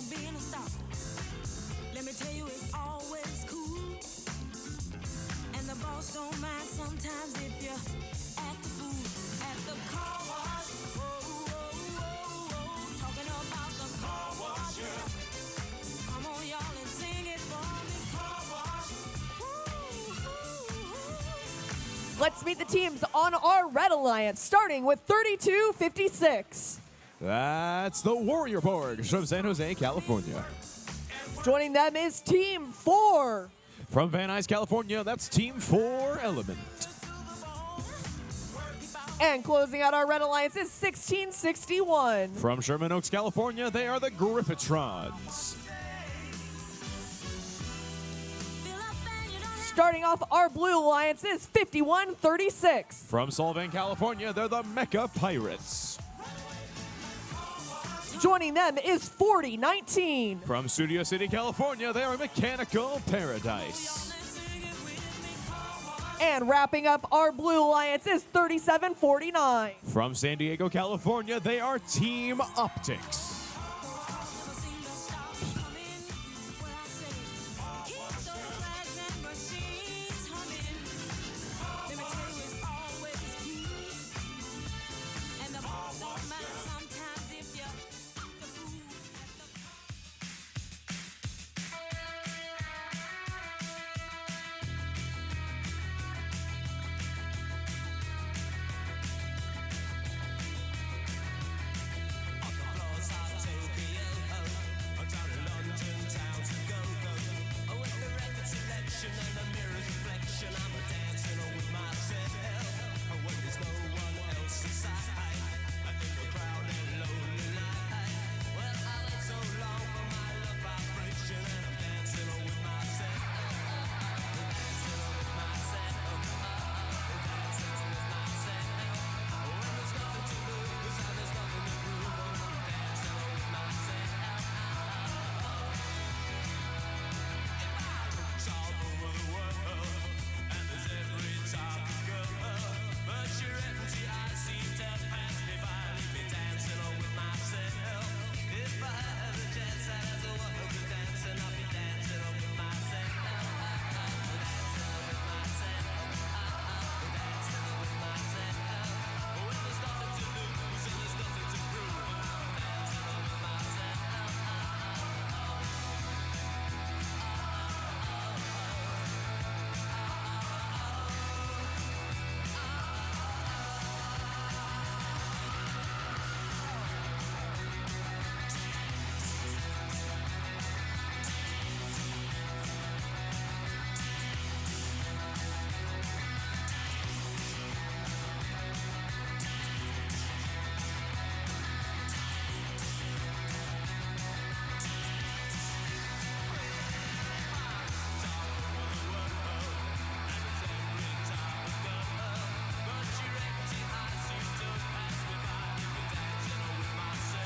on being a star. Let me tell you, it's always cool. And the boss don't mind sometimes if you act the fool at the car wash. Whoa, whoa, whoa, whoa. Talking about the car wash, yeah. Come on, y'all, and sing it for me. Car wash. Let's meet the teams on our Red Alliance, starting with 3256. That's the Warrior Borg from San Jose, California. Joining them is Team 4. From Van Nuys, California, that's Team 4 Element. And closing out our Red Alliance is 1661. From Sherman Oaks, California, they are the Griffitrons. Starting off our Blue Alliance is 5136. From Solvang, California, they're the Mecha Pirates. Joining them is 4019. From Studio City, California, they are Mechanical Paradise. And wrapping up our Blue Alliance is 3749. From San Diego, California, they are Team Optics.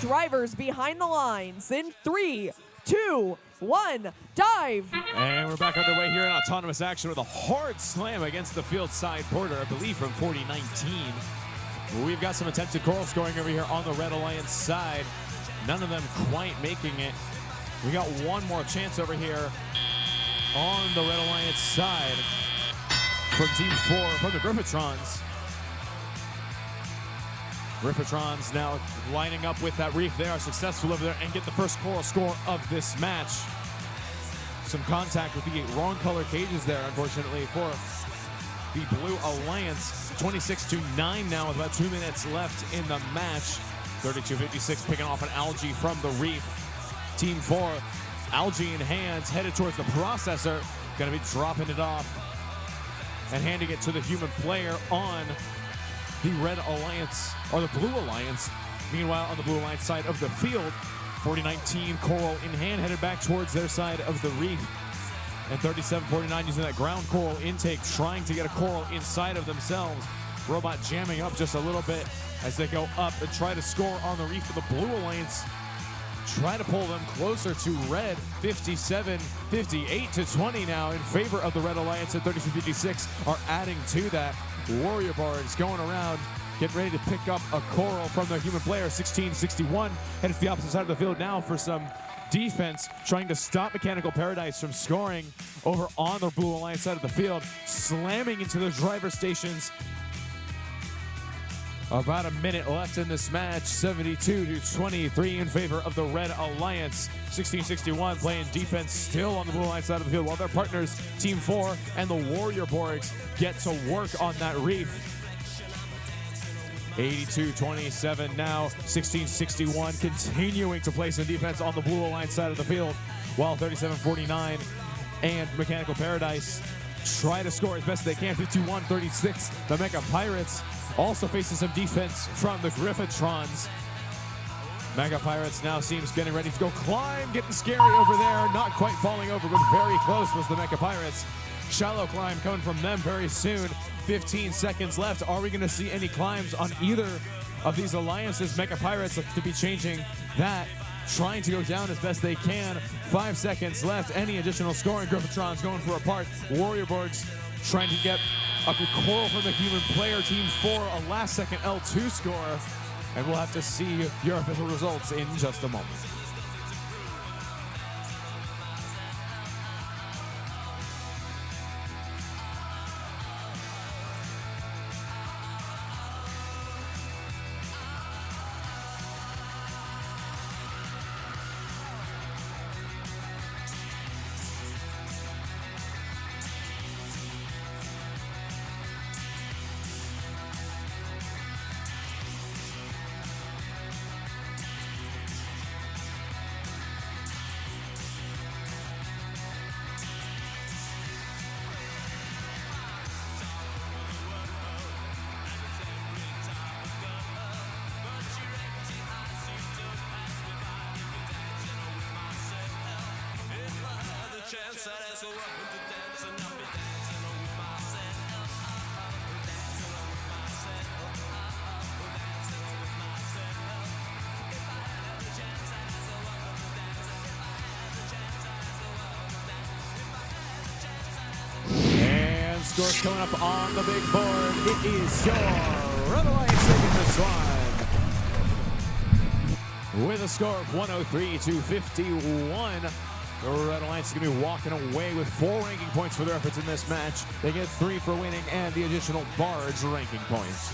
Drivers behind the lines in 3, 2, 1, dive. And we're back underway here in autonomous action with a hard slam against the field side border, I believe from 4019. We've got some attempted coral scoring over here on the Red Alliance side. None of them quite making it. We got one more chance over here on the Red Alliance side from Team 4, from the Griffitrons. Griffitrons now lining up with that reef. They are successful over there and get the first coral score of this match. Some contact with the wrong color cages there, unfortunately, for the Blue Alliance. 26-9 now with about 2 minutes left in the match. 32-56 picking off an algae from the reef. Team 4, algae in hands, headed towards the processor. Gonna be dropping it off and handing it to the human player on the Red Alliance, or the Blue Alliance. Meanwhile, on the Blue Alliance side of the field, 4019 coral in hand, headed back towards their side of the reef. And 3749 using that ground coral intake, trying to get a coral inside of themselves. Robot jamming up just a little bit as they go up and try to score on the reef for the Blue Alliance. Try to pull them closer to red. 57, 58 to 20 now in favor of the Red Alliance, at 32-56 are adding to that. Warrior Bards going around, getting ready to pick up a coral from their human player. 16-61, headed to the opposite side of the field now for some defense trying to stop Mechanical Paradise from scoring over on the Blue Alliance side of the field, slamming into the driver stations. About a minute left in this match, 72-23 in favor of the Red Alliance. 1661 playing defense still on the Blue Alliance side of the field, while their partners, Team 4 and the Warrior Borgs, get to work on that reef. 82-27 now, 1661 continuing to play some defense on the Blue Alliance side of the field, while 3749 and Mechanical Paradise try to score as best they can. 51-36, the Mecha Pirates also facing some defense from the Griffitrons. Mega Pirates now seems getting ready to go climb, getting scary over there, not quite falling over, but very close was the Mecha Pirates. Shallow climb coming from them very soon. 15 seconds left. Are we going to see any climbs on either of these alliances? Mecha Pirates look to be changing that, trying to go down as best they can. 5 seconds left. Any additional scoring? Griffitrons going for a part. Warrior Borgs trying to get a coral from the human player. Team 4, a last-second L2 score. And we'll have to see your official results in just a moment. And scores coming up on the big board. It is your Red Alliance taking this one with a score of 103-51. The Red Alliance is going to be walking away with 4 ranking points for their efforts in this match. They get 3 for winning and the additional Barge ranking points.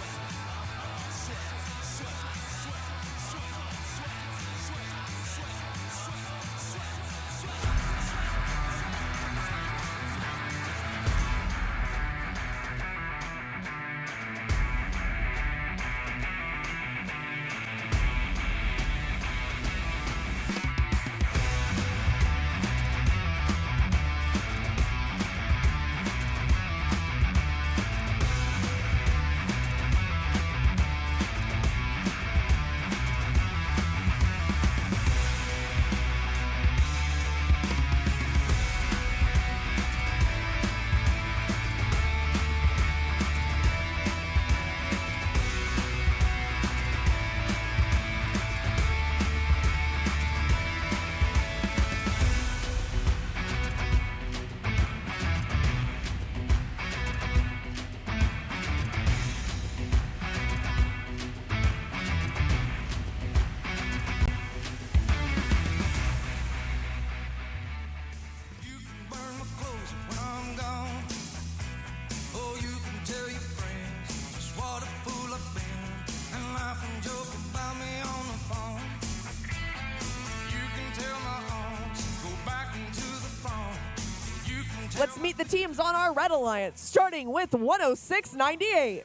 Let's meet the teams on our Red Alliance, starting with 106.98.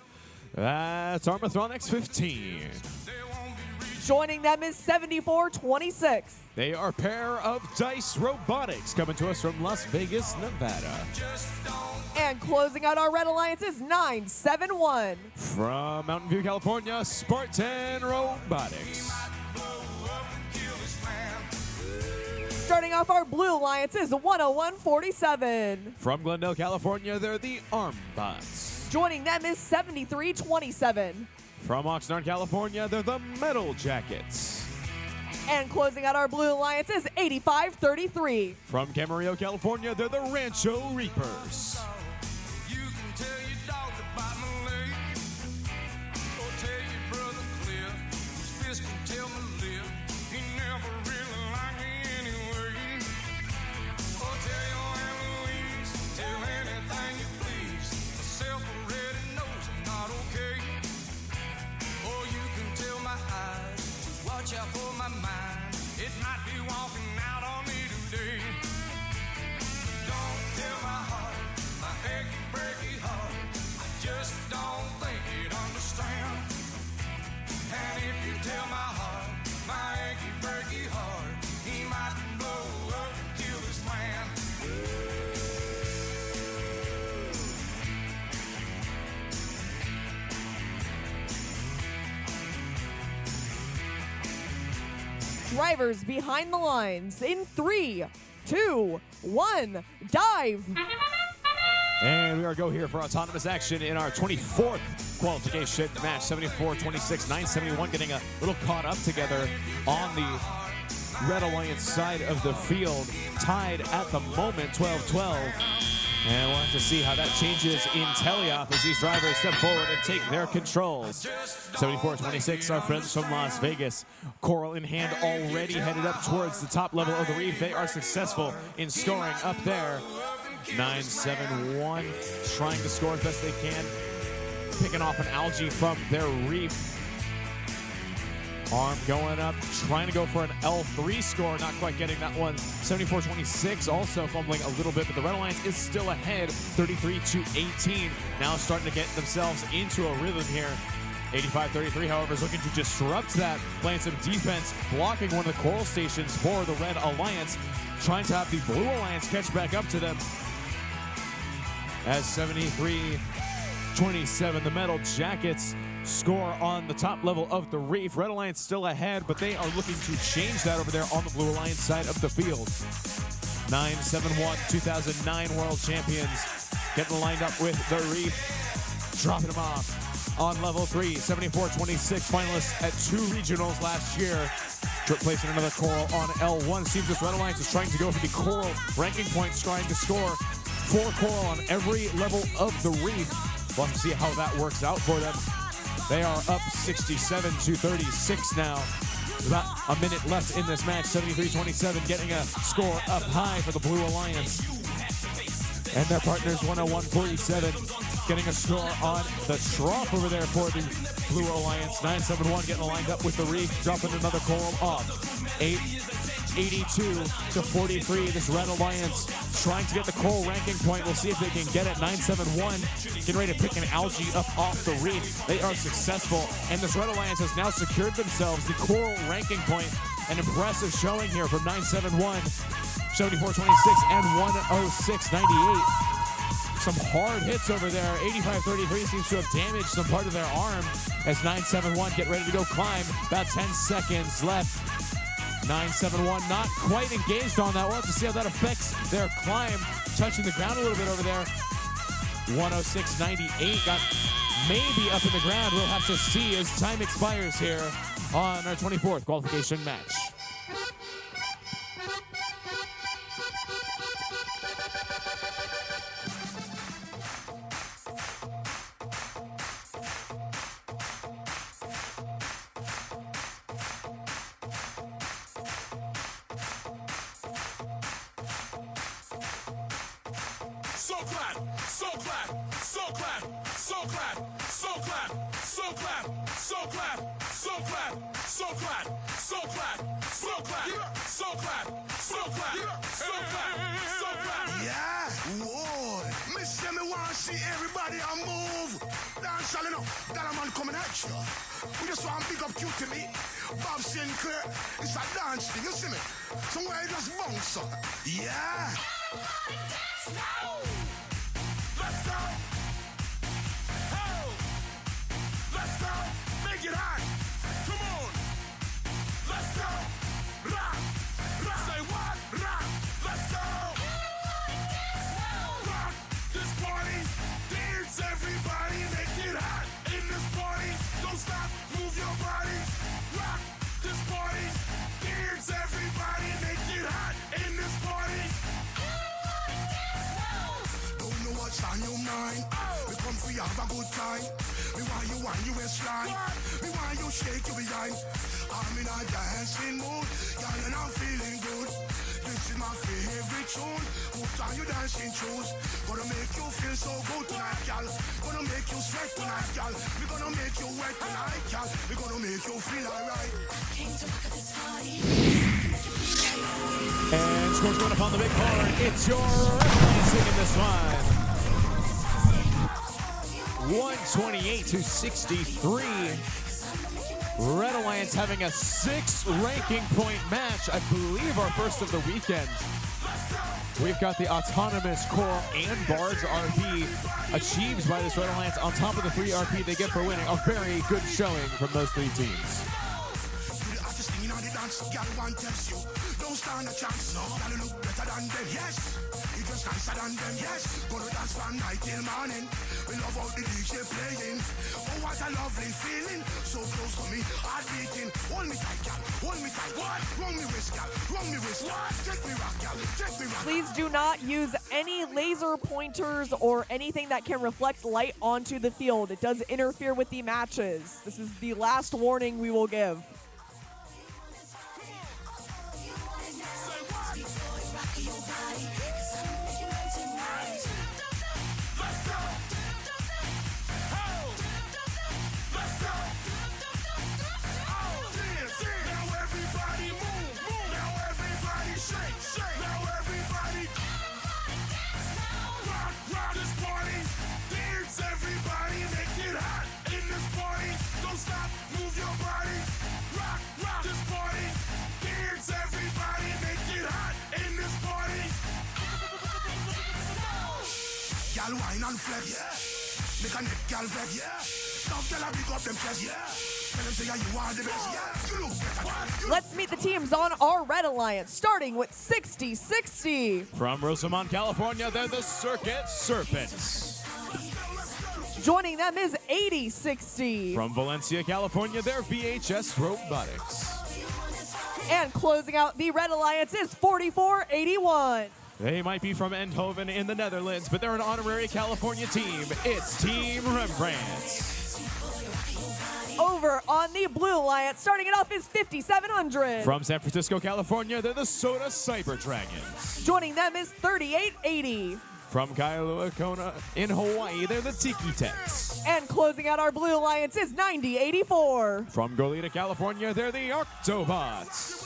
That's Armathronix 15. Joining them is 74.26. They are a pair of Dice Robotics coming to us from Las Vegas, Nevada. And closing out our Red Alliance is 971. From Mountain View, California, Spartan Robotics. Starting off our Blue Alliance is 101.47. From Glendale, California, they're the Armbots. Joining them is 73.27. From Oxnard, California, they're the Metal Jackets. And closing out our Blue Alliance is 85.33. From Camarillo, California, they're the Rancho Reapers. torture for my mind. It might be walking out on me today. Don't tell my heart, my achy, breaky heart. I just don't think it understand. And if you tell my heart, my achy, breaky heart, he might blow up and kill this man. Drivers behind the lines in 3, 2, 1, dive. And we are go here for autonomous action in our 24th qualification match. 74-26, 971 getting a little caught up together on the Red Alliance side of the field. Tied at the moment, 12-12. And we'll have to see how that changes in teleop as these drivers step forward and take their controls. 74-26, our friends from Las Vegas. Coral in hand, already headed up towards the top level of the reef. They are successful in scoring up there. 971, trying to score as best they can. Picking off an algae from their reef. Arm going up, trying to go for an L3 score, not quite getting that one. 74-26, also fumbling a little bit, but the Red Alliance is still ahead, 33-18. Now starting to get themselves into a rhythm here. 85-33, however, is looking to disrupt that, playing some defense, blocking one of the coral stations for the Red Alliance, trying to have the Blue Alliance catch back up to them. As 73-27, the Metal Jackets score on the top level of the reef. Red Alliance still ahead, but they are looking to change that over there on the Blue Alliance side of the field. 971, 2009 world champions, getting lined up with the reef, dropping them off on level 3. 74-26, finalists at 2 regionals last year. Placing another coral on L1. Seems this Red Alliance is trying to go for the coral ranking points, trying to score 4 coral on every level of the reef. We'll have to see how that works out for them. They are up 67-36 now. About a minute left in this match. 73-27, getting a score up high for the Blue Alliance. And their partners 101-47, getting a score on the trough over there for the Blue Alliance. 971 getting lined up with the reef, dropping another coral off. 82-43, this Red Alliance trying to get the coral ranking point. We'll see if they can get it. 971 getting ready to pick an algae up off the reef. They are successful, and this Red Alliance has now secured themselves the coral ranking point. An impressive showing here from 971, 74-26, and 106-98. Some hard hits over there. 85-33 seems to have damaged some part of their arm as 971 get ready to go climb. About 10 seconds left. 971 not quite engaged on that. We'll have to see how that affects their climb. Touching the ground a little bit over there. 106.98 got maybe up in the ground. We'll have to see as time expires here on our 24th qualification match. So clap, so clap, so clap, so clap, so clap, so clap, so clap, so clap, so clap, so clap, so clap, so clap, so clap, so clap, so clap. Yeah, whoa. Me say me want to see everybody a move. Dance all enough. That a man coming at you. We just want to pick up cute to me. Bob Sinclair. It's a dance thing, you see me? Somewhere you just bounce up. Yeah. Let's go. Oh. Let's go. Make it hot. Come on. Let's go. Rock. Rock. Say what? Rock. Let's go. Rock this party. Dance everybody. Make it hot in this party. Don't stop. Move your body. Rock this party. Dance everybody. Make it hot in this party. Don't know what's on your mind. We come for you have a good time. Me want you on your waistline. Me want you shake your behind. I'm in a dancing mood. Girl, and I'm feeling good. This is my favorite tune. Put on your dancing shoes. Gonna make you feel so good tonight, gal. Gonna make you sweat tonight, gal. We're gonna make you wet tonight, gal. We're gonna make you feel alright. Came to rock at this party. And scores going up on the big horn. It's your Redlands taking this one. 128 to 63. Red Alliance having a 6 ranking point match. I believe our first of the weekend. We've got the autonomous Coral and Bards RP achieved by this Red Alliance on top of the 3 RP they get for winning. A very good showing from those 3 teams. Don't stand a chance, no. Gotta look better than them, yes. You just nicer than them, yes. Gonna dance from night till morning. We love how the DJ playing. Oh, what a lovely feeling. So close to me, heart beating. Hold me tight, gal. Hold me tight. What? Wrong me wrist, gal. Wrong me wrist. What? Take me rock, gal. Take me rock. Please do not use any laser pointers or anything that can reflect light onto the field. It does interfere with the matches. This is the last warning we will give. Gal wine and flex, yeah. Make a neck gal vex, yeah. Now gal a big up them chest, yeah. Tell them say you are the best, yeah. You look better. Let's meet the teams on our Red Alliance, starting with 60-60. From Rosamond, California, they're the Circuit Serpents. Joining them is 80-60. From Valencia, California, they're VHS Robotics. And closing out the Red Alliance is 44-81. They might be from Eindhoven in the Netherlands, but they're an honorary California team. It's Team Rembrandt. Over on the Blue Alliance, starting it off is 5700. From San Francisco, California, they're the Soda Cyber Dragons. Joining them is 3880. From Kailua Kona in Hawaii, they're the Tiki Techs. And closing out our Blue Alliance is 9084. From Goleta, California, they're the Octobots.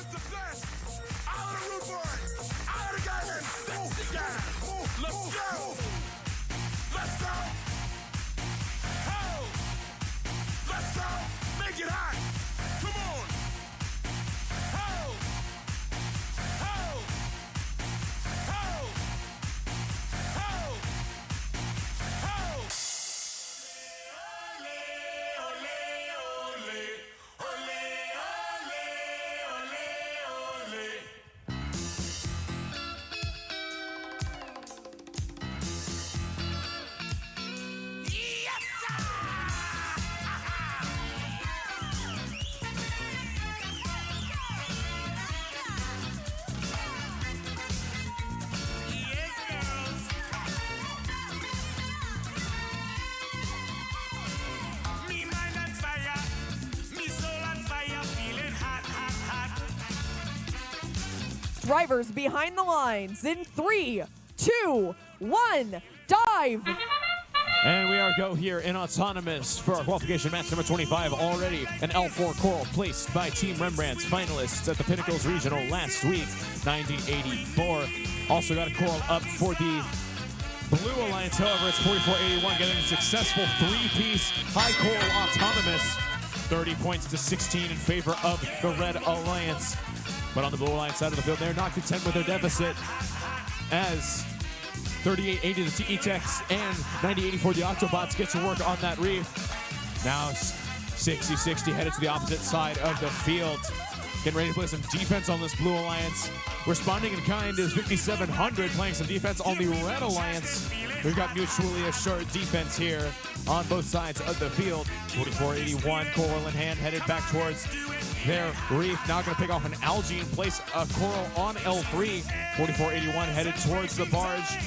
Drivers behind the lines in 3, 2, 1, dive! And we are go here in autonomous for our qualification match number 25. Already an L4 Coral placed by Team Rembrandt's finalists at the Pinnacles Regional last week, 9084. Also got a Coral up for the Blue Alliance, however, it's 4481, getting a successful 3-piece high Coral autonomous. 30 points to 16 in favor of the Red Alliance. But on the Blue Alliance side of the field, they're not content with their deficit as 38-80 the TE Techs and 90-84 the Octobots get to work on that reef. Now 60-60 headed to the opposite side of the field. Getting ready to play some defense on this Blue Alliance. Responding in kind is 5700 playing some defense on the Red Alliance. We've got mutually assured defense here on both sides of the field. 4481, Coral in hand, headed back towards their reef. Now going to pick off an algae and place a Coral on L3. 4481 headed towards the barge.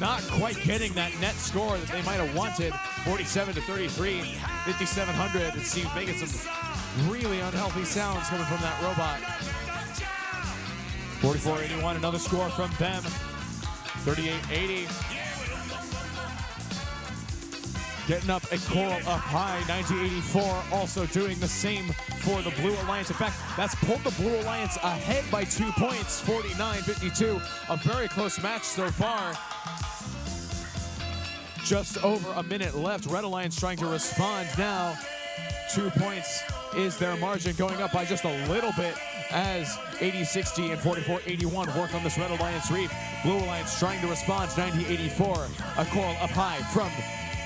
Not quite getting that net score that they might have wanted. 47-33, 5700. It seems making some really unhealthy sounds coming from that robot. 44-81, another score from them. 38-80. Getting up a Coral up high, 90-84. Also doing the same for the Blue Alliance. In fact, that's pulled the Blue Alliance ahead by 2 points, 49-52. A very close match so far. Just over a minute left. Red Alliance trying to respond now. 2 points is their margin, going up by just a little bit as 80-60 and 44-81 work on this Red Alliance reef. Blue Alliance trying to respond, 90-84. A Coral up high from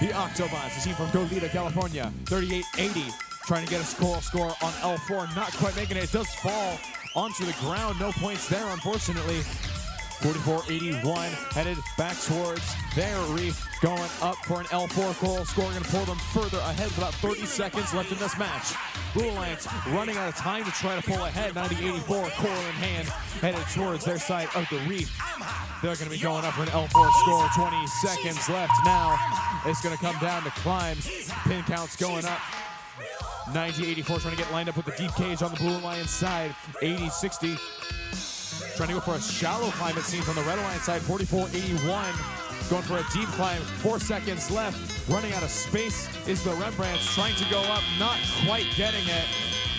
the Octobots, the team from Goleta, California. 38-80, trying to get a Coral score on L4, not quite making it. It does fall onto the ground. No points there, unfortunately. 44-81, headed back towards their reef, going up for an L4 Coral score. Going to pull them further ahead with about 30 seconds left in this match. Blue Alliance running out of time to try to pull ahead. 90-84, Coral in hand, headed towards their side of the reef. They're going to be going up for an L4 score. 20 seconds left now. It's going to come down to climbs. Pin counts going up. 90-84 trying to get lined up with the deep cage on the Blue Alliance side. 80-60. Trying to go for a shallow climb, it seems, on the Red Alliance side. 44-81. Going for a deep climb. 4 seconds left. Running out of space is the Rembrandts. Trying to go up, not quite getting it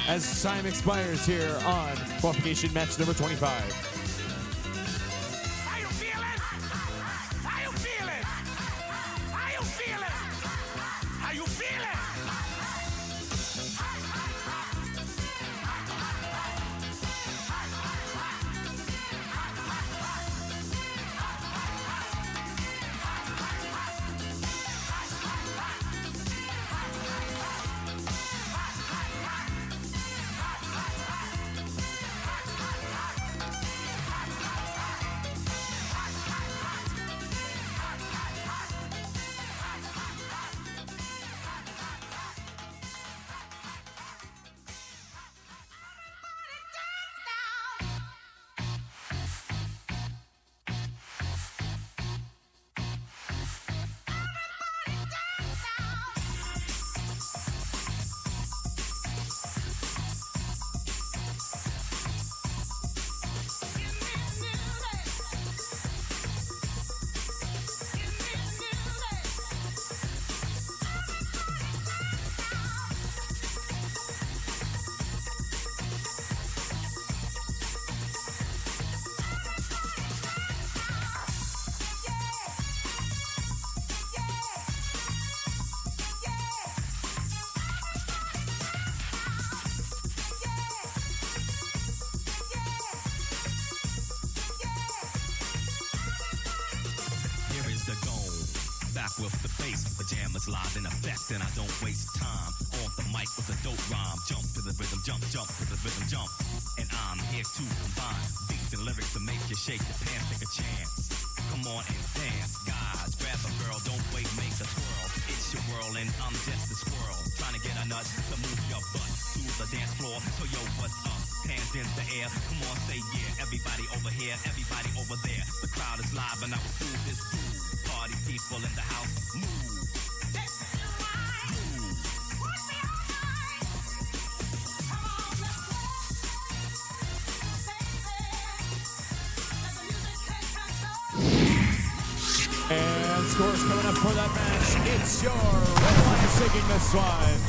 as time expires here on qualification match number 25. How you feeling? How you feeling? How you feeling? How you feeling? Back with the bass, pajamas live in effect, and I don't waste time. On the mic with a dope rhyme, jump to the rhythm, jump to the rhythm, jump. And I'm here to combine beats and lyrics to make you shake your pants, take a chance. Come on and dance, guys. Grab a girl, don't wait, make a twirl. It's your world and I'm just a squirrel. Trying to get a nut to move your butt to the dance floor. So yo, what's up? Hands in the air, come on, say yeah. Everybody over here, everybody over there. The crowd is live and I will do this groove. Party people in the house, move. And scores coming up for that match. It's your Red Alliance taking this one.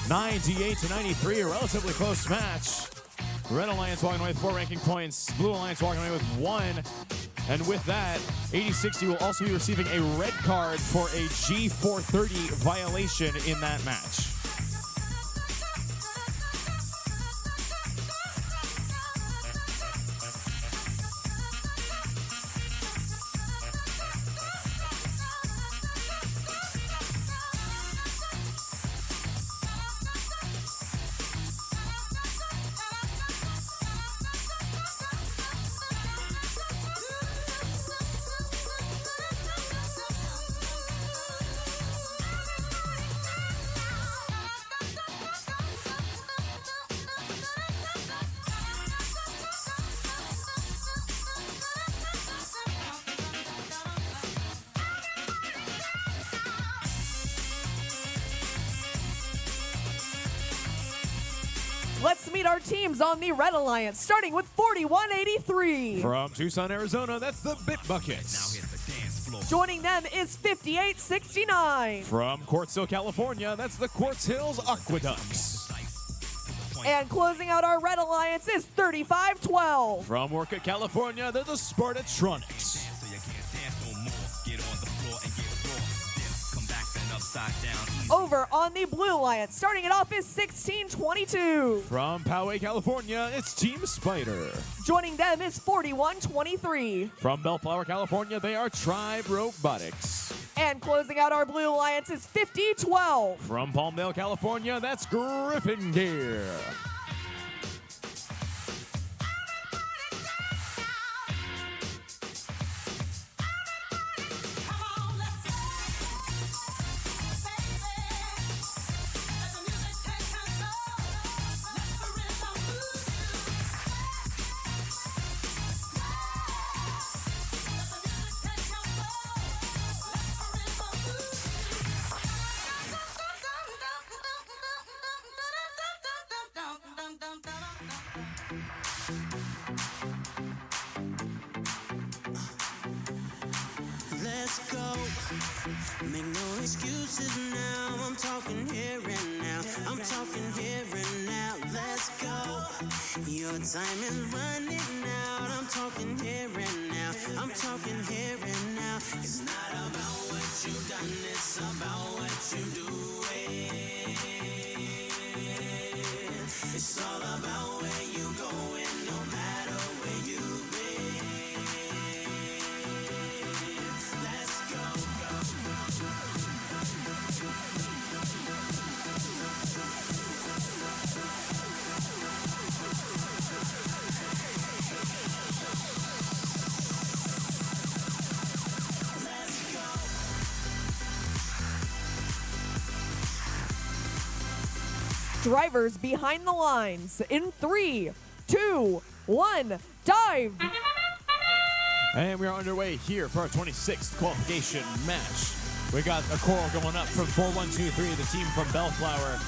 98-93, a relatively close match. Red Alliance walking away with 4 ranking points. Blue Alliance walking away with 1. And with that, 80-60 will also be receiving a red card for a G430 violation in that match. Let's meet our teams on the Red Alliance, starting with 4183. From Tucson, Arizona, that's the Bit Buckets. Joining them is 5869. From Quartzville, California, that's the Quartz Hills Aqueducts. And closing out our Red Alliance is 3512. From Orca, California, they're the Spartatronics. Over on the Blue Alliance, starting it off is 1622. From Poway, California, it's Team Spider. Joining them is 4123. From Bellflower, California, they are Tribe Robotics. And closing out our Blue Alliance is 5012. From Palmdale, California, that's Griffin Gear. Let's go. Make no excuses now. I'm talking here and now. I'm talking here and now. Let's go. Your time is running out. I'm talking here and now. I'm talking here and now. It's not about what you've done, it's about what you doing. It's all about where you going, no matter where you've been. Let's go. Drivers behind the lines in 3, 2, 1, dive! And we are underway here for our 26th qualification match. We got a coral going up from 4123, the team from Bellflower,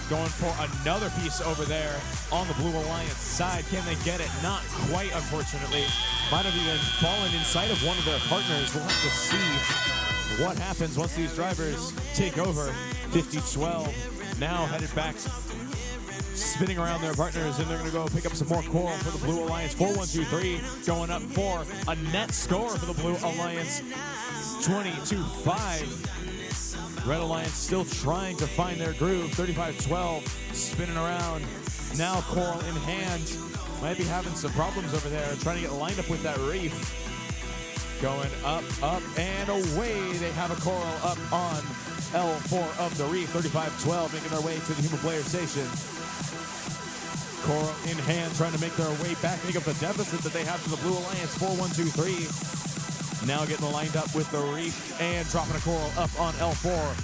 going for another piece over there on the Blue Alliance side. Can they get it? Not quite, unfortunately. Might have even fallen inside of one of their partners. We'll have to see what happens once these drivers take over. 50-12 now headed back, spinning around their partners, and they're going to go pick up some more coral for the Blue Alliance. 4123 going up for a net score for the Blue Alliance, 22-5. Red Alliance still trying to find their groove. 35-12 spinning around. Now coral in hand. Might be having some problems over there, trying to get lined up with that reef. Going up, up, and away. They have a coral up on L4 of the reef. 35-12 making their way to the human player station. Coral in hand, trying to make their way back, make up the deficit that they have to the Blue Alliance. 4123 now getting lined up with the reef and dropping a coral up on L4.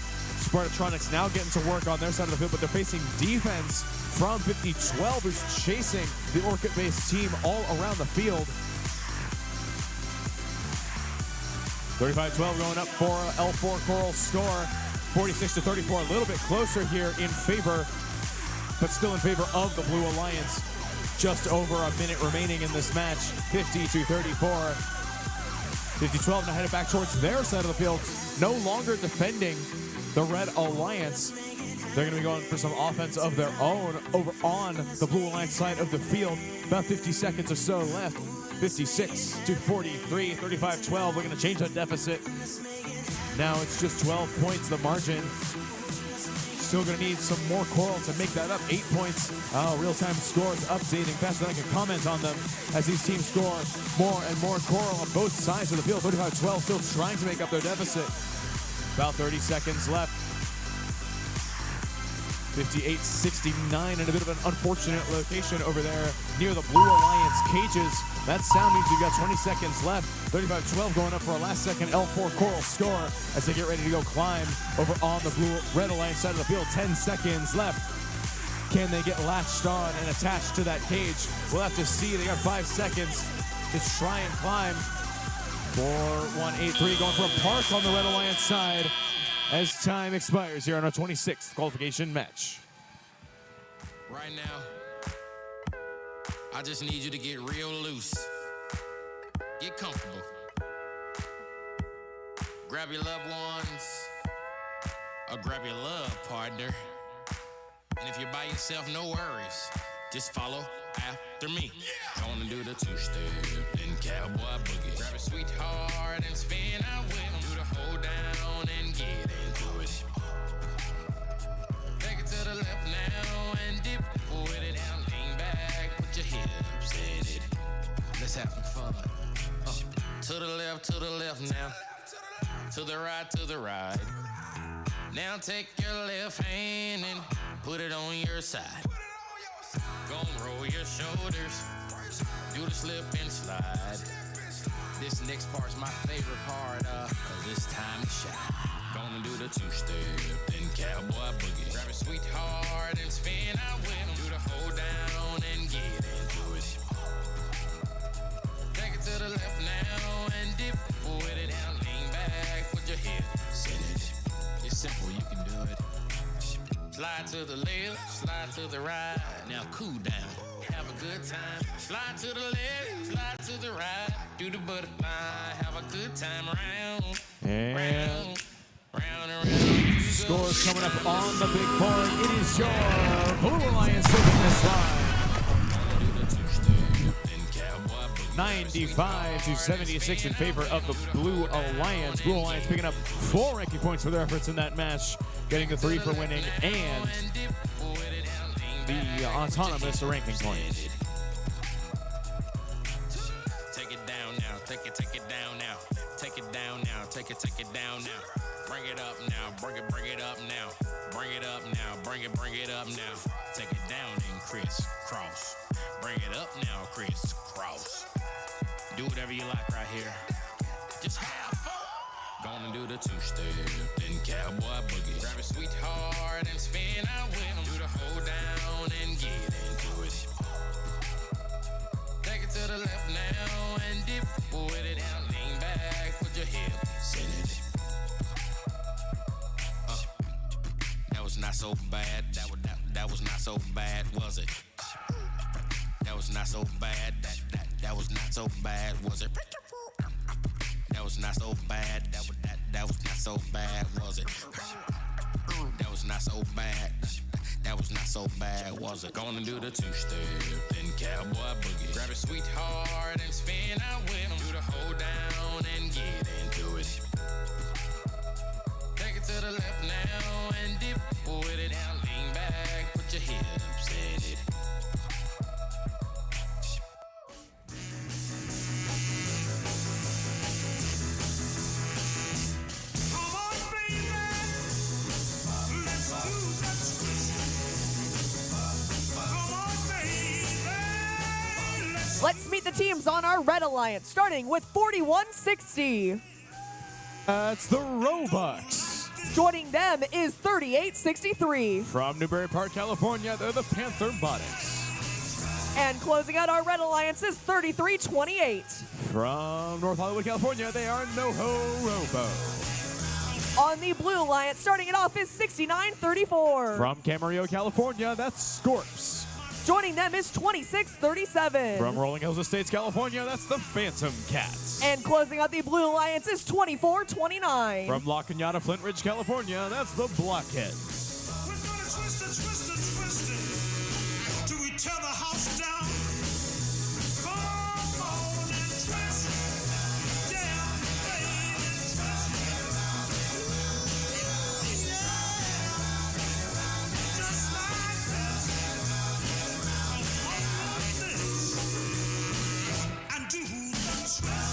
Spartatronics now getting to work on their side of the field, but they're facing defense from 50-12, who's chasing the Orchid-based team all around the field. 35-12 going up for L4 coral score. 46-34, a little bit closer here in favor, but still in favor of the Blue Alliance. Just over a minute remaining in this match. 50-34. 50-12 now headed back towards their side of the field. No longer defending the Red Alliance. They're going to be going for some offense of their own over on the Blue Alliance side of the field. About 50 seconds or so left. 56-43, 35-12. We're going to change that deficit. Now it's just 12 points, the margin. Still going to need some more coral to make that up. 8 points. Real-time scores updating faster than I can comment on them as these teams score more and more coral on both sides of the field. 35-12 still trying to make up their deficit. About 30 seconds left. 58-69 in a bit of an unfortunate location over there near the Blue Alliance cages. That sound means you've got 20 seconds left. 35-12 going up for a last second L4 coral score as they get ready to go climb over on the Red Alliance side of the field. 10 seconds left. Can they get latched on and attached to that cage? We'll have to see. They got 5 seconds to try and climb. 4-1-8-3 going for a park on the Red Alliance side as time expires here on our 26th qualification match. Right now, I just need you to get real loose. Get comfortable. Grab your loved ones, or grab your love partner. And if you're by yourself, no worries. Just follow after me. Gonna do the two-step, then cowboy boogie. Grab a sweetheart and spin out with him. Do the hold down and get into it. Take it to the left now and dip with it. Now lean back, put your hips in it. Let's have some fun. To the left now. To the right. Now take your left hand and put it on your side. Gonna roll your shoulders, do the slip and slide. This next part's my favorite part, cause it's time to shine. Gonna do the two-step, then cowboy boogie. Grab a sweetheart and spin out with him. Do the hold down and get into it. Take it to the left now and dip with it. Now lean back, put your hips in it. It's simple, you can do it. Slide to the left, slide to the right. Now cool down, have a good time. Slide to the left, slide to the right. Do the butterfly, have a good time. Round, And round and round. scores coming up on the big board. It is your Blue Alliance taking this line. 95-76 in favor of the Blue Alliance. Blue Alliance picking up 4 ranking points for their efforts in that match, getting the 3 for winning and the autonomous ranking point. Take it down now, take it down now. Take it down now, take it down now. Bring it up now, bring it up now. Bring it up now, bring it up now. Take it down and crisscross. Bring it up now, crisscross. Do whatever you like right here. Just have fun. Gonna do the two-step, then cowboy boogie. Grab a sweetheart and spin out with him. Do the hold down and get into it. Take it to the left now and dip with it. Now lean back, put your hips in it. That was not so bad. That was not so bad, was it? That was not so bad. That was not so bad, was it? That was not so bad. That was not so bad, was it? That was not so bad. That was not so bad, was it? Gonna do the two-step, then cowboy boogie. Grab a sweetheart and spin out with him. Do the hold down and get into it. Take it to the left now and dip with it. Now lean back, put your hips in it. Let's meet the teams on our Red Alliance, starting with 4160. That's the Robots. Joining them is 3863. From Newbury Park, California, they're the Panther Botics. And closing out our Red Alliance is 3328. From North Hollywood, California, they are NoHo Robo. On the Blue Alliance, starting it off is 6934. From Camarillo, California, that's Scorps. Joining them is 2637. From Rolling Hills Estates, California, that's the Phantom Cats. And closing out the Blue Alliance is 2429. From La Cañada, Flint Ridge, California, that's the Blockheads. We're gonna twist it till we tear the house down. Come on and twist it. Yeah, baby, twist it. Yeah. Just like this. And do the twist.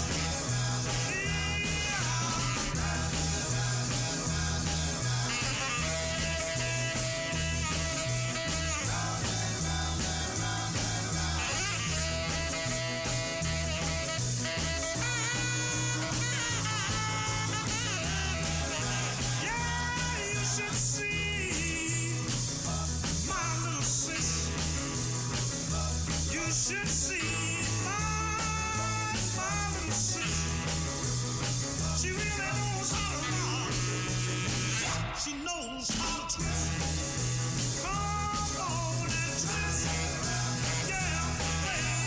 She knows how to twist. Come on and twist. Yeah, baby.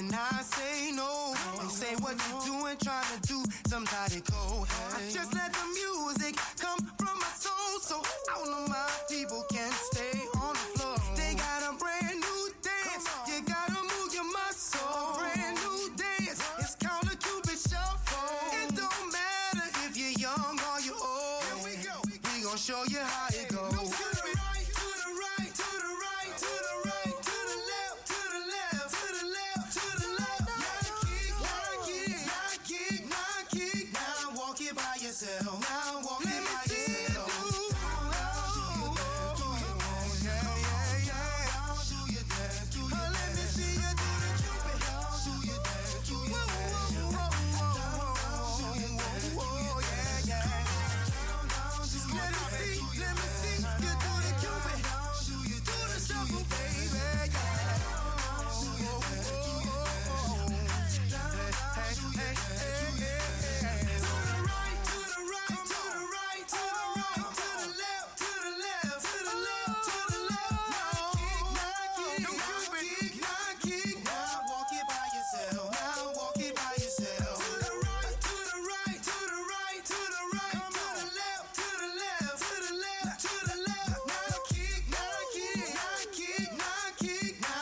can I say no? They say what you doing, trying to do somebody cold. I just let the music come from my soul, so all of my people can stay on the floor. They got a brand new dance, you gotta move your muscle. Brand new dance, it's called a Cupid Shuffle. It don't matter if you're young or you're old. Here we go. We gon' show you how it goes.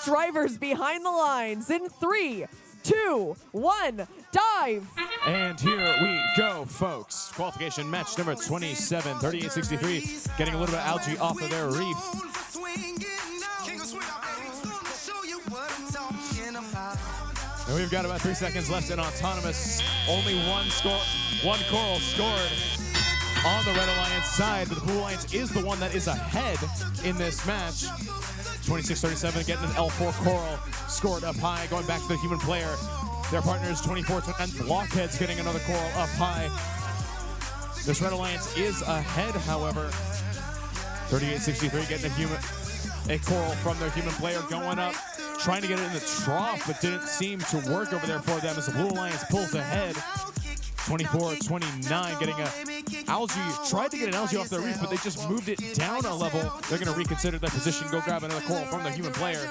Drivers behind the lines in 3, 2, 1, dive. And here we go, folks. Qualification match number 27, 38-63, getting a little bit of algae off of their reef. And we've got about 3 seconds left in autonomous. Only one coral scored on the Red Alliance side, but the Blue Alliance is the one that is ahead in this match. 26-37, getting an L4 coral scored up high, going back to the human player. Their partners 24-20, and Blockheads getting another coral up high. This Red Alliance is ahead, however. 38-63, getting a coral from their human player, going up, trying to get it in the trough, but didn't seem to work over there for them as the Blue Alliance pulls ahead. 24-29, getting a algae, tried to get an algae off their reef, but they just moved it down a level. They're going to reconsider their position, go grab another coral from their human player.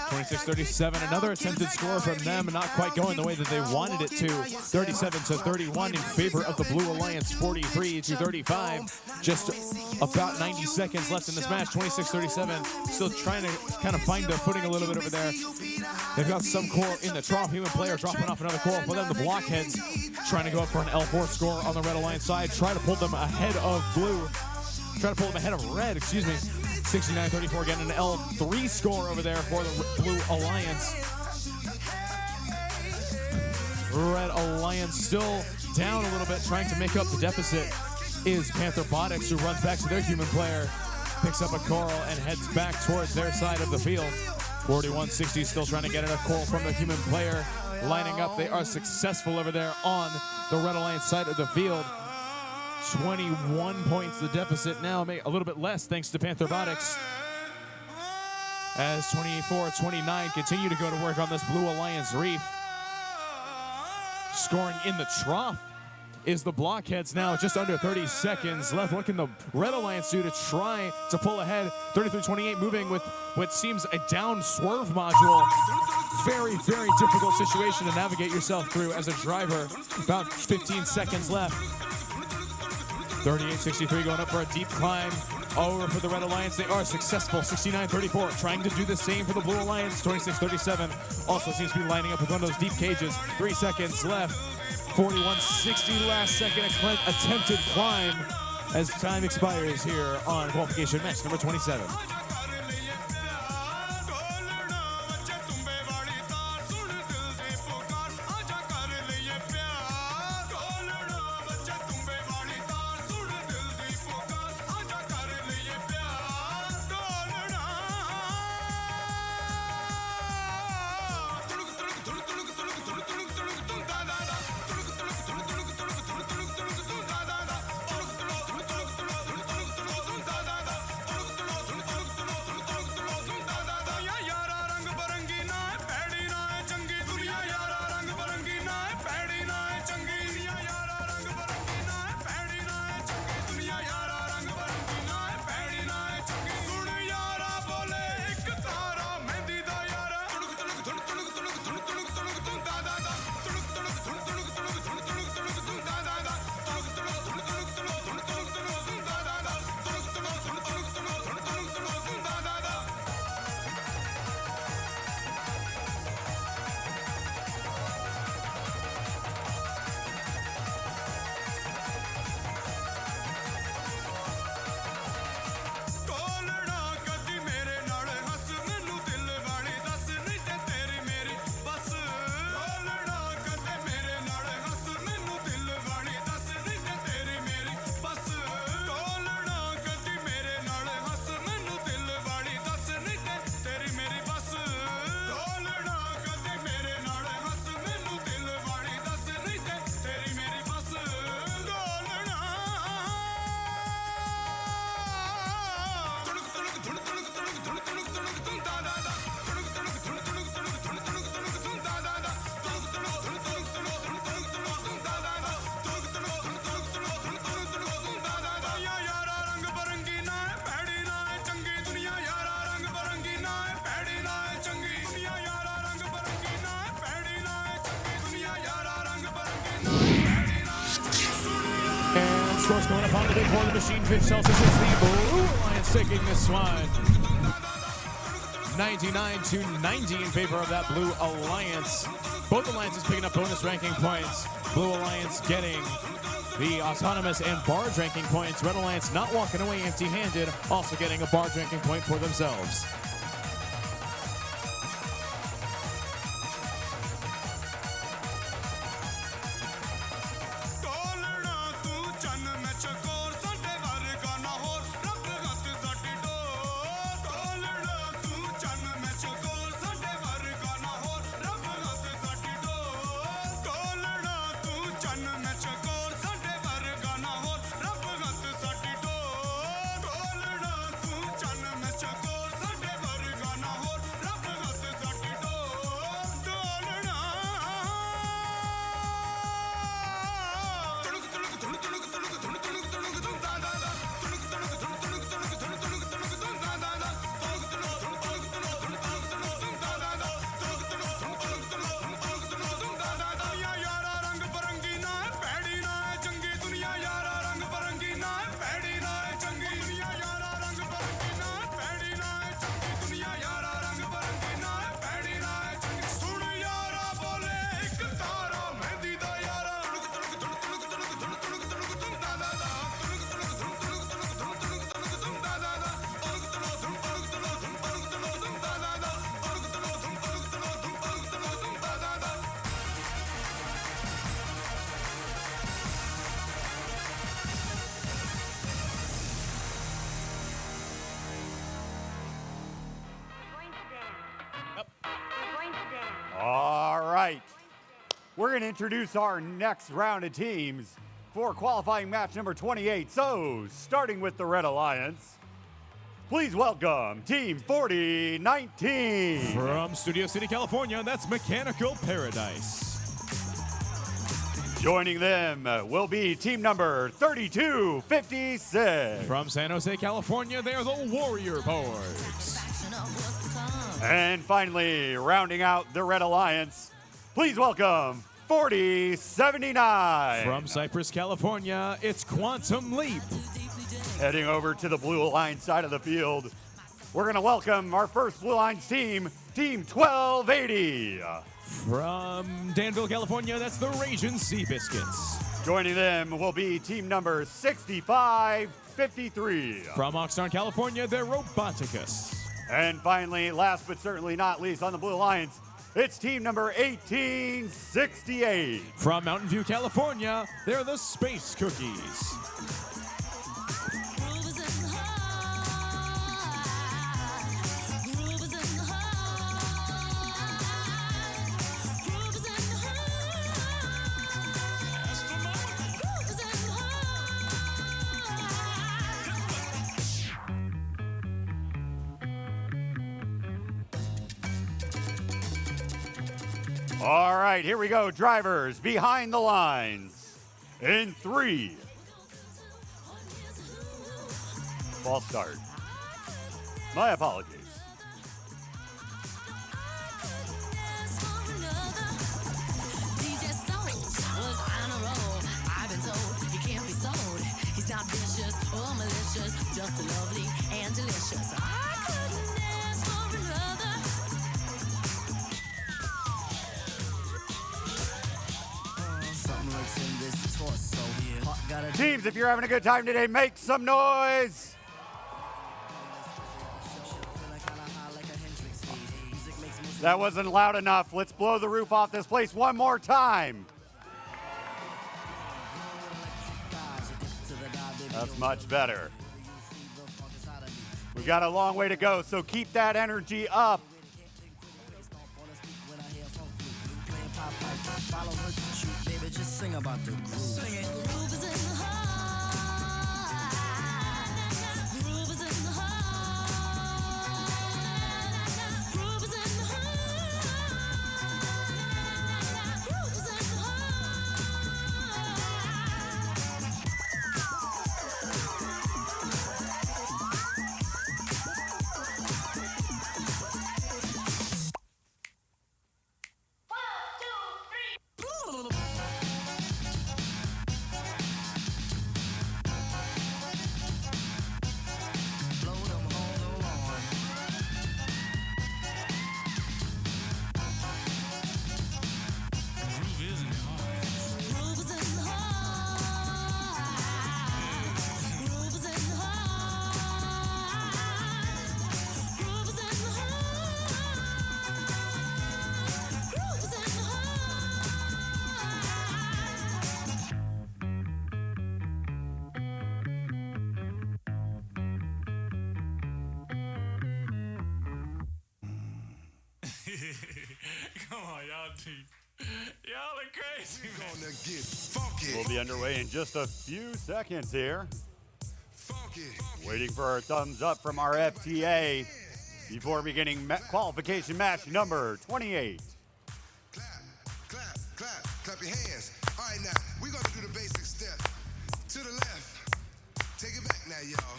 26-37, another attempted score from them, not quite going the way that they wanted it to. 37-31 in favor of the Blue Alliance, 43-35. Just about 90 seconds left in this match. 26-37, still trying to kind of find their footing a little bit over there. They've got some coral in the trough. Human player dropping off another coral for them. The Blockheads trying to go up for an L4 score on the Red Alliance side. Try to pull them ahead of Blue. Try to pull them ahead of Red, excuse me. 69-34, getting an L3 score over there for the Blue Alliance. Red Alliance still down a little bit, trying to make up the deficit is Panther Robotics, who runs back to their human player, picks up a coral and heads back towards their side of the field. 41-60, still trying to get a coral from the human player. Lining up, they are successful over there on the Red Alliance side of the field. 21 points the deficit now, a little bit less thanks to Panther Robotics. As 24-29 continue to go to work on this Blue Alliance reef. Scoring in the trough is the Blockheads now, just under 30 seconds left. What can the Red Alliance do to try to pull ahead? 33-28, moving with what seems a down swerve module. Very, very difficult situation to navigate yourself through as a driver. About 15 seconds left. 38-63 going up for a deep climb over for the Red Alliance. They are successful. 69-34 trying to do the same for the Blue Alliance. 26-37 also seems to be lining up with one of those deep cages. 3 seconds left. 41-60 last second attempted climb as time expires here on qualification match number 27. scores coming up on the big board. The machine pitch tells us it's the Blue Alliance taking this one. 99-90 in favor of that Blue Alliance. Both alliances picking up bonus ranking points. Blue Alliance getting the autonomous and barge ranking points. Red Alliance not walking away empty-handed, also getting a barge ranking point for themselves. All right. We're going to introduce our next round of teams for qualifying match number 28. So, starting with the Red Alliance, please welcome Team 4019. From Studio City, California, that's Mechanical Paradise. Joining them will be team number 3256. From San Jose, California, they are the Warrior Boards. And finally, rounding out the Red Alliance, please welcome 4079. From Cypress, California, it's Quantum Leap. Heading over to the Blue Alliance side of the field, we're going to welcome our first Blue Alliance team, Team 1280. From Danville, California, that's the Ragin' Seabiscuits. Joining them will be team number 6553. From Oxnard, California, they're Roboticus. And finally, last but certainly not least on the Blue Alliance, it's team number 1868. From Mountain View, California, they're the Space Cookies. All right, here we go. Drivers behind the lines. In 3. False start. My apologies. Just lovely and delicious. I couldn't ask for another. Something lurks in this torso. Teams, if you're having a good time today, make some noise. That wasn't loud enough. Let's blow the roof off this place one more time. That's much better. We got a long way to go, so keep that energy up. Follow her to shoot, baby, just sing about the groove. Sing it. Groove is in the heart. Groove is in the heart. Groove is in the heart. Groove is in the Come on, y'all Y'all are crazy. Gonna get funky. We'll be underway in just a few seconds here. Funky. Waiting for our thumbs up from our FTA before beginning qualification match number 28. Clap your hands. All right, now, we're gonna do the basic step. To the left. Take it back now, y'all.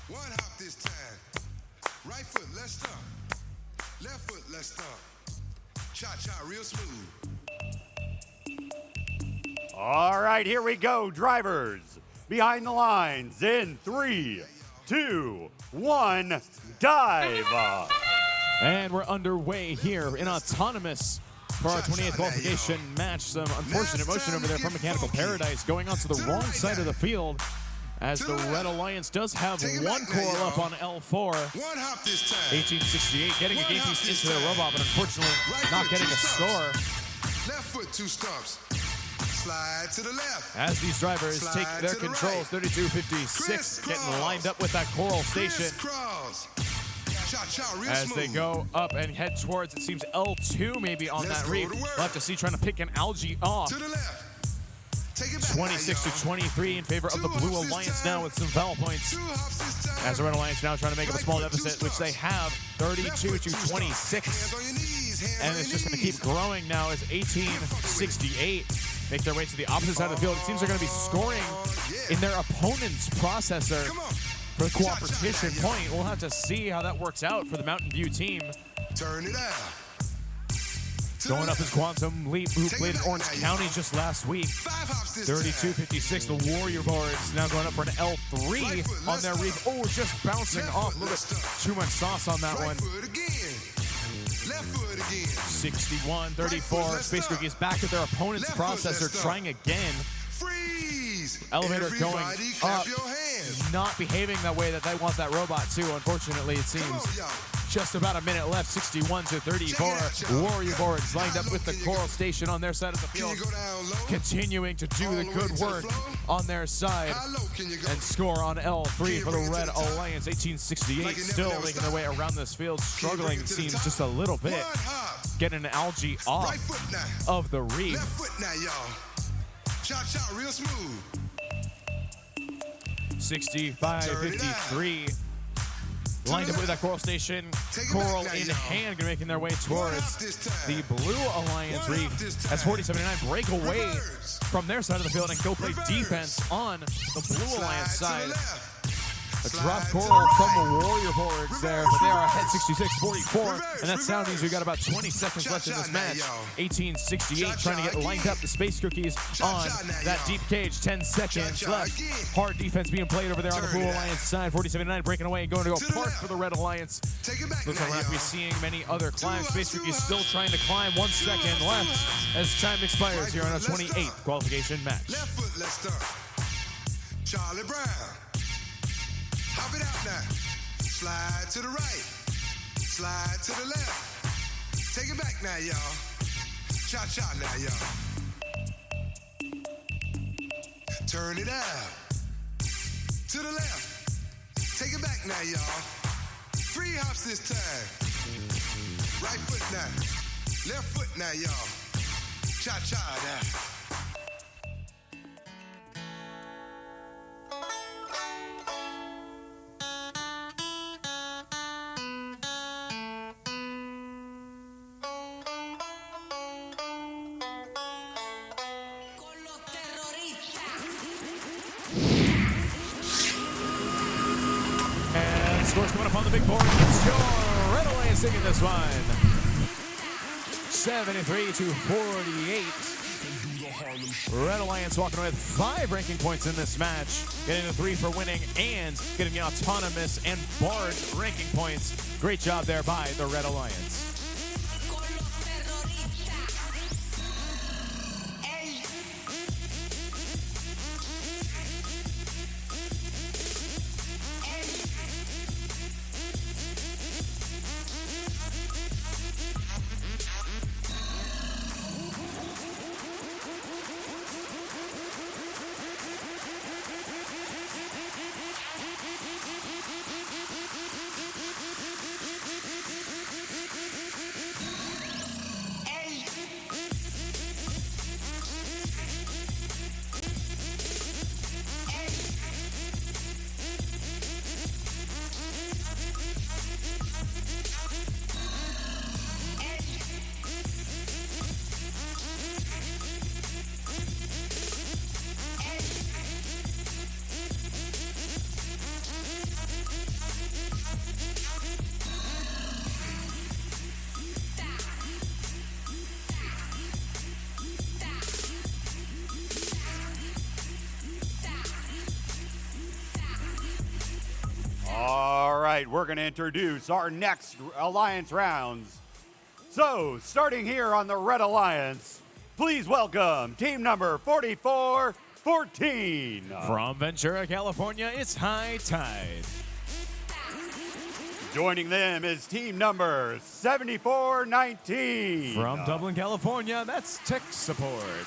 One hop this time. Right foot, let's stomp. Left foot, let's stomp. Cha-cha, real smooth. All right, here we go, drivers. Behind the lines in 3, 2, 1, dive. And we're underway here in autonomous for our 28th qualification match. Some unfortunate motion over there from Mechanical Paradise going onto the wrong side of the field, as the Red Alliance does have one coral up on L4. 1868 getting a game piece into their robot, but unfortunately not getting a score. Left foot, 2 stumps. Slide to the left. As these drivers take their controls, 3256 getting lined up with that coral station. As they go up and head towards, it seems, L2 maybe on that reef. We'll have to see, trying to pick an algae off. 26 to 23 in favor of the Blue Alliance now with some foul points. As the Red Alliance now trying to make up a small deficit, which they have, 32 to 26. And it's just going to keep growing now as 1868 make their way to the opposite side of the field. It seems they're going to be scoring in their opponent's processor for the cooperation point. We'll have to see how that works out for the Mountain View team. Turn it out. Going up is Quantum Leap, who played in Orange County just last week. 3256, the Warrior Boards now going up for an L3 on their reef. Oh, just bouncing off. A little bit too much sauce on that one. 61, 34. Space Cookies back at their opponent's processor, trying again. Elevator going up, not behaving that way that they want that robot to, unfortunately, it seems. Just about a minute left, 61 to 34. Warrior Boards lined up with the coral station on their side of the field, continuing to do the good work on their side and score on L3 for the Red Alliance. 1868 still making their way around this field, struggling, it seems, just a little bit. Getting an algae off of the reef. Left foot now, y'all. Cha-cha, real smooth. 65-53. Lined up with that coral station, coral in hand, making their way towards the Blue Alliance reef as 4079 break away from their side of the field and go play defense on the Blue Alliance side. A drop coral from the Warrior Boards there, but they are ahead 66-44, and that sound means we've got about 20 seconds left in this match. 1868 trying to get lined up. The Space Cookies on that deep cage, 10 seconds left. Hard defense being played over there on the Blue Alliance side. 4079 breaking away and going to go park for the Red Alliance. Looks like we're not going to be seeing many other climbs. Space Cookies still trying to climb. 1 second left as time expires here on our 28th qualification match. Left foot, let's start. Charlie Brown. Hop it out now. Slide to the right. Slide to the left. Take it back now, y'all. Cha-cha now, y'all. Turn it out. To the left. Take it back now, y'all. 3 hops this time. Right foot now. Left foot now, y'all. Cha-cha now. Scores coming up on the big board. Let's go. Red Alliance taking this one. 73 to 48. Red Alliance walking away with 5 ranking points in this match. Getting the 3 for winning and getting the autonomous and barred ranking points. Great job there by the Red Alliance. All right, we're going to introduce our next Alliance rounds. So, starting here on the Red Alliance, please welcome team number 4414. From Ventura, California, it's High Tide. Joining them is team number 7419. From Dublin, California, that's Tech Support.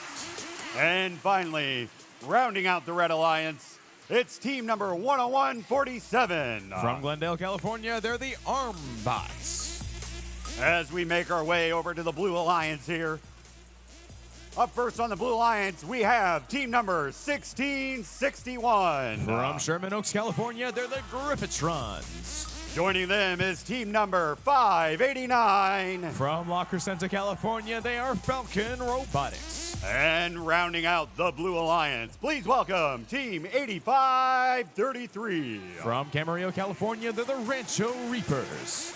And finally, rounding out the Red Alliance, it's team number 10147. From Glendale, California, they're the Armbots. As we make our way over to the Blue Alliance here. Up first on the Blue Alliance, we have team number 1661. From Sherman Oaks, California, they're the Griffitrons. Joining them is team number 589. From La Crescenta, California, they are Falcon Robotics. And rounding out the Blue Alliance, please welcome team 8533. From Camarillo, California, they're the Rancho Reapers.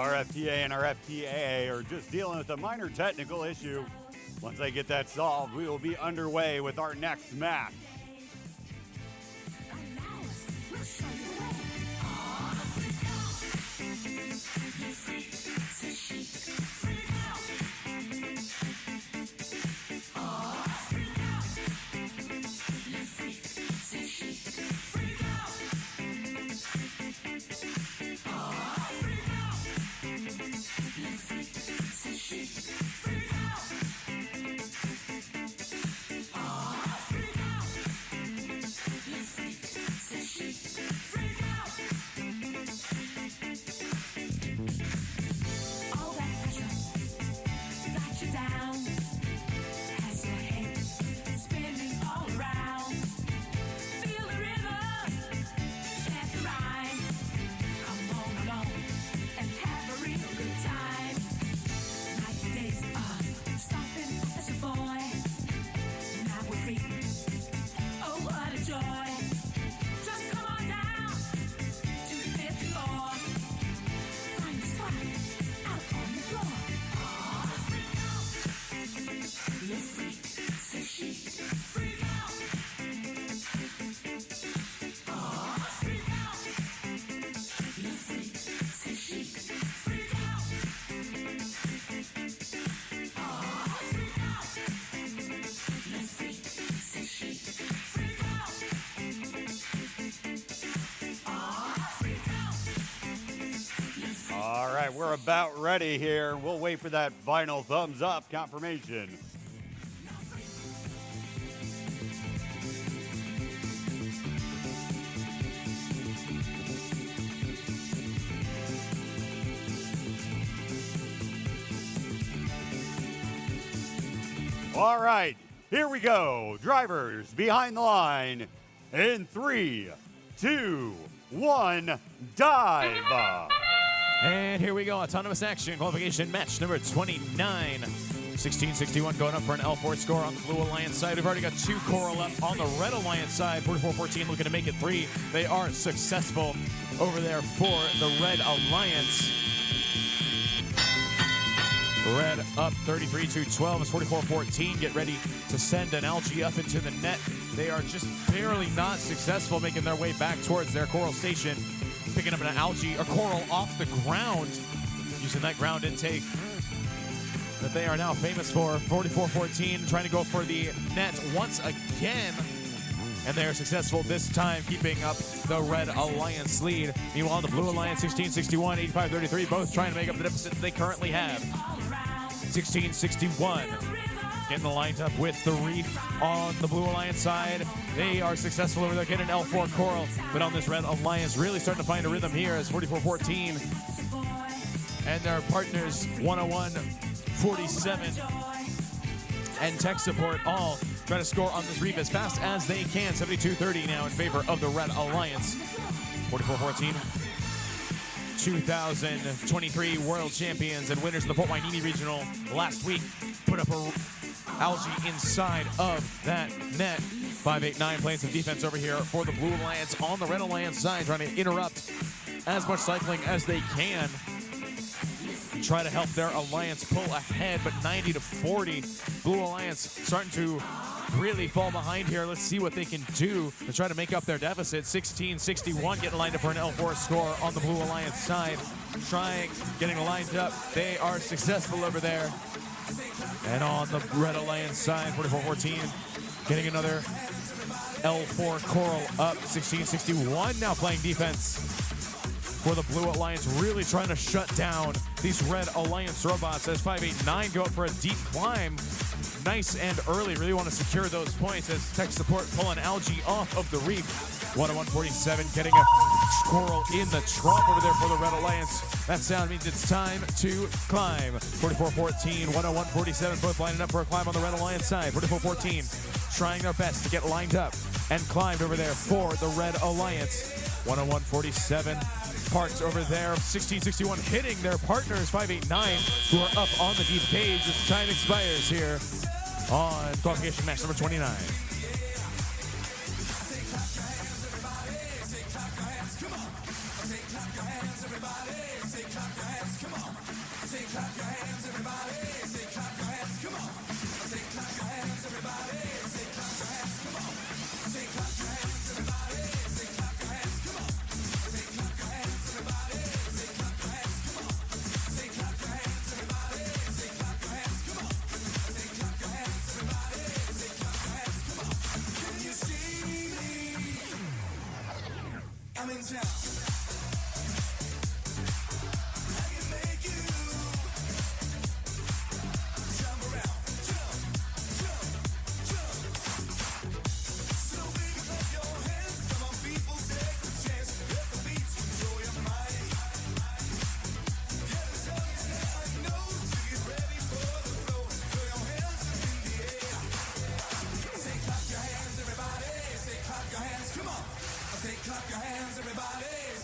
Our FTA and our FTAA are just dealing with a minor technical issue. Once they get that solved, we will be underway with our next match. All right, we're about ready here. We'll wait for that final thumbs up confirmation. All right, here we go. Drivers behind the line in 3, 2, 1, dive. And here we go, autonomous action, qualification match number 29. 1661 going up for an L4 score on the Blue Alliance side. We've already got 2 Coral up on the Red Alliance side. 44-14 looking to make it 3. They are successful over there for the Red Alliance. Red up 33-12 as 44-14 get ready to send an algae up into the net. They are just barely not successful making their way back towards their coral station. Picking up an algae or coral off the ground, using that ground intake that they are now famous for. 44-14 trying to go for the net once again, and they are successful this time, keeping up the Red Alliance lead. Meanwhile, the Blue Alliance 1661, 85-33, both trying to make up the deficit they currently have. 1661 getting lined up with the Reef on the Blue Alliance side. They are successful over there, getting an L4 Coral, but on this Red Alliance, really starting to find a rhythm here as 44-14 and their partners 101-47 and tech support all trying to score on this Reef as fast as they can. 72-30 now in favor of the Red Alliance. 44-14. 2023 World Champions and winners of the Port Hueneme Regional last week put up a algae inside of that net. 5-8-9 playing some defense over here for the Blue Alliance on the Red Alliance side, trying to interrupt as much cycling as they can. Try to help their alliance pull ahead, but 90-40. Blue Alliance starting to really fall behind here. Let's see what they can do to try to make up their deficit. 1661 getting lined up for an L4 score on the Blue Alliance side. Trying, getting lined up. They are successful over there. And on the Red Alliance side, 44-14, getting another L4 Coral up. 1661 now playing defense for the Blue Alliance, really trying to shut down these Red Alliance robots as 5-8-9 go up for a deep climb. Nice and early, really want to secure those points as tech support pulling algae off of the Reef. 101-47 getting a Coral in the trump over there for the Red Alliance. That sound means it's time to climb. 44-14, 101-47 both lining up for a climb on the Red Alliance side. 44-14 trying their best to get lined up and climbed over there for the Red Alliance. 101-47 parked over there. 1661 hitting their partners, 5-8-9, who are up on the deep cage as time expires here on qualification match number 29. your hands, come on. Say clap your hands, everybody. Say clap your hands, come on. Say clap your hands, everybody. Say clap your hands, come on. Say clap your hands, everybody. Say clap your hands, come on. Say clap your hands, everybody. Say clap your hands, come on. Say clap your hands, everybody. Say clap your hands, come on. Say clap your hands, everybody. Say clap your hands, come on. Say clap your hands, everybody. Say clap your hands, come on. Can you see me? I'm in town.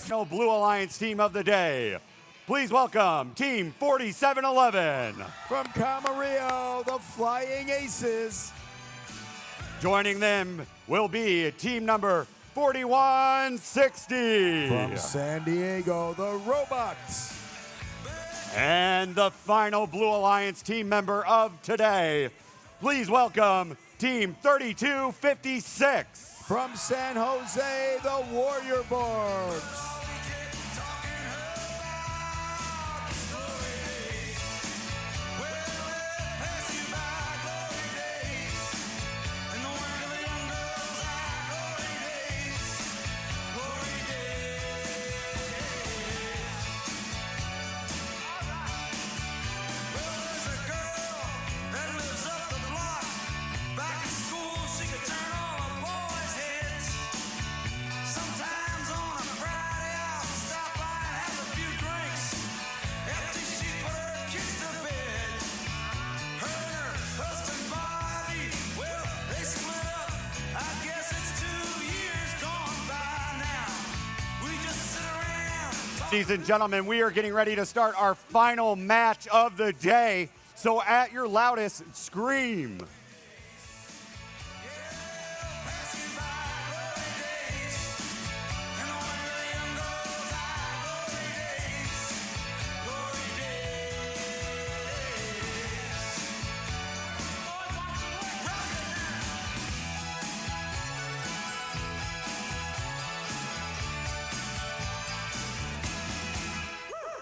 No Blue Alliance team of the day. Please welcome Team 4711. From Camarillo, the Flying Aces. Joining them will be team number 4160. From San Diego, the Robots. And the final Blue Alliance team member of today. Please welcome Team 3256. From San Jose, the Warrior Boards. Ladies and gentlemen, we are getting ready to start our final match of the day. So at your loudest, scream.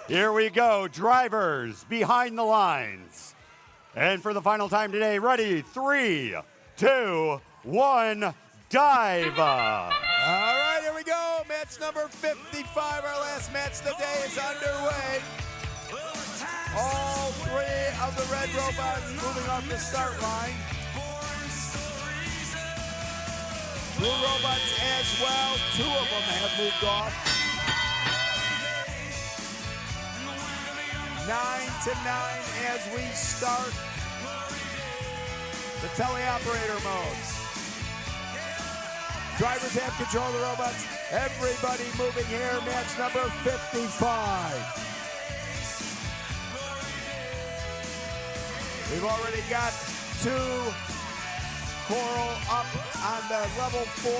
Here we go, drivers behind the lines. And for the final time today, ready, 3, 2, 1, dive. All right, here we go. Match number 55, our last match of the day is underway. All three of the red robots moving off the start line. Blue robots as well, 2 of them have moved off. 9-9 as we start the teleoperator mode. Drivers have control of the robots. Everybody moving here, match number 55. We've already got 2 coral up on the level 4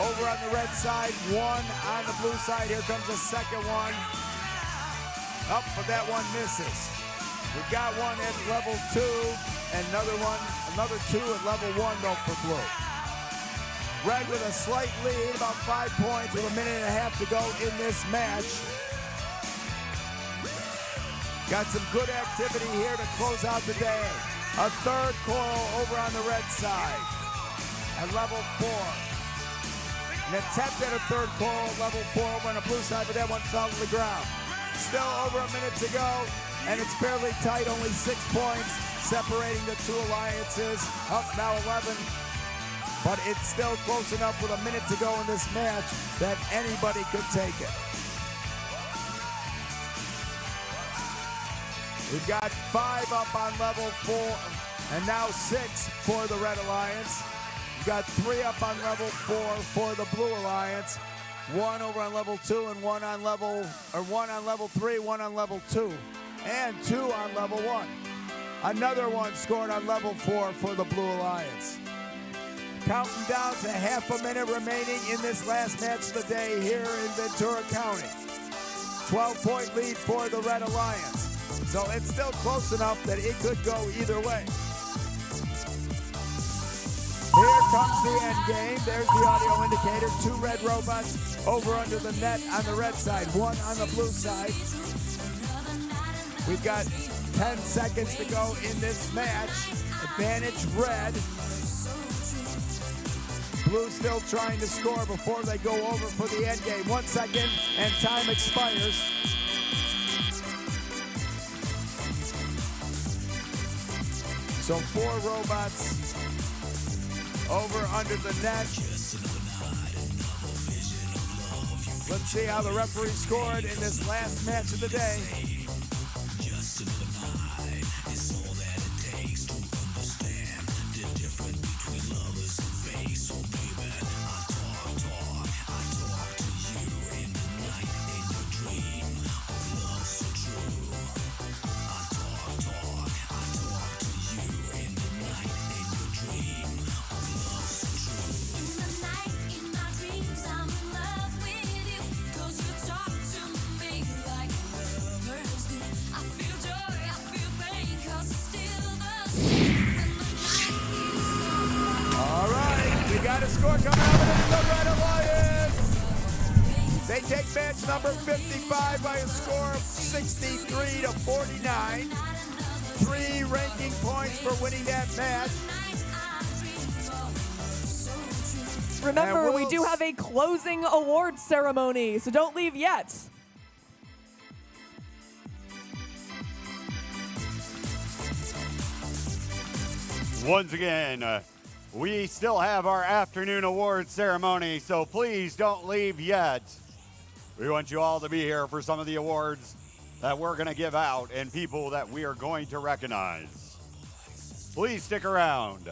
over on the red side, 1 on the blue side. Here comes the second one. Up, but that one misses. We've got one at level 2, and another 2 at level 1 though for blue. Red with a slight lead, about 5 points with a minute and a half to go in this match. Got some good activity here to close out the day. A third coral over on the red side at level 4. An attempt at a third coral at level 4 over on the blue side, but that one fell to the ground. Still over a minute to go, and it's fairly tight, only 6 points separating the 2 alliances. Up now 11, but it's still close enough with a minute to go in this match that anybody could take it. We've got 5 up on level 4, and now 6 for the Red Alliance. We've got 3 up on level 4 for the Blue Alliance. 1 over on level 2 and 1 on level 3, 1 on level 2, and 2 on level 1. Another one scored on level 4 for the Blue Alliance. Counting down to half a minute remaining in this last match of the day here in Ventura County. 12-point lead for the Red Alliance. So it's still close enough that it could go either way. Here comes the end game. There's the audio indicator. 2 red robots over under the net on the red side, 1 on the blue side. We've got 10 seconds to go in this match. Advantage red. Blue still trying to score before they go over for the end game. 1 second and time expires. So 4 robots over under the net. Let's see how the referee scored in this last match of the day. Got a score coming out of the Red Alliance. They take match number 55 by a score of 63 to 49. 3 ranking points for winning that match. Remember, we do have a closing awards ceremony, so don't leave yet. Once again, we still have our afternoon awards ceremony, so please don't leave yet. We want you all to be here for some of the awards that we're going to give out and people that we are going to recognize. Please stick around.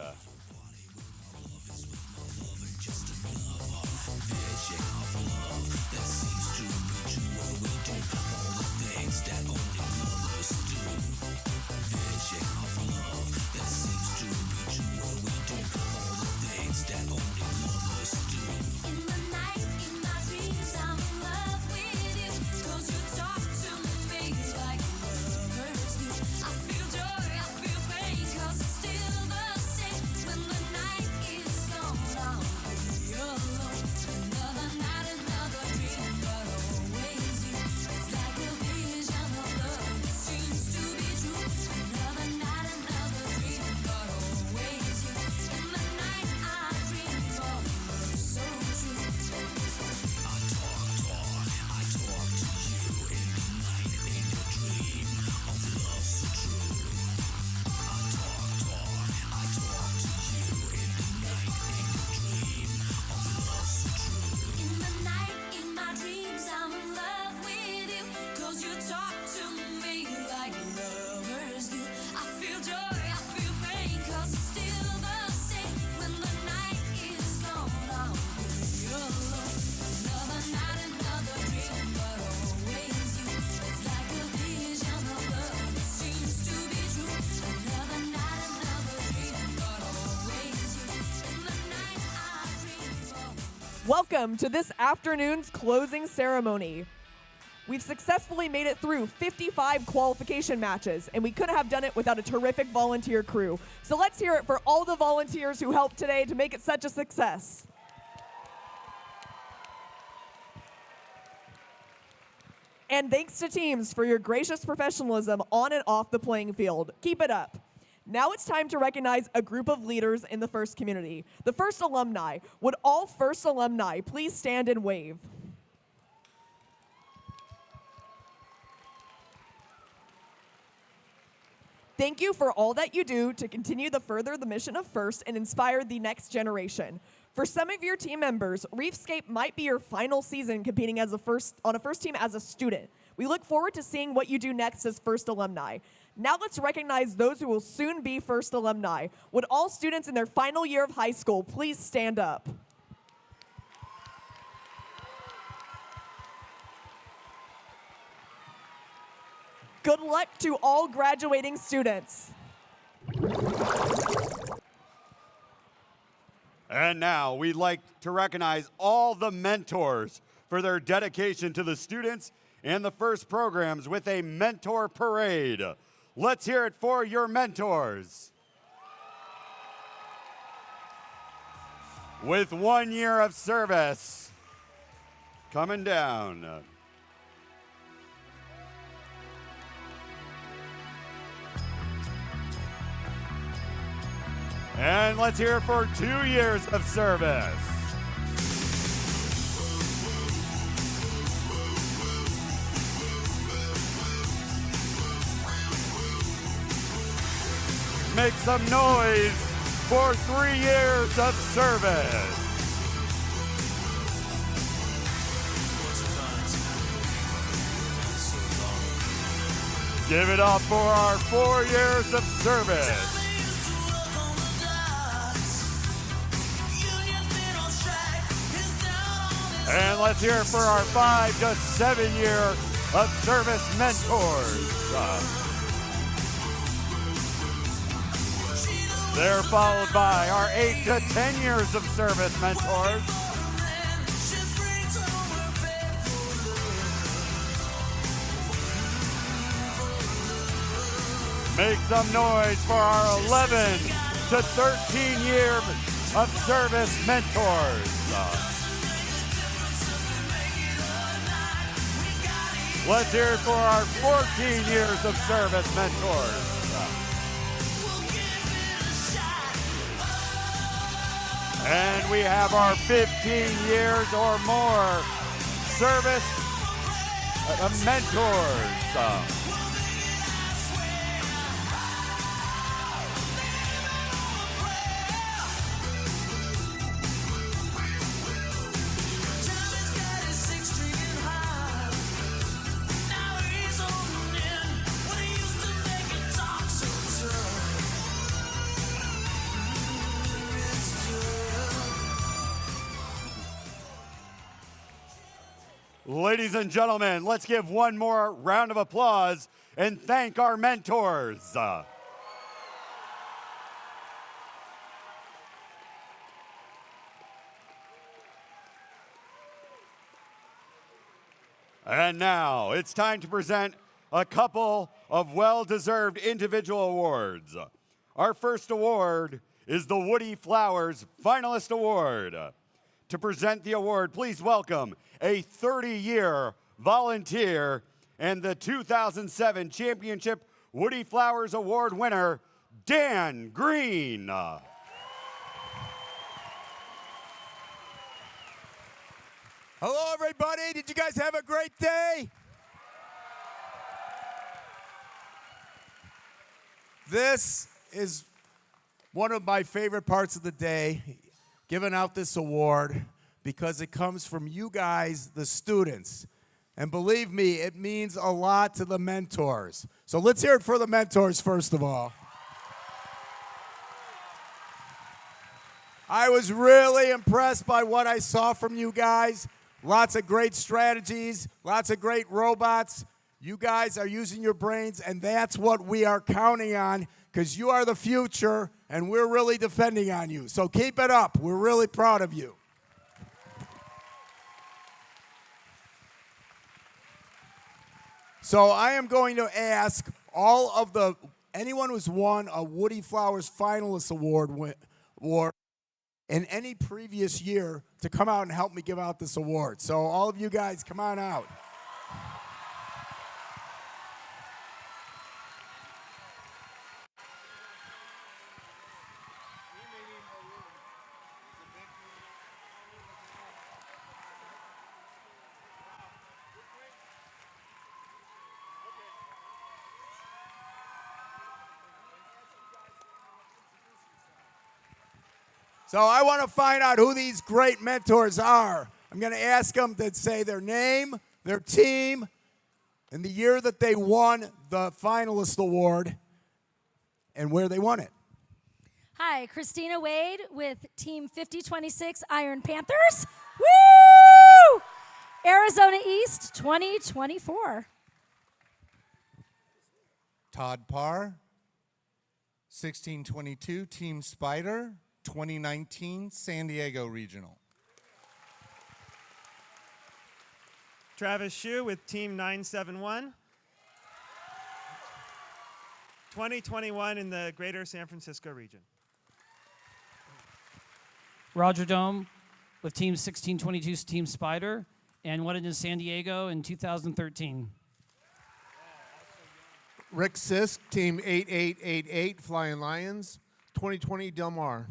Welcome to this afternoon's closing ceremony. We've successfully made it through 55 qualification matches, and we couldn't have done it without a terrific volunteer crew. So let's hear it for all the volunteers who helped today to make it such a success. And thanks to teams for your gracious professionalism on and off the playing field. Keep it up. Now it's time to recognize a group of leaders in the FIRST community. The FIRST alumni. Would all FIRST alumni please stand and wave? Thank you for all that you do to continue to further the mission of FIRST and inspire the next generation. For some of your team members, Reefscape might be your final season competing as on a FIRST team as a student. We look forward to seeing what you do next as FIRST alumni. Now let's recognize those who will soon be FIRST alumni. Would all students in their final year of high school please stand up? Good luck to all graduating students. And now we'd like to recognize all the mentors for their dedication to the students and the FIRST programs with a mentor parade. Let's hear it for your mentors. With 1 year of service coming down. And let's hear it for 2 years of service. Make some noise for 3 years of service. Give it up for our 4 years of service. And let's hear it for our 5 to 7 year of service mentors. They're followed by our 8 to 10 years of service mentors. Make some noise for our 11 to 13 years of service mentors. Let's hear it for our 14 years of service mentors. And we have our 15 years or more service mentors. Ladies and gentlemen, let's give one more round of applause and thank our mentors. And now it's time to present a couple of well-deserved individual awards. Our first award is the Woody Flowers Finalist Award. To present the award, please welcome a 30-year volunteer and the 2007 Championship Woody Flowers Award winner, Dan Green. Hello, everybody. Did you guys have a great day? This is one of my favorite parts of the day, giving out this award, because it comes from you guys, the students. And believe me, it means a lot to the mentors. So let's hear it for the mentors, first of all. I was really impressed by what I saw from you guys. Lots of great strategies, lots of great robots. You guys are using your brains, and that's what we are counting on, because you are the future, and we're really depending on you. So keep it up. We're really proud of you. So I am going to ask anyone who's won a Woody Flowers Finalist Award in any previous year to come out and help me give out this award. So all of you guys, come on out. So I want to find out who these great mentors are. I'm going to ask them to say their name, their team, and the year that they won the finalist award, and where they won it. Hi, Christina Wade with Team 5026 Iron Panthers. Woo! Arizona East 2024. Todd Parr, 1622 Team Spider. 2019 San Diego Regional. Travis Hsu with Team 971. 2021 in the Greater San Francisco region. Roger Dome with Team 1622 Team Spider, and won it in San Diego in 2013. Rick Sisk, Team 8888 Flying Lions, 2020 Del Mar.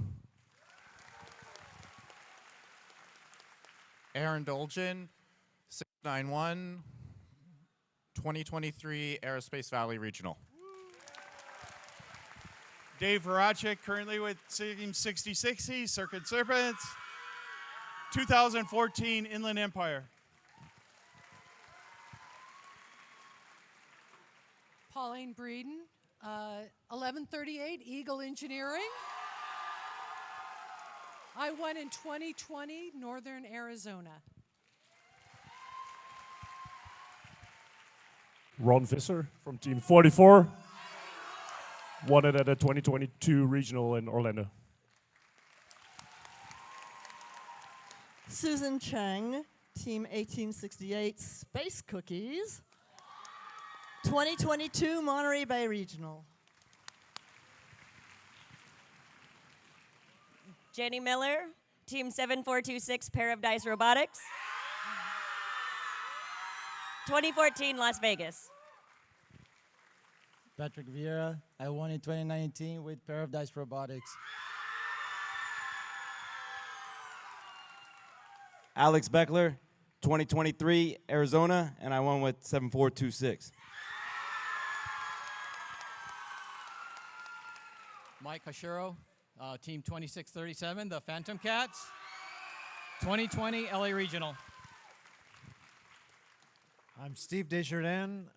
Aaron Dolgen, 691, 2023 Aerospace Valley Regional. Dave Horacek, currently with Team 6060 Circuit Serpents, 2014 Inland Empire. Pauline Breeden, 1138 Eagle Engineering. I won in 2020 Northern Arizona. Ron Visser from Team 44. Won it at the 2022 regional in Orlando. Susan Cheng, Team 1868 Space Cookies. 2022 Monterey Bay Regional. Jenny Miller, Team 7426 Pair of Dice Robotics. 2014 Las Vegas. Patrick Vieira, I won in 2019 with Pair of Dice Robotics. Alex Beckler, 2023 Arizona, and I won with 7426. Mike Hashiro, Team 2637, the Phantom Cats. 2020 LA Regional. I'm Steve Desjardins,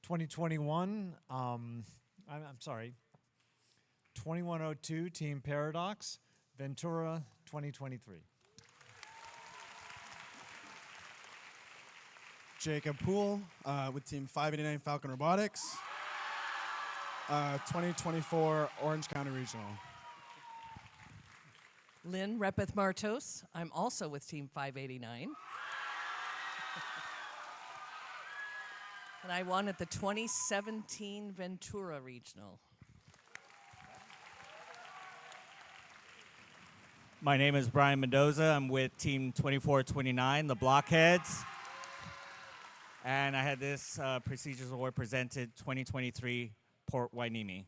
2021, I'm sorry, 2102 Team Paradox, Ventura 2023. Jacob Poole with Team 589 Falcon Robotics, 2024 Orange County Regional. Lynn Repeth Martos, I'm also with Team 589. And I won at the 2017 Ventura Regional. My name is Brian Mendoza. I'm with Team 2429, the Blockheads. And I had this prestigious award presented 2023 Port Hueneme.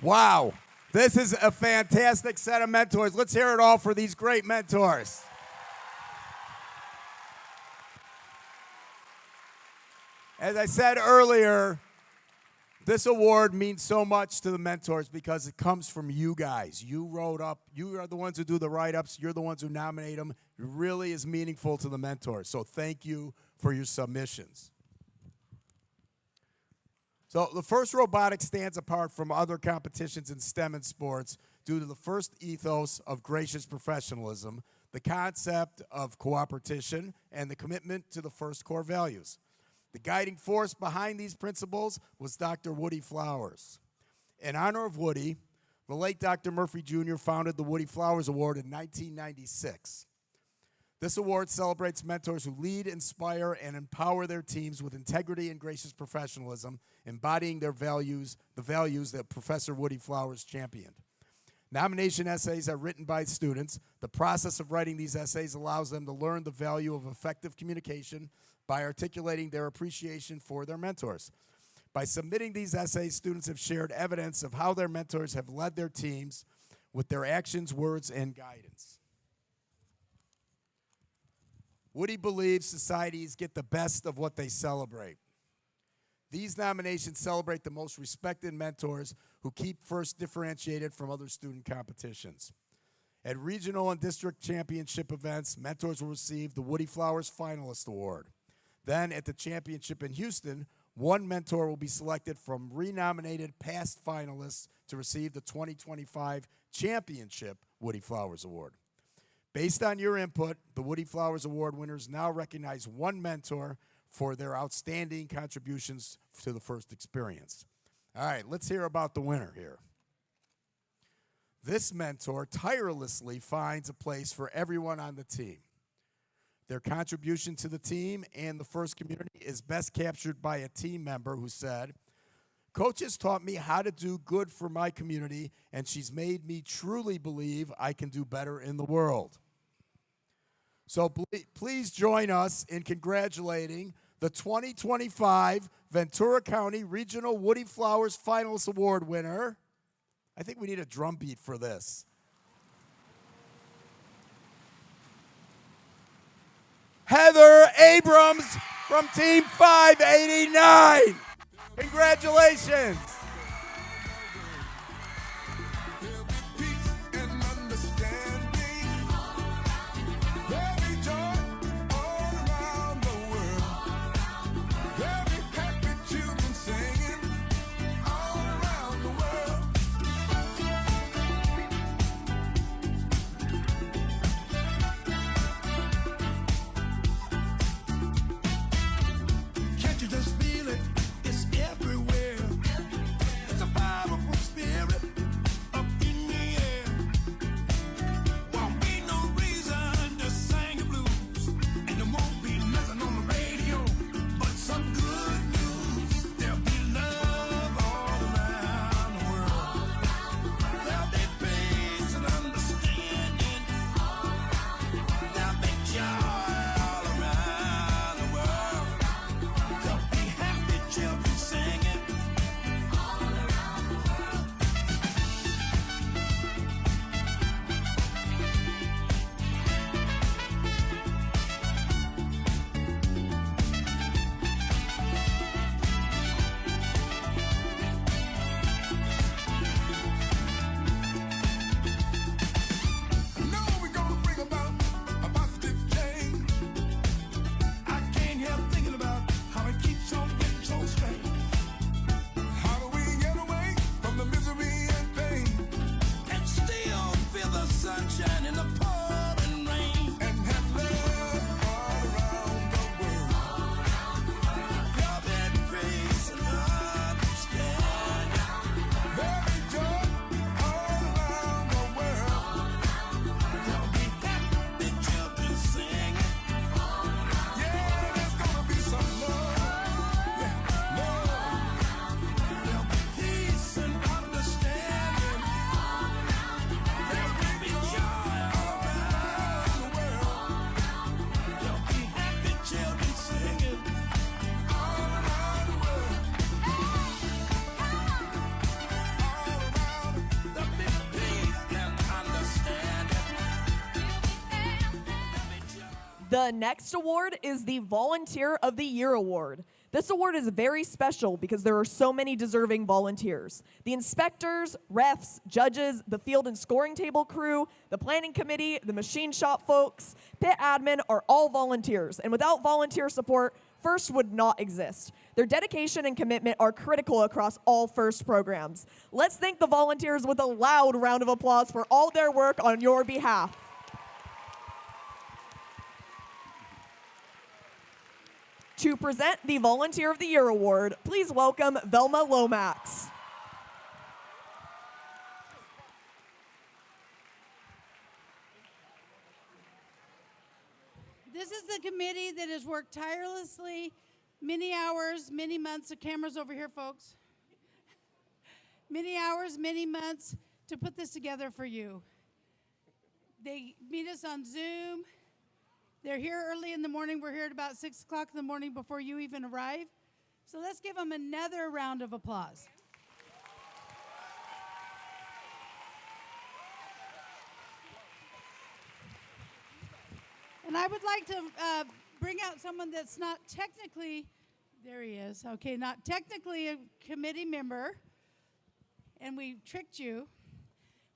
Wow. This is a fantastic set of mentors. Let's hear it all for these great mentors. As I said earlier, this award means so much to the mentors because it comes from you guys. You wrote up, you are the ones who do the write-ups, you're the ones who nominate them. It really is meaningful to the mentors. So thank you for your submissions. So the first robotics stands apart from other competitions in STEM and sports due to the first ethos of gracious professionalism, the concept of cooperation, and the commitment to the first core values. The guiding force behind these principles was Dr. Woody Flowers. In honor of Woody, the late Dr. Murphy Jr. founded the Woody Flowers Award in 1996. This award celebrates mentors who lead, inspire, and empower their teams with integrity and gracious professionalism, embodying their values, the values that Professor Woody Flowers championed. Nomination essays are written by students. The process of writing these essays allows them to learn the value of effective communication by articulating their appreciation for their mentors. By submitting these essays, students have shared evidence of how their mentors have led their teams with their actions, words, and guidance. Woody believes societies get the best of what they celebrate. These nominations celebrate the most respected mentors who keep first differentiated from other student competitions. At regional and district championship events, mentors will receive the Woody Flowers Finalist Award. Then at the championship in Houston, one mentor will be selected from renominated past finalists to receive the 2025 Championship Woody Flowers Award. Based on your input, the Woody Flowers Award winners now recognize one mentor for their outstanding contributions to the first experience. All right, let's hear about the winner here. This mentor tirelessly finds a place for everyone on the team. Their contribution to the team and the FIRST community is best captured by a team member who said, "Coach has taught me how to do good for my community, and she's made me truly believe I can do better in the world." So please join us in congratulating the 2025 Ventura County Regional Woody Flowers Finalist Award winner. I think we need a drum beat for this. Heather Abrams from Team 589. Congratulations. Can't you just feel it? It's everywhere. It's a powerful spirit up in the air. Won't be no reason to sing the blues, and there won't be nothing on the radio but some good news. There'll be love all around the world. There'll be peace and understanding. There'll be joy all around the world. There'll be happy children singing all around the world. I know we're gonna bring about a positive change. I can't help thinking about how it keeps on getting so strange. How do we get away from the misery and pain and still feel the sunshine in the pouring rain and have love all around the world? Love and grace and understanding. There'll be joy all around the world. There'll be happy children singing. Yeah, there's gonna be some love. Yeah, love. There'll be peace and understanding. There will be joy all around the world. There'll be happy children singing all around the world. All around, there'll be peace and understanding. The next award is the Volunteer of the Year Award. This award is very special because there are so many deserving volunteers. The inspectors, refs, judges, the field and scoring table crew, the planning committee, the machine shop folks, pit admin are all volunteers. And without volunteer support, FIRST would not exist. Their dedication and commitment are critical across all FIRST programs. Let's thank the volunteers with a loud round of applause for all their work on your behalf. To present the Volunteer of the Year Award, please welcome Velma Lomax. This is the committee that has worked tirelessly, many hours, many months. The camera's over here, folks. Many hours, many months to put this together for you. They meet us on Zoom. They're here early in the morning. We're here at about 6 o'clock in the morning before you even arrive. So let's give them another round of applause. And I would like to bring out someone that's not technically, there he is, okay, not technically a committee member, and we tricked you.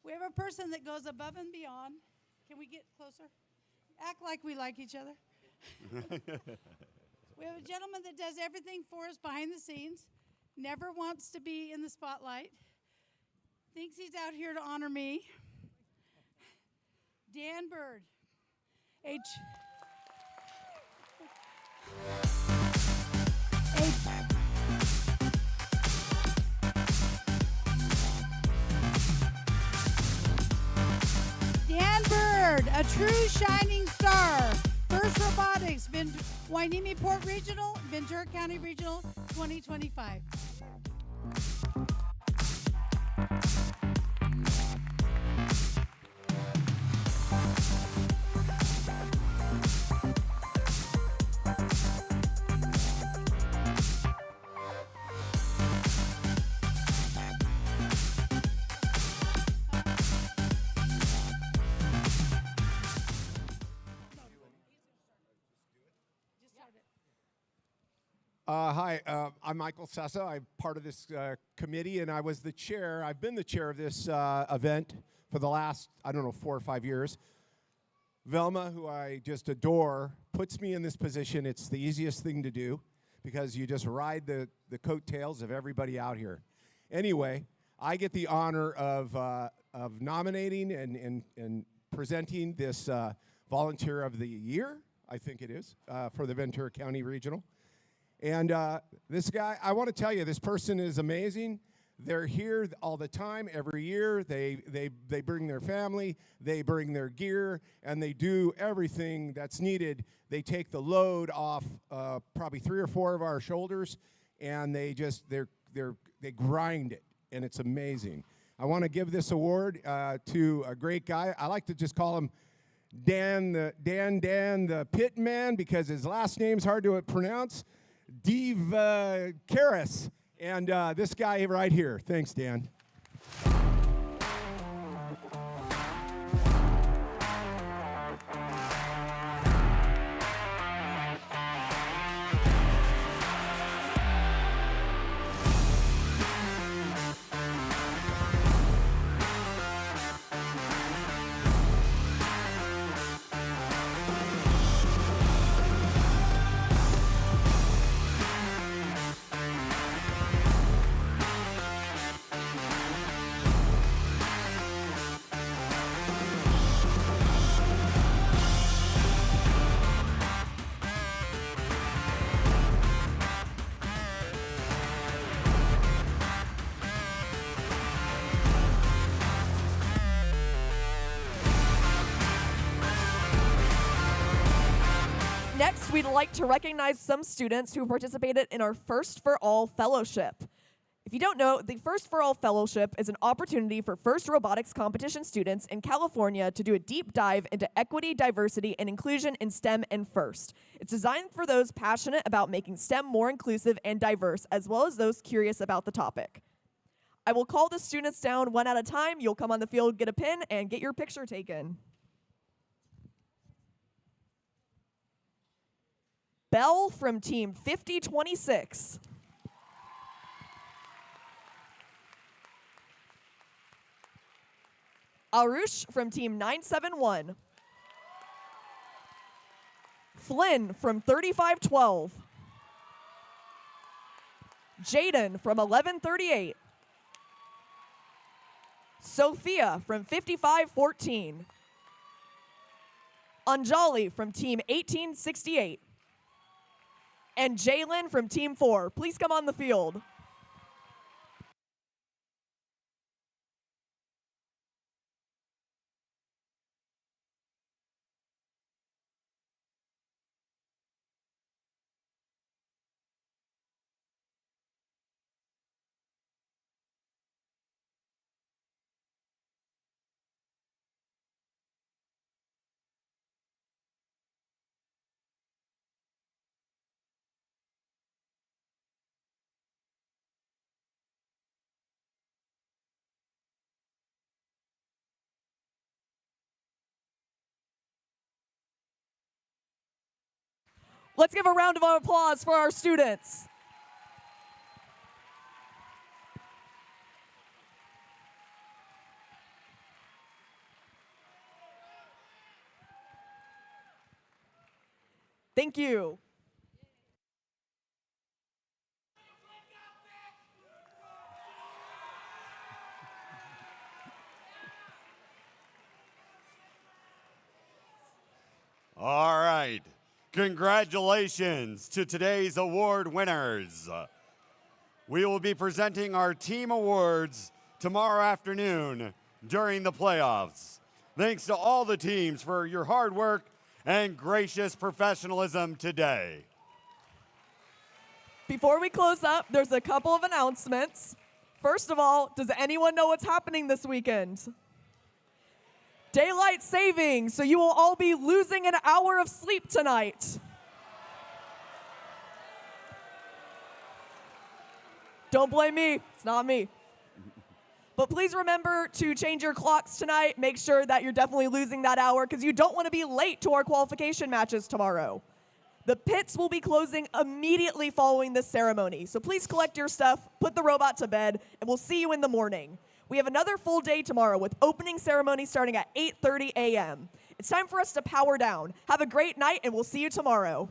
We have a person that goes above and beyond. Can we get closer? Act like we like each other. We have a gentleman that does everything for us behind the scenes, never wants to be in the spotlight, thinks he's out here to honor me. Dan Bird. award, a true shining star. First Robotics, Hueneme Port Regional, Ventura County Regional 2025. Hi, I'm Michael Sessa. I'm part of this committee, and I was the chair. I've been the chair of this event for the last, 4 or 5 years. Velma, who I just adore, puts me in this position. It's the easiest thing to do because you just ride the coattails of everybody out here. Anyway, I get the honor of nominating and presenting this Volunteer of the Year, I think it is, for the Ventura County Regional. And this guy, I want to tell you, this person is amazing. They're here all the time, every year. They bring their family, they bring their gear, and they do everything that's needed. They take the load off probably 3 or 4 of our shoulders, and they grind it, and it's amazing. I want to give this award to a great guy. I like to just call him Dan the Pit Man because his last name's hard to pronounce. Diva Karas, and this guy right here. Thanks, Dan. Next, we'd like to recognize some students who participated in our First for All Fellowship. If you don't know, the First for All Fellowship is an opportunity for FIRST robotics competition students in California to do a deep dive into equity, diversity, and inclusion in STEM and FIRST. It's designed for those passionate about making STEM more inclusive and diverse, as well as those curious about the topic. I will call the students down one at a time. You'll come on the field, get a pin, and get your picture taken. Bell from Team 5026. Arush from Team 971. Flynn from 3512. Jaden from 1138. Sophia from 5514. Anjali from Team 1868. And Jalen from Team 4. Please come on the field. Let's give a round of applause for our students. Thank you. All right. Congratulations to today's award winners. We will be presenting our team awards tomorrow afternoon during the playoffs. Thanks to all the teams for your hard work and gracious professionalism today. Before we close up, there's a couple of announcements. First of all, does anyone know what's happening this weekend? Daylight savings, so you will all be losing an hour of sleep tonight. Don't blame me, it's not me. But please remember to change your clocks tonight. Make sure that you're definitely losing that hour because you don't want to be late to our qualification matches tomorrow. The pits will be closing immediately following this ceremony. So please collect your stuff, put the robot to bed, and we'll see you in the morning. We have another full day tomorrow with opening ceremony starting at 8:30 a.m. It's time for us to power down. Have a great night, and we'll see you tomorrow.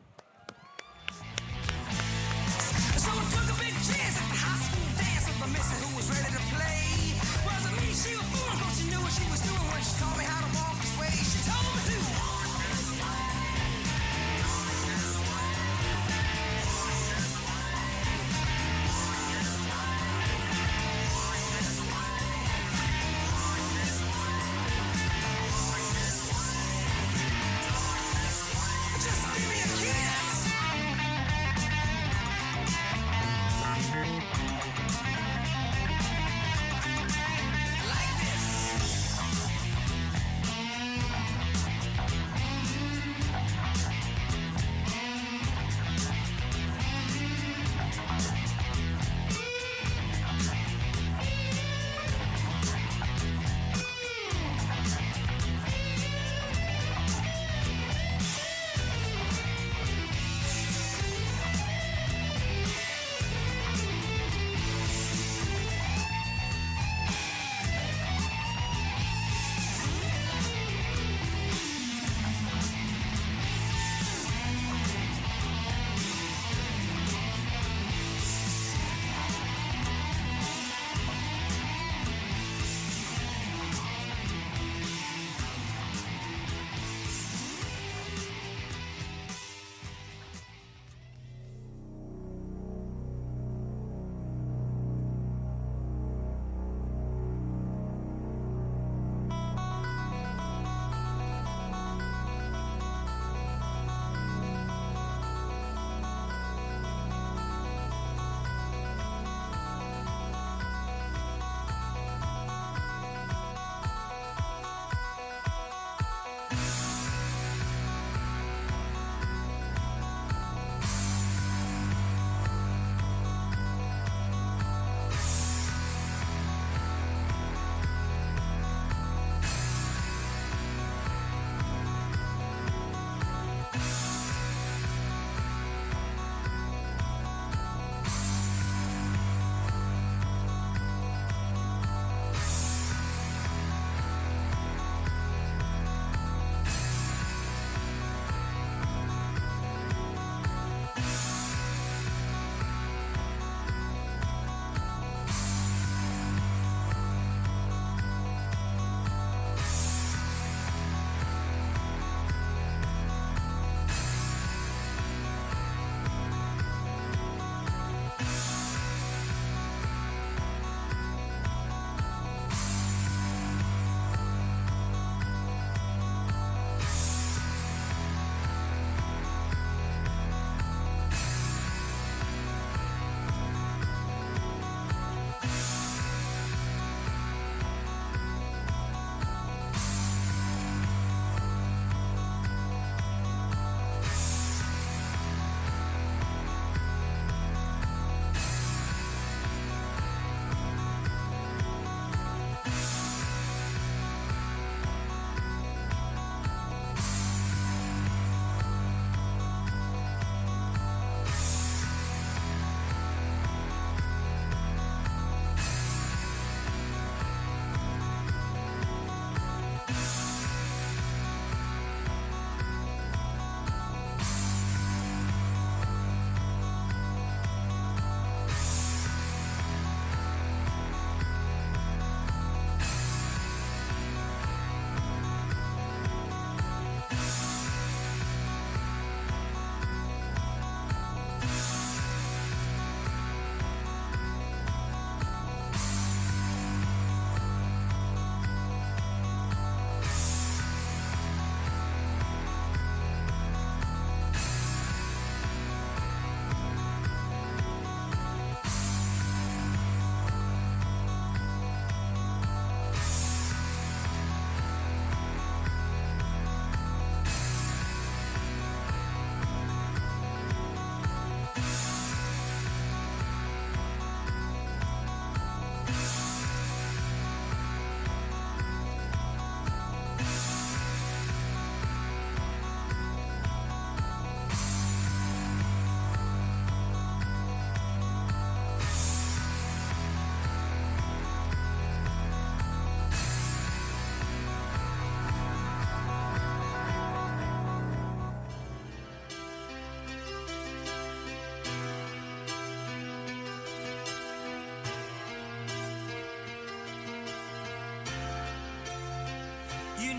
Just give me a kiss.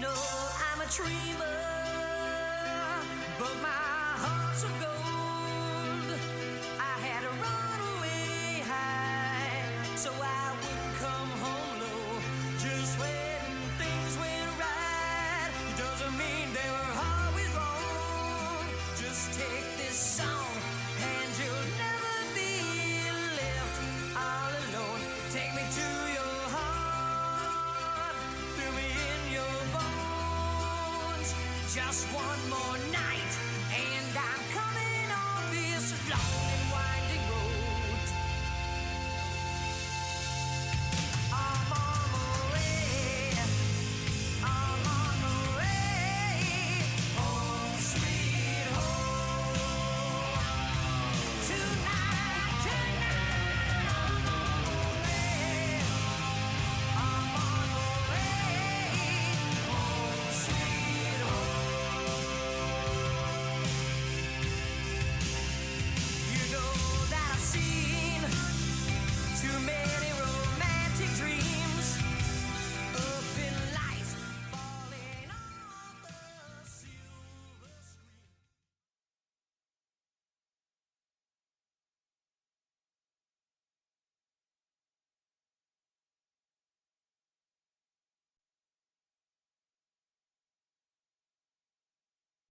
know I'm a dreamer, but my heart's of gold. I had to run away high, so I wouldn't come home low. Just when things went right, it doesn't mean they were always wrong. Just take this song, and you'll never be left all alone. Take me to your heart, feel me in your bones. Just one more night.